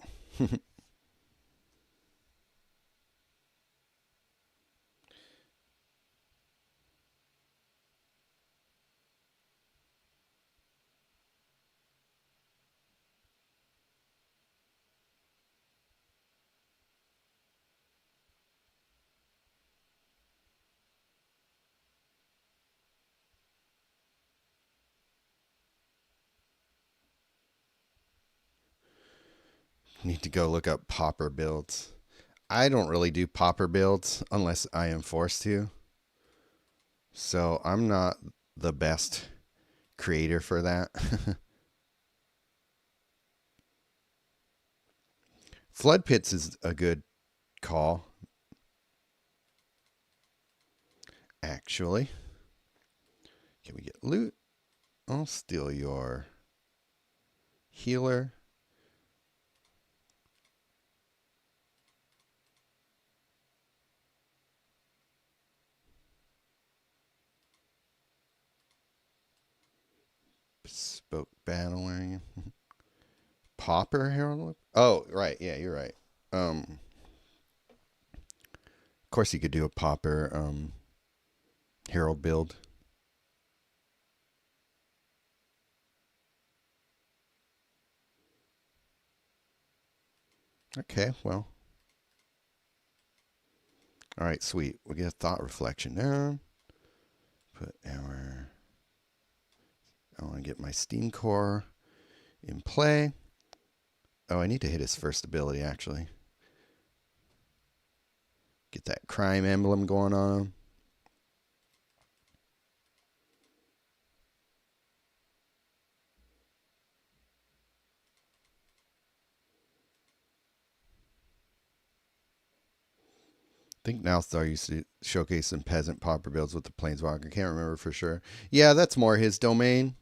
Need to go look up popper builds. I don't really do popper builds unless I am forced to. So I'm not the best creator for that. Flood pits is a good call, actually. Can we get loot? I'll steal your healer. Bespoke battling. Popper Herald? Oh, right. Yeah, you're right. Of course you could do a popper Herald build. Okay, well. All right, sweet. We get a thought reflection down. Put our. I want to get my steam core in play. Oh, I need to hit his first ability, actually. Get that crime emblem going on. I think Nalthar used to showcase some peasant popper builds with the Planeswalker. Can't remember for sure. Yeah, that's more his domain.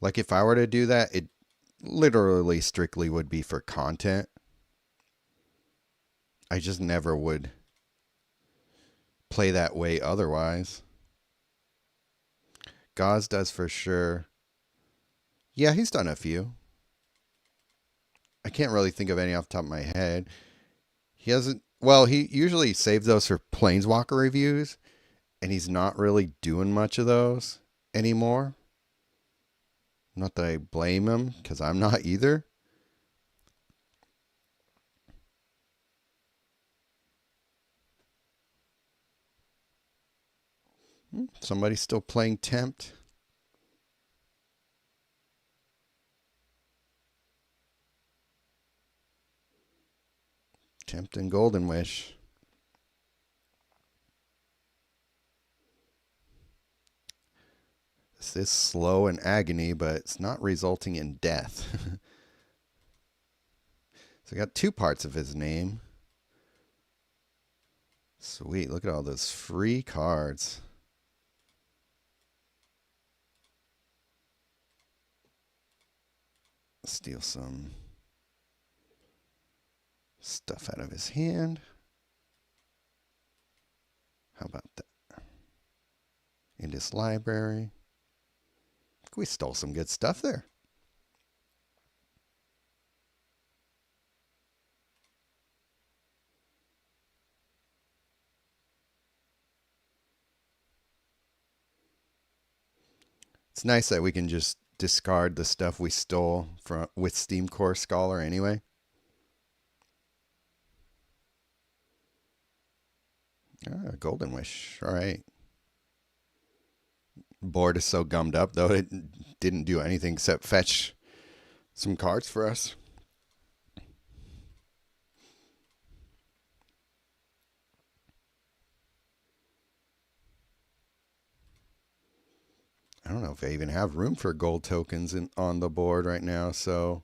Like if I were to do that, it literally strictly would be for content. I just never would play that way otherwise. Gauze does for sure. Yeah, he's done a few. I can't really think of any off the top of my head. He hasn't. Well, he usually saves those for Planeswalker reviews, and he's not really doing much of those anymore. Not that I blame him, because I'm not either. Somebody's still playing Tempt. Tempt and Golden Wish. This is slow and agony, but it's not resulting in death. So I got two parts of his name. Sweet. Look at all those free cards. Steal some stuff out of his hand. How about that? In his library. We stole some good stuff there. It's nice that we can just discard the stuff we stole from with Steam Core Scholar anyway. Golden Wish. All right. Board is so gummed up, though, it didn't do anything except fetch some cards for us. I don't know if I even have room for gold tokens on the board right now, so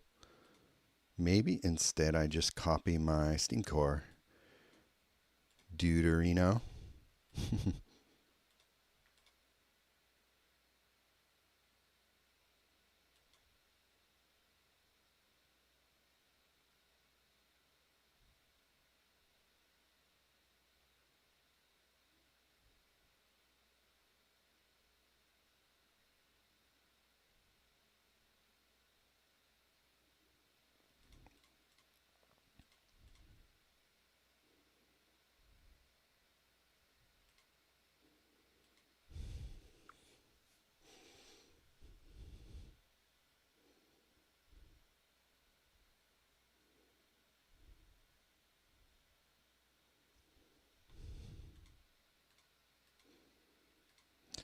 maybe instead I just copy my Steam Core Deuterino.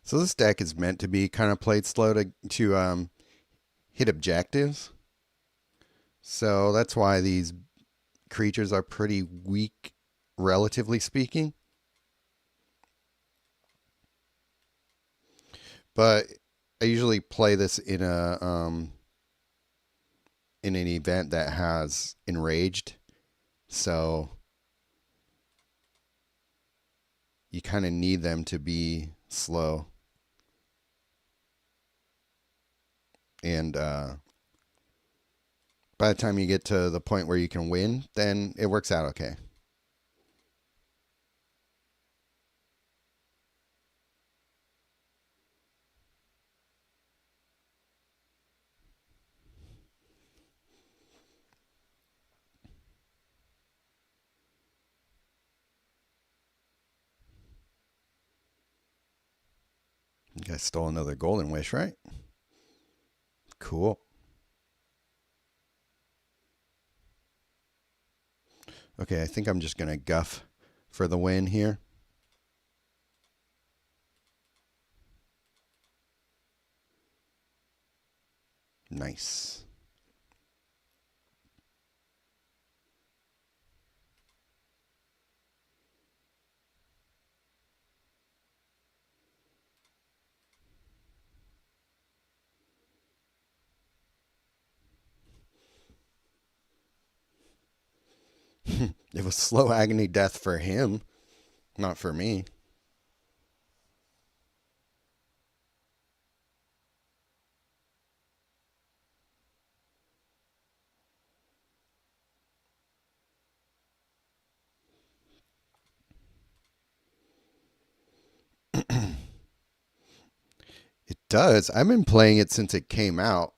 So this deck is meant to be kind of played slow to hit objectives. So that's why these creatures are pretty weak, relatively speaking. But I usually play this in an event that has enraged, so you kind of need them to be slow. And by the time you get to the point where you can win, then it works out okay. You guys stole another golden wish, right? Cool. Okay, I think I'm just going to guff for the win here. Nice. It was slow agony death for him, not for me. It does. I've been playing it since it came out.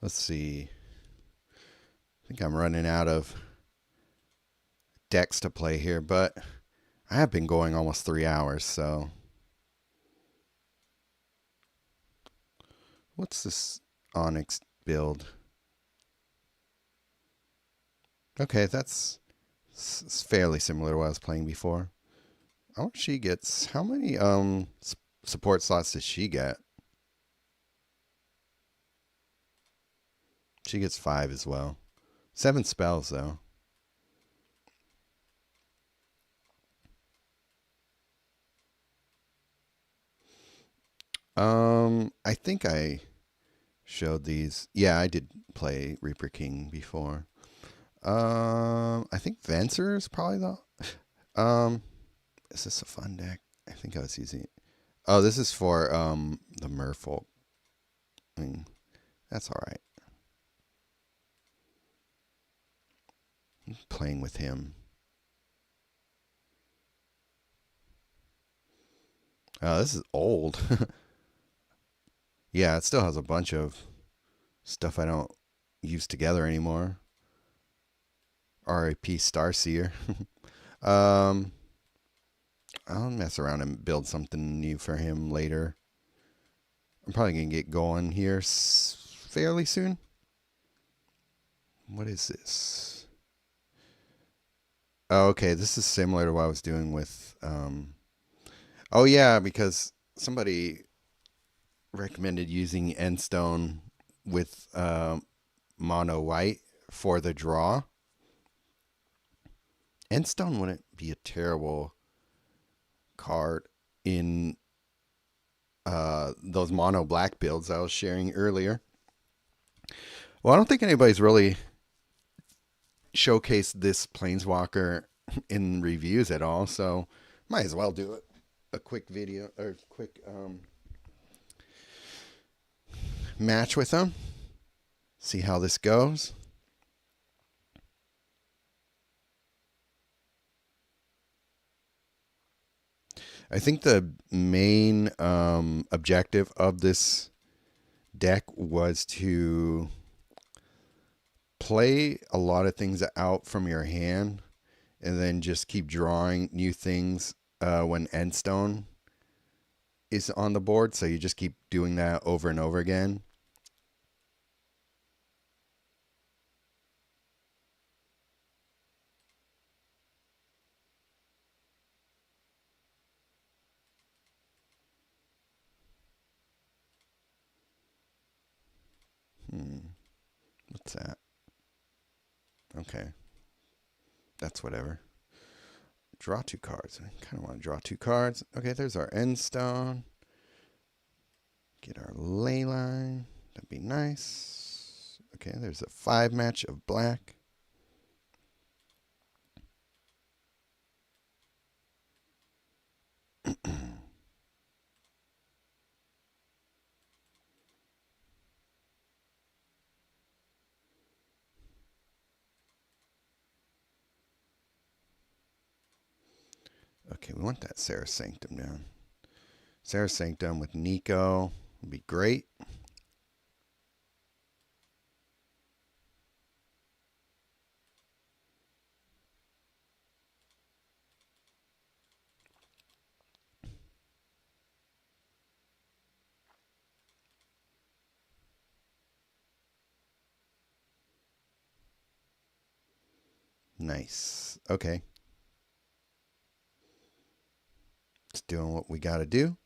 Let's see. I think I'm running out of decks to play here, but I have been going almost 3 hours, so. What's this Onyx build? Okay, that's fairly similar to what I was playing before. I wonder if she gets, how many support slots does she get? She gets 5 as well. 7 spells though. I think I showed these. Yeah, I did play Reaper King before. I think Venser is probably the. Is this a fun deck? I think I was using it. Oh, this is for the Merfolk. I mean, that's all right. I'm playing with him. Oh, this is old. Yeah, it still has a bunch of stuff I don't use together anymore. RIP Starseer. um, I'll mess around and build something new for him later. I'm probably going to get going here fairly soon. What is this? Oh, okay, this is similar to what I was doing with. Oh, yeah, because somebody recommended using Endstone with mono white for the draw. Endstone wouldn't be a terrible card in those mono black builds I was sharing earlier. Well, I don't think anybody's really showcased this Planeswalker in reviews at all, so might as well do it. A quick video or quick match with them. See how this goes. I think the main objective of this deck was to play a lot of things out from your hand and then just keep drawing new things when end stone is on the board. So you just keep doing that over and over again. What's that? Okay. That's whatever. Draw 2 cards. I kind of want to draw 2 cards. Okay, there's our end stone. Get our ley line. That'd be nice. Okay, there's a 5 match of black. Okay, we want that Sarah Sanctum down. Sarah Sanctum with Nico would be great. Nice. Okay. Just doing what we got to do.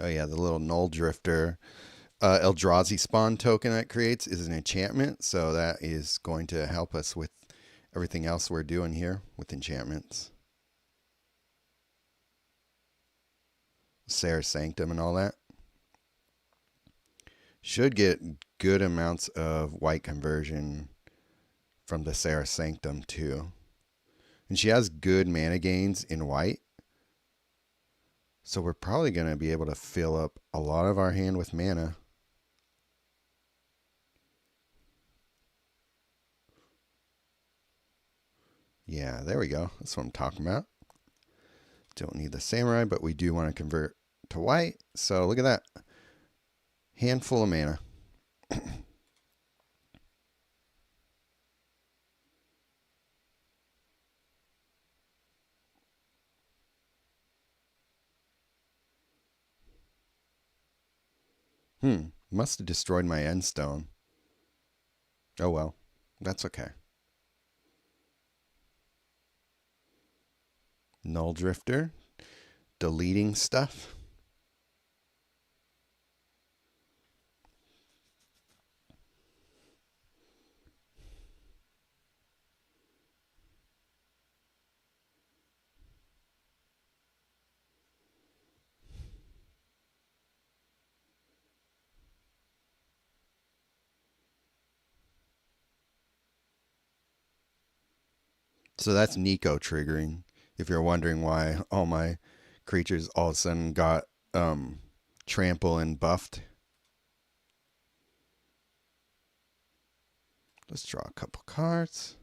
Oh, yeah, the little Null Drifter Eldrazi spawn token that creates is an enchantment. So that is going to help us with everything else we're doing here with enchantments. Sarah Sanctum and all that. Should get good amounts of white conversion from the Sarah Sanctum too. And she has good mana gains in white. So we're probably going to be able to fill up a lot of our hand with mana. Yeah, there we go. That's what I'm talking about. Don't need the samurai, but we do want to convert to white. So look at that. Handful of mana. Must have destroyed my end stone. Oh well. That's okay. Null Drifter. Deleting stuff. So that's Nico triggering. If you're wondering why all my creatures all of a sudden got trample and buffed. Let's draw a couple cards.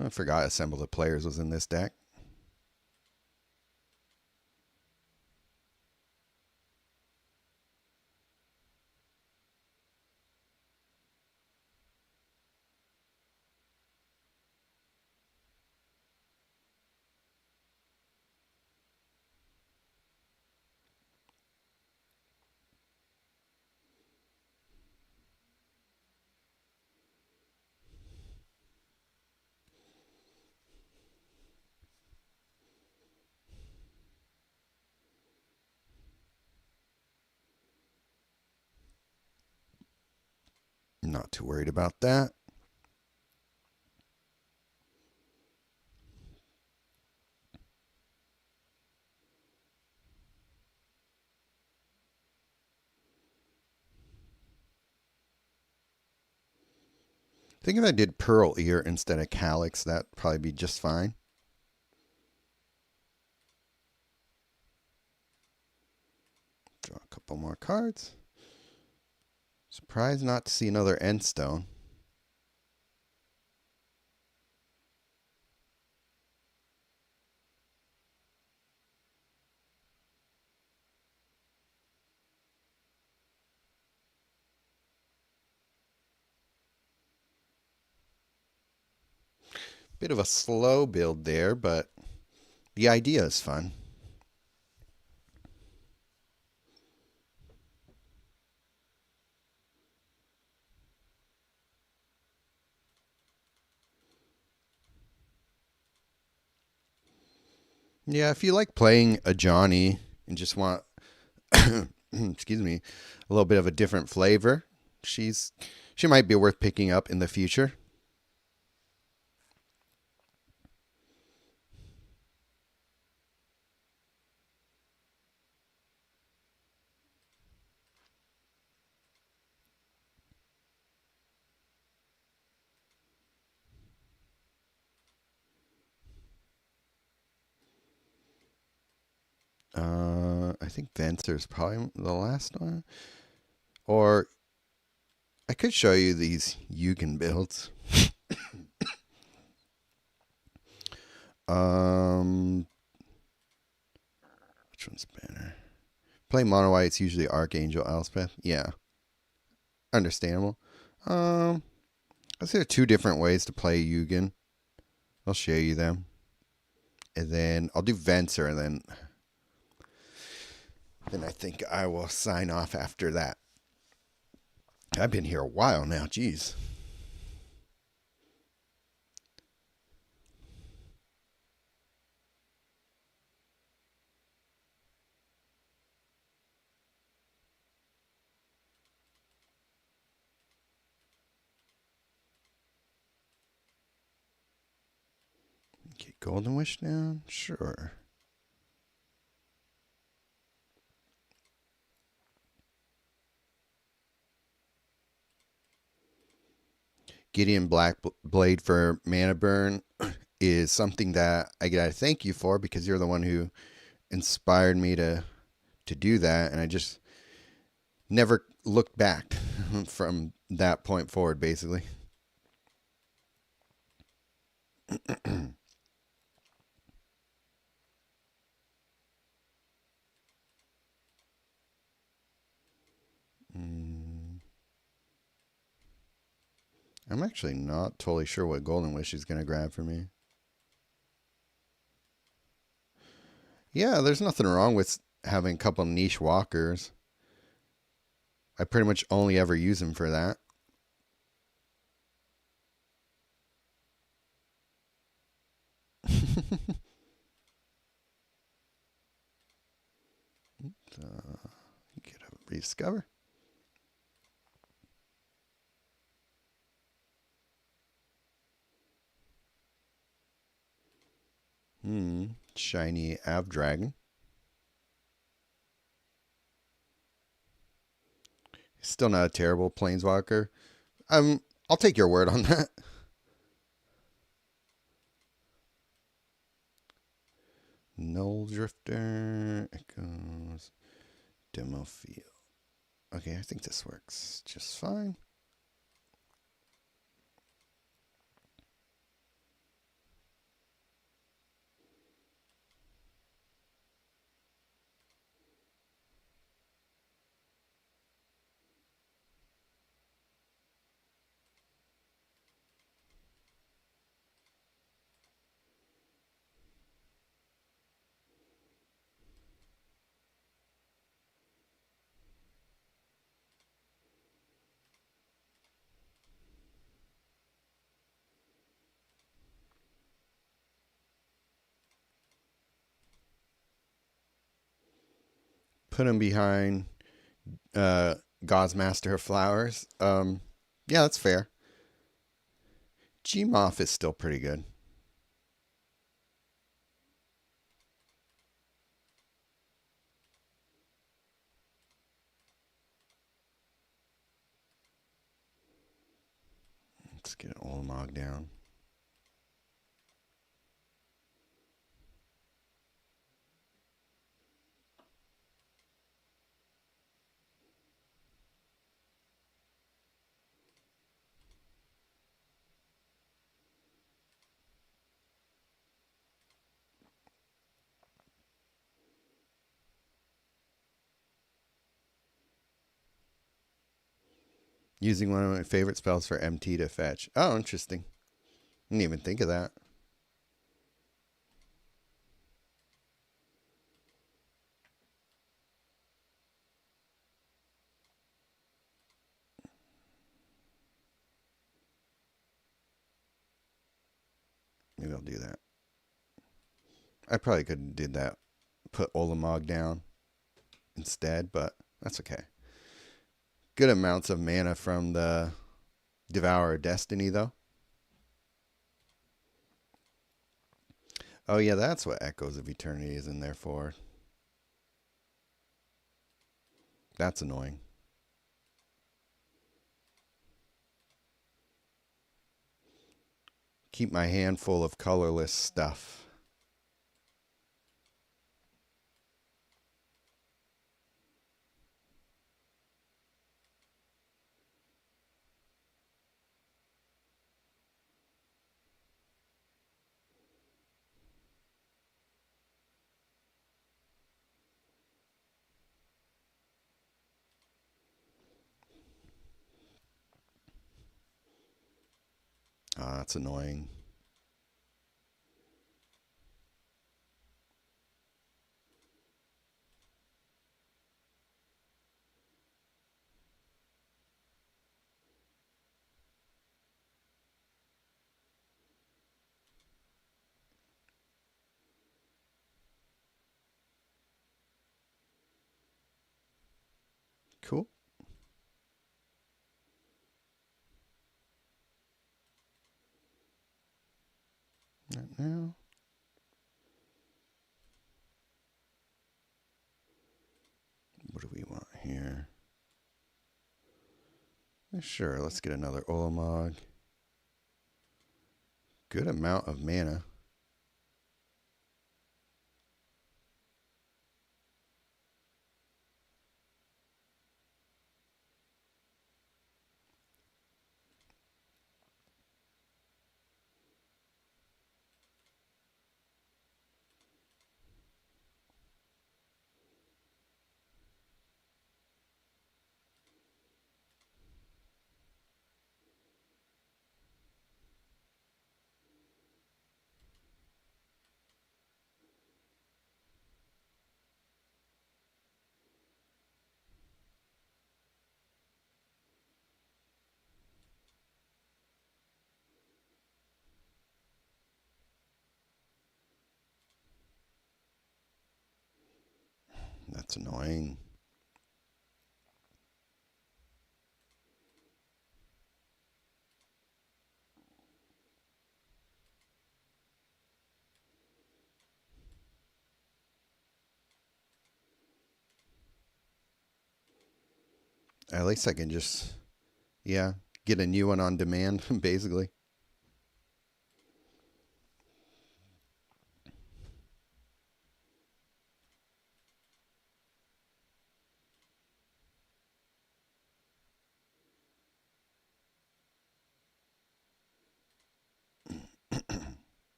I forgot Assemble the Players was in this deck. Not too worried about that. I think if I did Pearl Ear instead of Calyx, that'd probably be just fine. Couple more cards. Surprised not to see another end stone. Bit of a slow build there, but the idea is fun. Yeah, if you like playing a Johnny and just want, excuse me, a little bit of a different flavor, she might be worth picking up in the future. I think Venser's probably the last one. Or I could show you these Yugen builds. Which one's better? Play mono white, it's usually Archangel Elspeth. Yeah. Understandable. I see there are two different ways to play Yugen. I'll show you them. And then I'll do Venser, and then I think I will sign off after that. I've been here a while now, jeez. Get Golden Wish down? Sure. Gideon Blackblade for mana burn is something that I gotta thank you for, because you're the one who inspired me to do that, and I just never looked back from that point forward, basically. I'm actually not totally sure what Golden Wish is going to grab for me. Yeah, there's nothing wrong with having a couple niche walkers. I pretty much only ever use them for that. Get a rediscover. Shiny Av Dragon. Still not a terrible planeswalker. I'll take your word on that. Null Drifter. Echoes. Demo Field. Okay, I think this works just fine. Put him behind God's Master of Flowers. Yeah, that's fair. Gmoth is still pretty good. Let's get an Olimog down. Using one of my favorite spells for MT to fetch. Oh, interesting. Didn't even think of that. Maybe I'll do that. I probably could have did that. Put Olamog down instead, but that's okay. Good amounts of mana from the Devourer Destiny, though. Oh, yeah, that's what Echoes of Eternity is in there for. That's annoying. Keep my hand full of colorless stuff. Ah, that's annoying. Cool. Not now. What do we want here? Sure, let's get another Olamog. Good amount of mana. That's annoying. At least I can just, yeah, get a new one on demand, basically.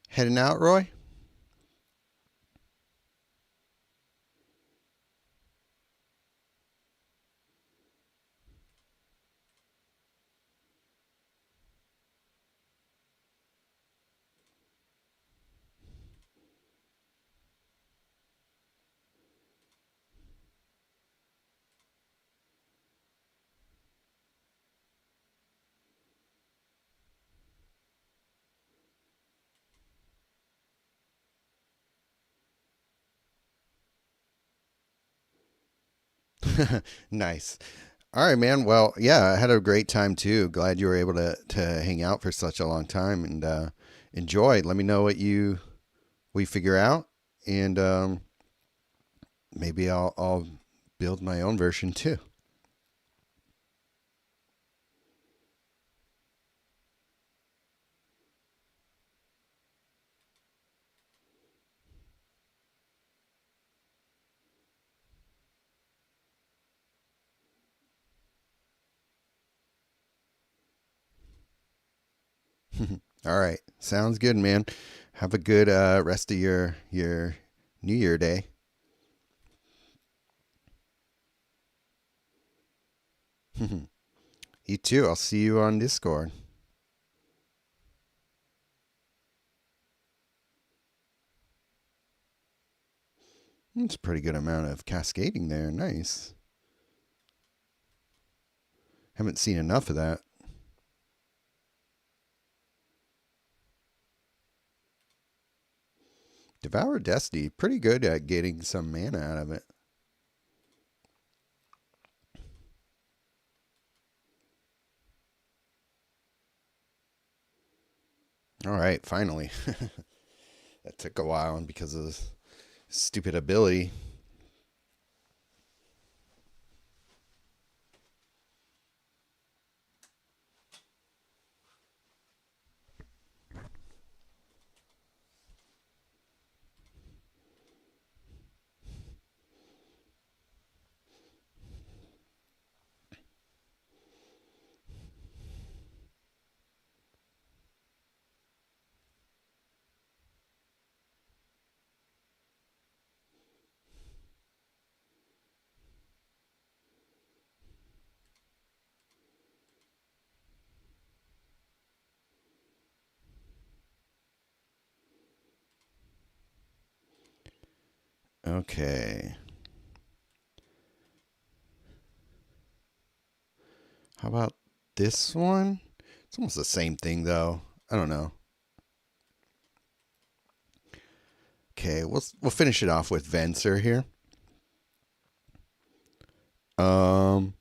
Heading out, Roy? Nice. All right, man. Well, yeah, I had a great time too. Glad you were able to hang out for such a long time and enjoy. Let me know what we figure out, and maybe I'll build my own version too. All right. Sounds good, man. Have a good rest of your New Year day. You too. I'll see you on Discord. It's a pretty good amount of cascading there. Nice. Haven't seen enough of that. Devour Destiny, pretty good at getting some mana out of it. All right, finally. That took a while and because of this stupid ability. Okay. How about this one? It's almost the same thing though. I don't know. Okay, we'll finish it off with Venser here. Um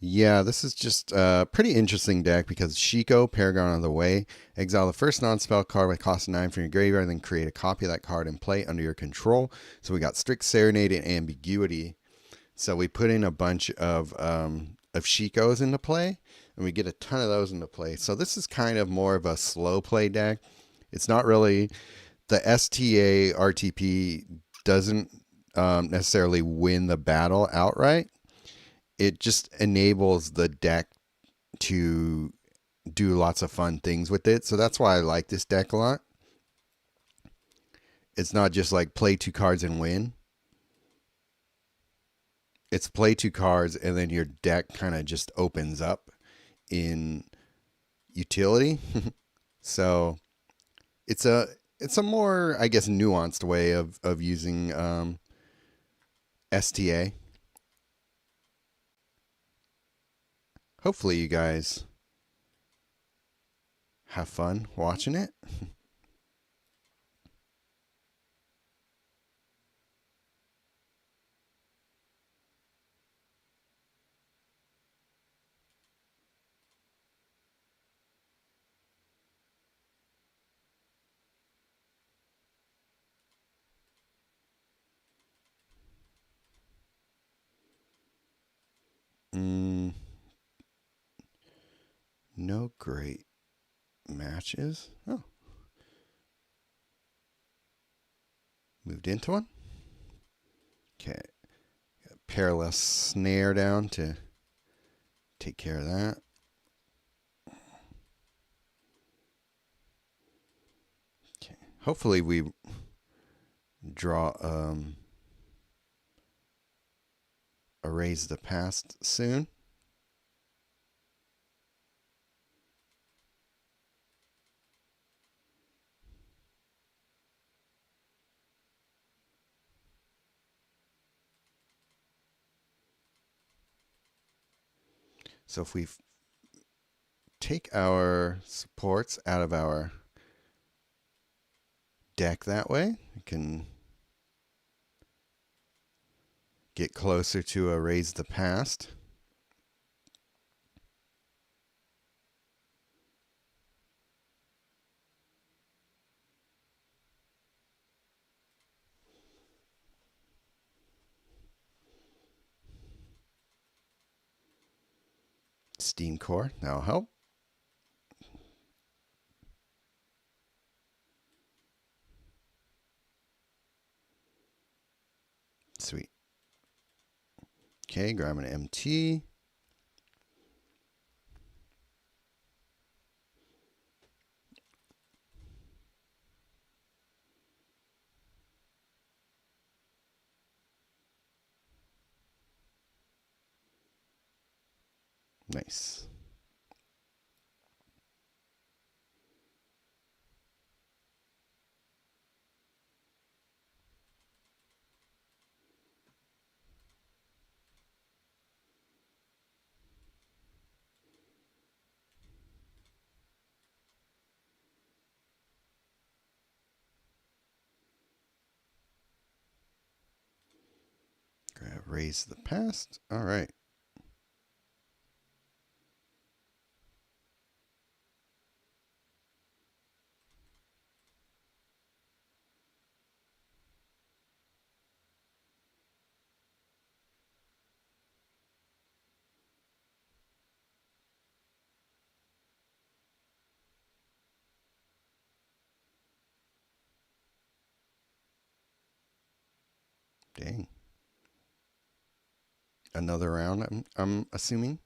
yeah, this is just a pretty interesting deck because Shiko, Paragon of the Way, exile the first non-spell card with cost 9 from your graveyard, then create a copy of that card and play under your control. So we got Strict Serenade and Ambiguity. So we put in a bunch of Shikos into play, and we get a ton of those into play. So this is kind of more of a slow play deck. It's not really the STA RTP doesn't necessarily win the battle outright. It just enables the deck to do lots of fun things with it. So that's why I like this deck a lot. It's not just like play 2 cards and win. It's play 2 cards and then your deck kind of just opens up in utility. So it's a more, I guess, nuanced way of using STA. Hopefully you guys have fun watching it. Mm, no great matches. Oh, moved into one. Okay. Perilous snare down to take care of that. Okay. Hopefully we draw erase the past soon. So if we take our supports out of our deck that way, we can get closer to erase the past. Steam Core, that'll help. Sweet. Okay, grab an MT. Nice. Raise the past. All right. Dang. Another round, I'm assuming.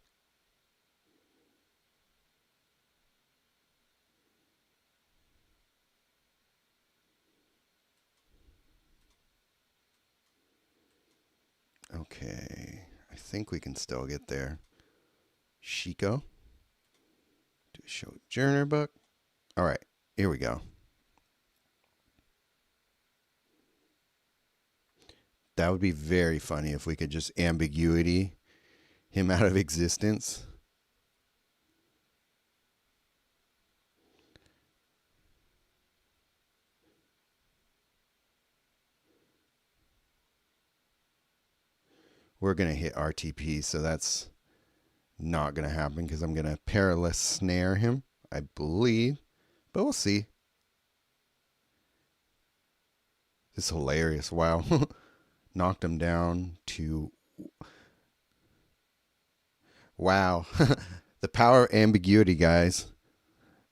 Okay. I think we can still get there. Shiko. Do a show journer book. All right. Here we go. That would be very funny if we could just ambiguity him out of existence. We're going to hit RTP, so that's not going to happen because I'm going to perilous snare him, I believe. But we'll see. This is hilarious. Wow. Knocked him down to... Wow. The power of ambiguity, guys.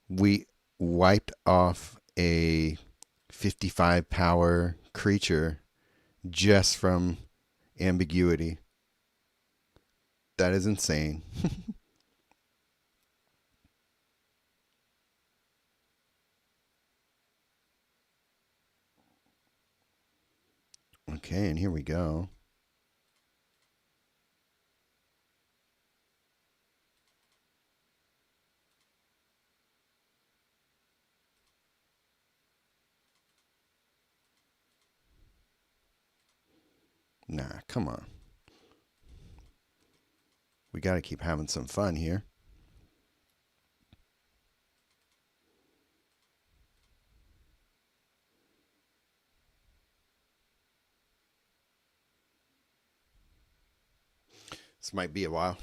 We wiped off a 55 power creature just from ambiguity. That is insane. Okay, and here we go. Nah, come on. We got to keep having some fun here. This might be a while.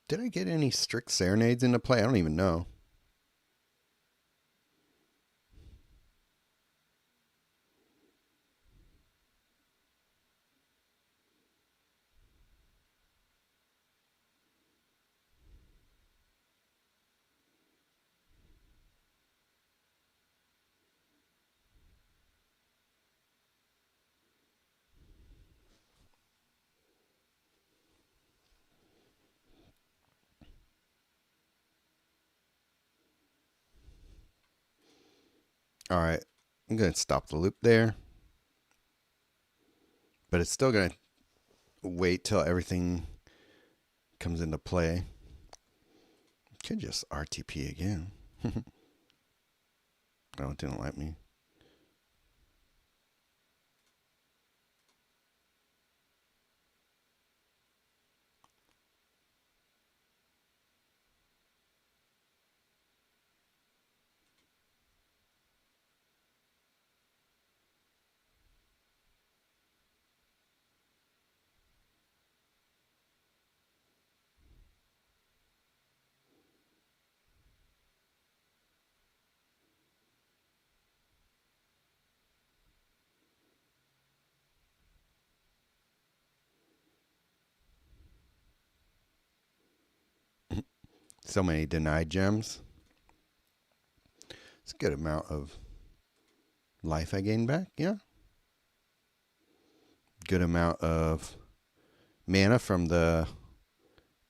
Did I get any strict serenades into play? I don't even know. All right. I'm going to stop the loop there. But it's still going to wait till everything comes into play. Could just RTP again. No, it didn't let me. So many denied gems. It's a good amount of life I gained back, yeah. good amount of mana from the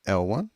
L1.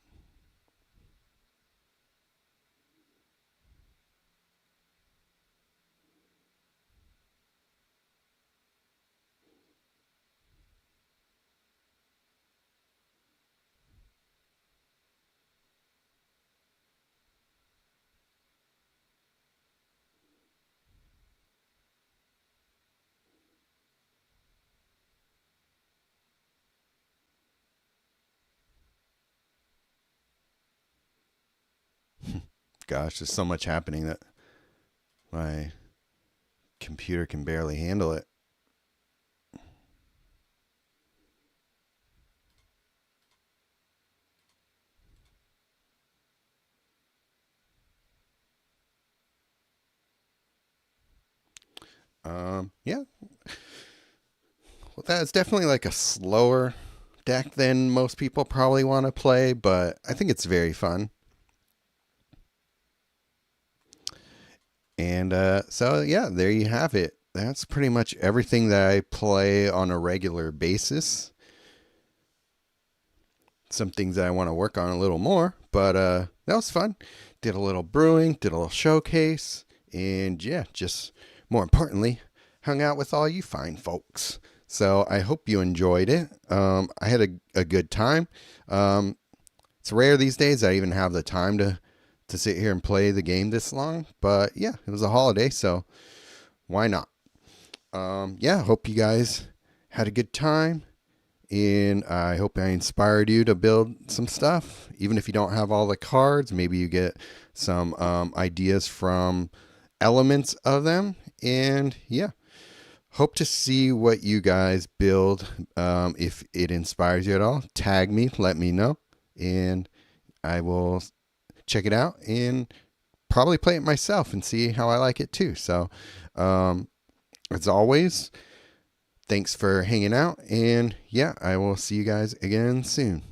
Gosh, there's so much happening that my computer can barely handle it. Yeah. Well, that's definitely like a slower deck than most people probably want to play, but I think it's very fun. And so, yeah, there you have it. That's pretty much everything that I play on a regular basis. Some things that I want to work on a little more, but that was fun. Did a little brewing, did a little showcase, and yeah, just more importantly, hung out with all you fine folks. So I hope you enjoyed it. I had a good time. It's rare these days I even have the time to sit here and play the game this long, but yeah, it was a holiday, so why not? Yeah, hope you guys had a good time. And I hope I inspired you to build some stuff. Even if you don't have all the cards, maybe you get some ideas from elements of them. And yeah, hope to see what you guys build. If it inspires you at all, tag me, let me know. And I will check it out and probably play it myself and see how I like it too. So, as always, thanks for hanging out, and yeah, I will see you guys again soon.